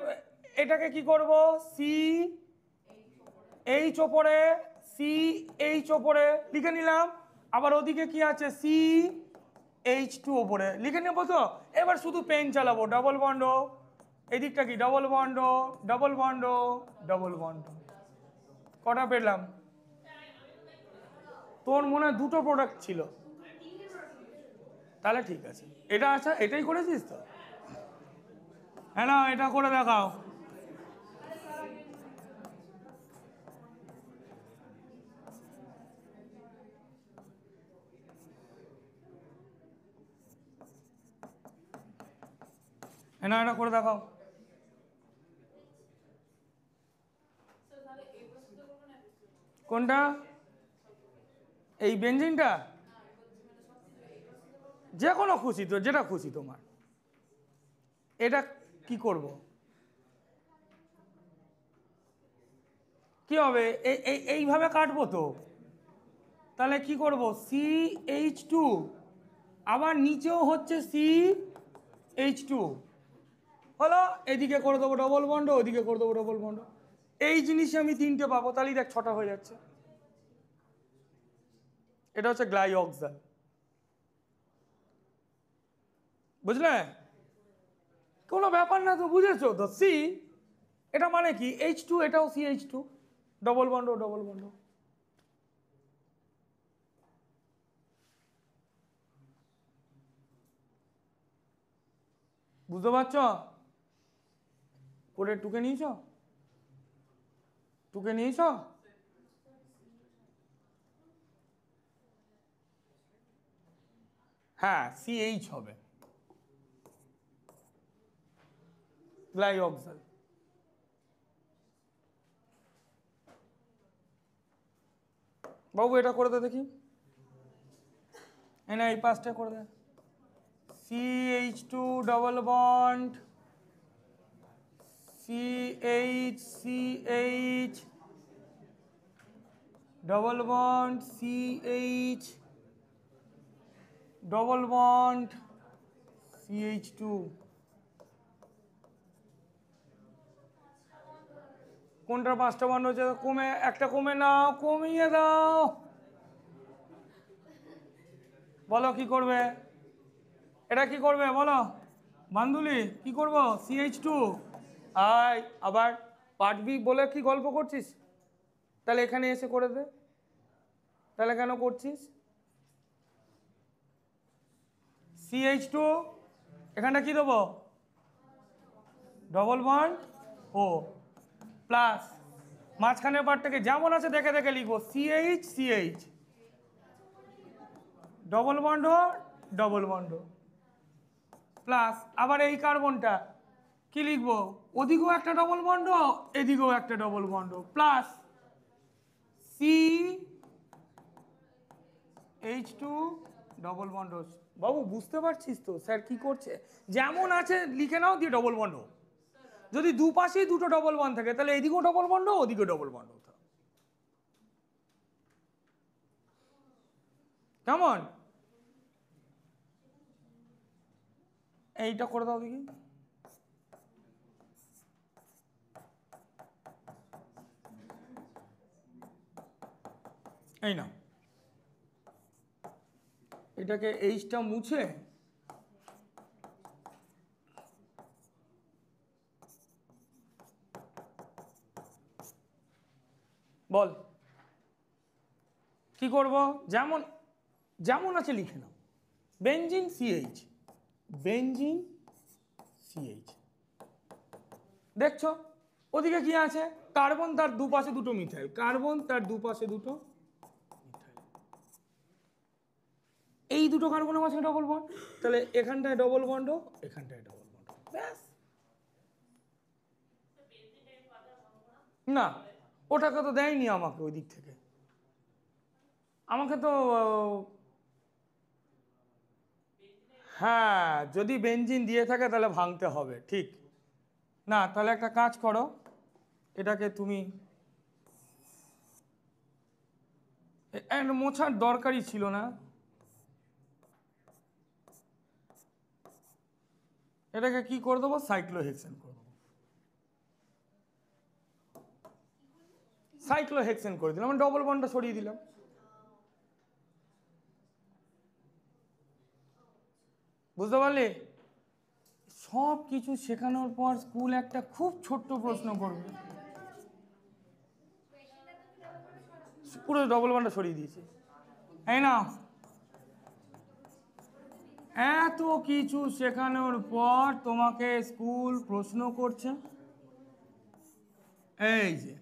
এটাকে কি করব? সি এইচ ওপরে, সি এইচ ওপরে লিখে নিলাম। আবার ওদিকে কি আছে? সি H2 ওপরে লিখে নেবো। তো এবার শুধু পেন চালাবো, ডবল বন্ড, এদিকটা কি double bond, double bond, double bond. কটা পেলাম? তোর মনে হয় দুটো প্রোডাক্ট ছিল, তাহলে ঠিক আছে। এটা আচ্ছা, এটাই করেছিস তো? হ্যাঁ না, এটা করে দেখাও। হ্যাঁ না, এটা করে দেখাও। কোনটা? এই বেঞ্জিনটা? যে কোনো খুশি, তো যেটা খুশি তোমার। এটা কি করব? কি হবে? এইভাবে কাটবো তো। তাহলে কি করব? CH2, আবার নিচেও হচ্ছে CH2। হলো? এদিকে করে দেবো ডবল বন্ড, ওদিকে করে দেবো ডবল বন্ড। এই জিনিসে আমি 3টে পাবো, তাহলেই দেখ 6টা হয়ে যাচ্ছে। এটা হচ্ছে গ্লাইঅক্সাল, বুঝলে? কোনো ব্যাপার না তো, বুঝেছো তো? সি এটা মানে কি? H2, এটাও CH2, double bond double bond. বুঝতে পারছ? করে টুকে নিয়েছ? টুকে নিয়েছ? হ্যাঁ, CH হবে, গ্লাইঅক্সাল। বাবু এটা করে দে দেখি। এই না, এই পাঁচটা করে দে। CH2 double bond, CH double bond, CH double bond, CH2। কোনটার 5টা বন্ড হচ্ছে? কমে একটা, কমে নাও, কমিয়ে দাও। বলো কি করবে? এটা কি করবে বলো বান্ধুলি? কি করব? CH2। আয় আবার পার্ট বি বলে কি গল্প করছিস? তাহলে এখানে এসে করে দে। তাহলে কেন করছিস? CH2, এখানটা কি দেবো? ডবল বন্ড ও প্লাস, মাঝখানের পার্টটাকে যেমন আছে দেখে দেখে লিখবো, CH double bond double bond plus. আবার এই কার্বনটা কি লিখবো? ওদিকেও একটা ডবল বন্ড, এদিকেও একটা double bond, plus CH2 double bond. বাবু বুঝতে পারছিস তো স্যার কি করছে? যেমন আছে লিখে নাও, দিয়ে ডবল বন্ড। যদি দুপাশেই দুটো ডবল বন্ড থাকে তাহলে এদিকেও ডবল বন্ড, ওদিকেও ডবল বন্ড হতো। কেমন? এইটা করে দাও দেখি। এই না, এটাকে এইচটা মুছে বল কি করব, যেমন যেমন আছে লিখে নাও। বেঞ্জিন সিএইচ, বেঞ্জিন সিএইচ, দেখছো ওদিকে কি আছে, কার্বন তার দুপাশে দুটো মিথাইল, কার্বন তার দুপাশে দুটো মিথাইল, এই দুটো কার্বনের মাঝে ডবল বন্ড, তাহলে এখানটায় ডবল বন্ড, এখানটায় ডবল বন্ড, ব্যাস। না, ওটাকে তো দেয়নি আমাকে ওই দিক থেকে, আমাকে তো হ্যাঁ, যদি বেঞ্জিন দিয়ে থাকে তাহলে ভাঙতে হবে, ঠিক না? তাহলে একটা কাজ করো, এটাকে তুমি মোছার দরকারই ছিল না, এটাকে কি করে দেবো, সাইক্লোহেক্সেন করে দেবো, সাইক্লোহেক্সেন করে দিলাম, আমি ডবল বন্ডটা সরিয়ে দিলাম। বুঝতে পারলে? সব কিছু শেখানোর পর স্কুল একটা খুব ছোট্ট প্রশ্ন করবে, পুরো ডবল বন্ডটা সরিয়ে দিয়েছে, তাই না? এত কিছু শেখানোর পর তোমাকে স্কুল প্রশ্ন করছে, এই যে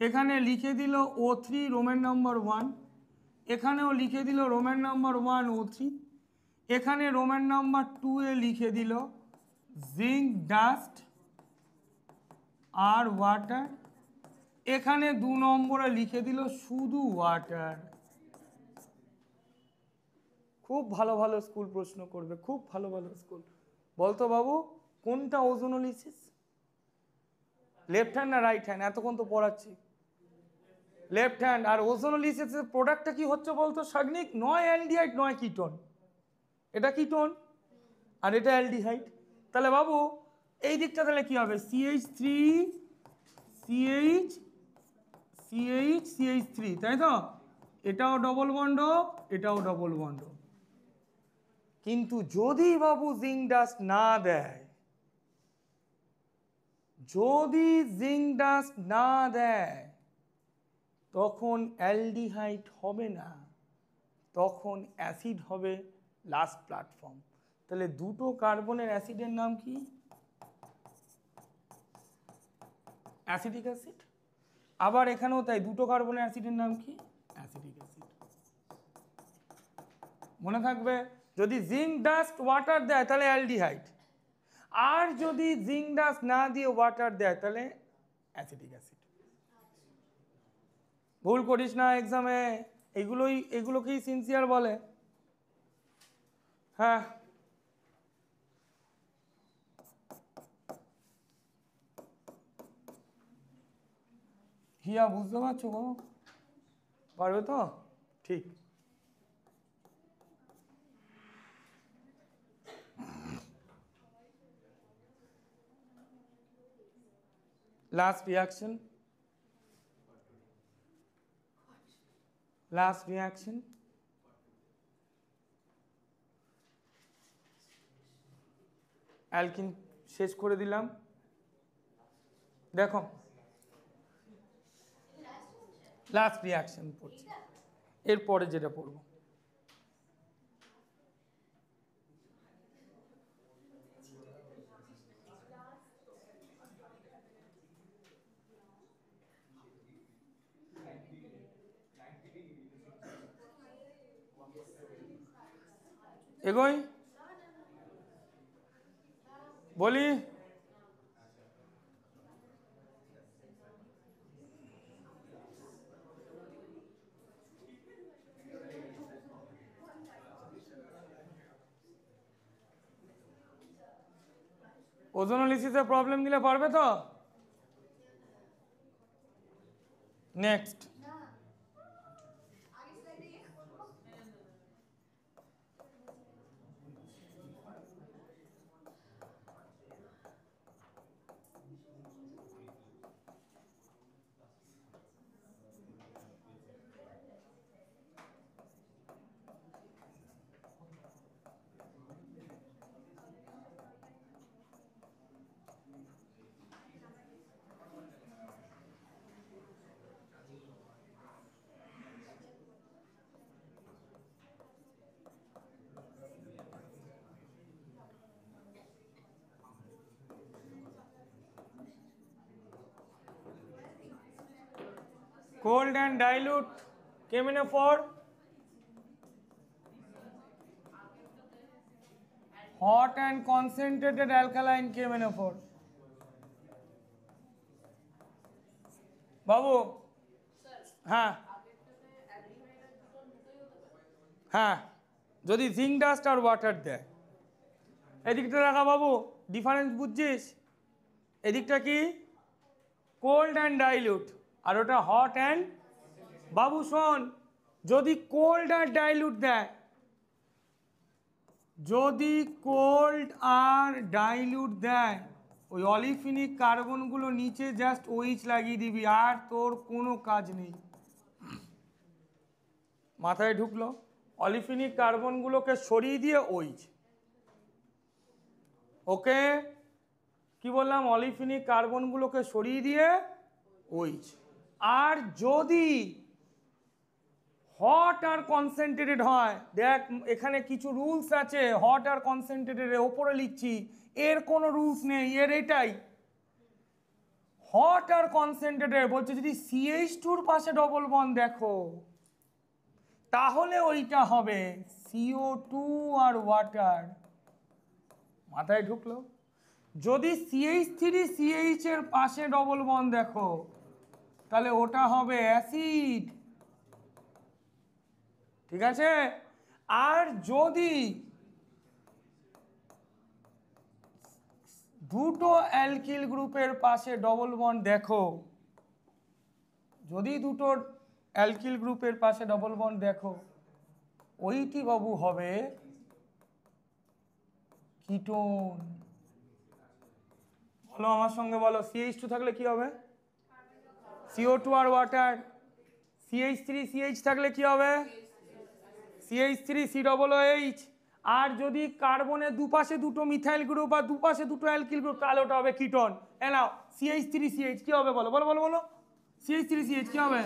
এখানে লিখে দিল O3 রোমান নাম্বার 1, এখানেও লিখে দিল রোমান নাম্বার 1 O3, এখানে রোমান নাম্বার 2 এ লিখে দিল জিঙ্ক ডাস্ট আর ওয়াটার, এখানে 2 নম্বরে লিখে দিল শুধু ওয়াটার। খুব ভালো ভালো স্কুল প্রশ্ন করবে, খুব ভালো ভালো স্কুল। বলতো বাবু কোনটা ওজোনোলিসিস, লেফট হ্যান্ড না রাইট হ্যান্ড? এতক্ষণ তো পড়াচ্ছি লেফট হ্যান্ড। আর ওজোনোলিসিসের প্রোডাক্টটা কি হচ্ছে বলতো সাগ্নিক? নয় অ্যালডিহাইড নয় কিটোন, এটা কিটোন আর এটা অ্যালডিহাইড। তাহলে বাবু এই দিকটা তাহলে কি হবে, CH3 CH CH CH3, তাই তো? এটাও ডবল বন্ড, এটাও ডবল বন্ড। কিন্তু যদি বাবু জিঙ্ক ডাস্ট না দেয়, যদি জিঙ্ক ডাস্ট না দেয় তখন অ্যালডিহাইড হবে না, তখন অ্যাসিড হবে লাস্ট প্ল্যাটফর্ম। তাহলে দুটো কার্বনের অ্যাসিডের নাম কি? Acidic acid. আবার এখানেও তাই, দুটো কার্বনের অ্যাসিডের নাম কি? Acidic acid. মনে থাকবে, যদি জিঙ্ক ডাস্ট ওয়াটার দেয় তাহলে অ্যালডিহাইড, আর যদি জিঙ্ক ডাস্ট না দিয়ে ওয়াটার দেয় তাহলে অ্যাসিডিক অ্যাসিড। ভুল করিস না এক্সামে, এগুলোকেই সিনসিয়ার বলে। হ্যাঁ, হিয়া বুঝতে পারছো গো? পারবে তো? ঠিক। Last reaction. Last reaction. Alkyne শেষ করে দিলাম। দেখো লাস্ট রিয়াকশন পড়ছি, এরপরে যেটা পড়বো এগোই, বলি ওজোনোলিসিসে প্রবলেম দিলে পারবে তো? Next, cold and dilute KMnO4, hot and concentrated alkaline KMnO4. বাবু হ্যাঁ হ্যাঁ যদি জিঙ্ক ডাস্ট আর ওয়াটার দেয়, এদিকটা রাখা বাবু, ডিফারেন্স বুঝছিস? এদিকটা কি কোল্ড অ্যান্ড ডাইলিউট আর ওটা হট অ্যান্ড, বাবু শোন, যদি কোল্ড আর ডাইলিউট দেয়, যদি কোল্ড আর ডাইলিউট দেয়, ওই অলিফিনিক কার্বনগুলো নিচে জাস্ট ওইচ লাগিয়ে দিবি, আর তোর কোনো কাজ নেই। মাথায় ঢুকলো? অলিফিনিক কার্বনগুলোকে সরিয়ে দিয়ে ওইচ। ওকে, কি বললাম? অলিফিনিক কার্বনগুলোকে সরিয়ে দিয়ে ওইচ। আর যদি হট আর কনসেন্ট্রেটেড হয়, দেখ এখানে কিছু রুলস আছে, হট আর কনসেন্ট্রেটেডের ওপরে লিখছি, এর কোনো রুলস নেই, এর এটাই হট আর কনসেন্ট্রেটেড। বলছে যদি CH2-র পাশে ডবল বন্ড দেখো, তাহলে ওইটা হবে CO2 আর ওয়াটার। মাথায় ঢুকলো? যদি CH3CH এর পাশে ডবল বন্ড দেখো, তাহলে ওটা হবে অ্যাসিড। ঠিক আছে? আর যদি দুটো অ্যালকিল গ্রুপের পাশে ডবল বন্ড দেখো, যদি দুটো অ্যালকিল গ্রুপের পাশে ডবল বন্ড দেখো, ওইটি বাবু হবে কিটোন। বলো আমার সঙ্গে বলো, CH2 থাকলে কি হবে? CO2 আর ওয়াটার। CH3CH থাকলে কি হবে? CH3COOH। আর যদি কার্বনের দুপাশে দুটো মিথাইল গ্রুপ আর দুপাশে দুটো অ্যালকিল গ্রুপ, তাহলে ওটা হবে কিটোন। এ নাও CH3CH কি হবে? বলো বলো বলো বলো, CH3CH কি হবে?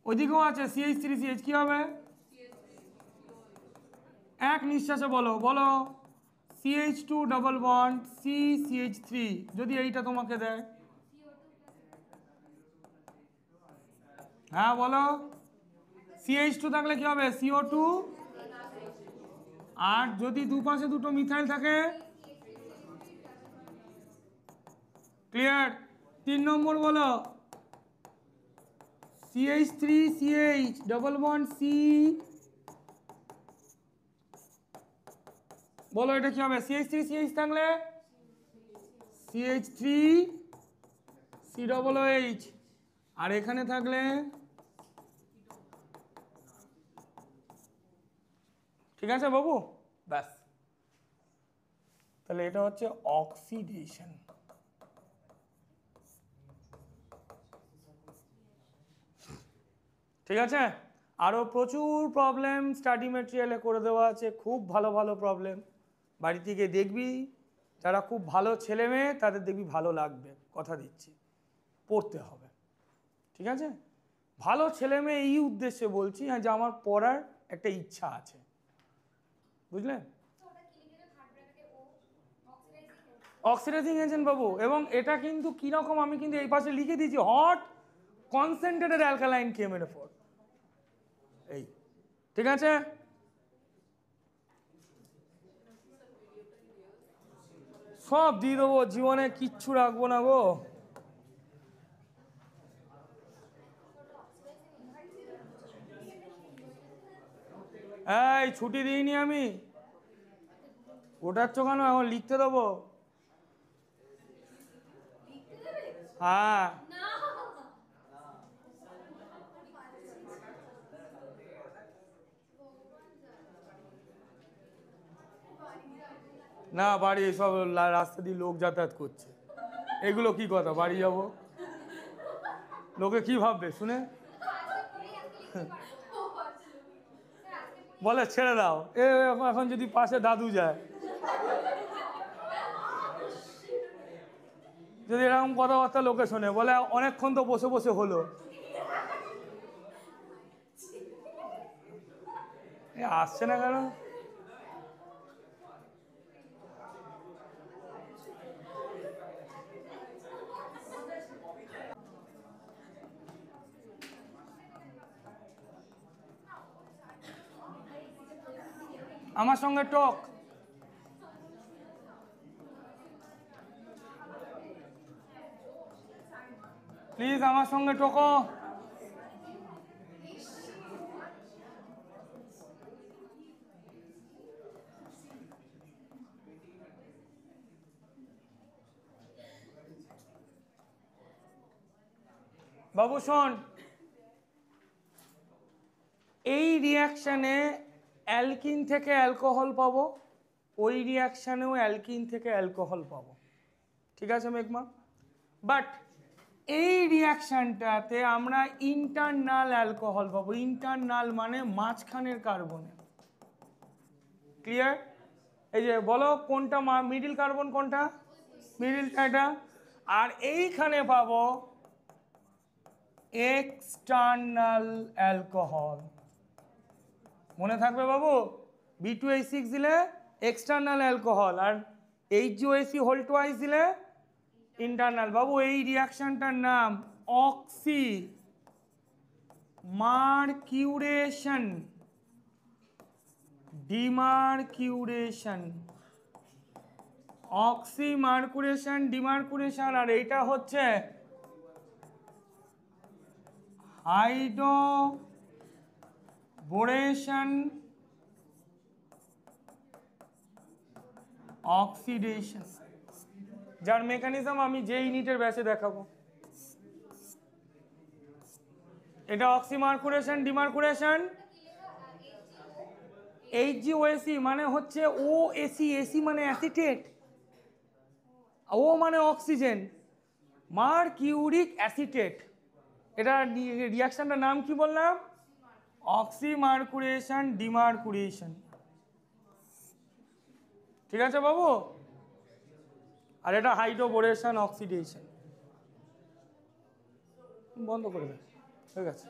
ওইদিকেও আছে CH3CH কি হবে? এক নিঃশ্বাসে বলো বলো, CH2 ডবল বন্ড CCH3। যদি এইটা তোমাকে দেয়, হ্যাঁ বলো, CH2 থাকলে কি হবে? CO2। আর যদি দুপাশে দুটো মিথাইল থাকে, ক্লিয়ার? 3 নম্বর বলো, CH3CH ডবল বন্ড C, বলো এটা কি হবে? CH3CH থাকলে CH3COOH, আর এখানে থাকলে, ঠিক আছে বাবু? ব্যাস, তাহলে এটা হচ্ছে অক্সিডেশন। ঠিক আছে? আরও প্রচুর প্রবলেম স্টাডি ম্যাটেরিয়ালে করে দেওয়া আছে, খুব ভালো ভালো প্রবলেম। বাড়ি থেকে দেখবি, যারা খুব ভালো ছেলে মেয়ে তাদের দেখবি ভালো লাগবে, কথা দিচ্ছি, পড়তে হবে। ঠিক আছে? ভালো ছেলে মেয়ে এই উদ্দেশ্যে বলছি, হ্যাঁ, যে আমার পড়ার একটা ইচ্ছা আছে, বুঝলেন? অক্সিডাইজিং এজেন্ট বাবু, এবং এটা কিন্তু কিরকম আমি কিন্তু এই পাশে লিখে দিয়েছি, হট কনসেন্ট্রেটেড অ্যালকালাইন KMnO4। এই, ঠিক আছে? সব দিয়ে দেবো, জীবনে কিচ্ছু রাখবো না গো। এই ছুটি দিইনি আমি, ওটার চোখানো এখন লিখতে দেবো। হ্যাঁ, না বাড়ি সব রাস্তা দিয়ে লোক যাতায়াত করছে, এগুলো কি কথা? বাড়ি যাব, লোকে কি ভাববে শুনে? বলে ছেড়ে দাও, এখন যদি পাশে দাদু যায়, যদি এরকম কথাবার্তা লোকে শোনে, বলে অনেকক্ষণ তো বসে বসে হলো, আসছে না কেন? আমার সঙ্গে টক। প্লিজ আমার সঙ্গে টোকো। বাবু শোন, এই রিয়াকশানে অ্যালকিন থেকে অ্যালকোহল পাবো, ওই রিয়াকশানেও অ্যালকিন থেকে অ্যালকোহল পাবো, ঠিক আছে মেঘমা? বাট এই রিয়াকশানটাতে আমরা ইন্টারনাল অ্যালকোহল পাবো। ইন্টারনাল মানে মাঝখানের কার্বনে। ক্লিয়ার? এই যে বলো কোনটা মিডিল কার্বন, কোনটা মিডিলটা এটা। আর এইখানে পাবো এক্সটার্নাল অ্যালকোহল। মনে থাকবে বাবু, B2H6 দিলে এক্সটার্নাল অ্যালকোহল, আর HgOAc দিলে ইন্টারনাল। বাবু এই রিয়াকশনটার নাম অক্সি মার্কিউরেশন ডিমার্কিউরেশন। অক্সি মার্কুরেশন ডিমার্কুরেশন। আর এইটা হচ্ছে হাইড্রোবোরেশন অক্সিডেশন, যার মেকানিজম আমি যে ইউনিটের ব্যাচে দেখাবো। এটা অক্সি মার্কুরেশন ডিমার্কুরেশন। HgOAc মানে হচ্ছে OAc, AC মানে অ্যাসিটেট, ও মানে অক্সিজেন, মার্কিউরিক অ্যাসিটেট। এটা রিয়াকশনটার নাম কি বললাম? অক্সি মার্কুরেশন ডিমার্কুরেশন। ঠিক আছে বাবু? আর এটা হাইড্রোবোরেশন অক্সিডেশন। বন্ধ করে দেয়, হয়ে গেছে।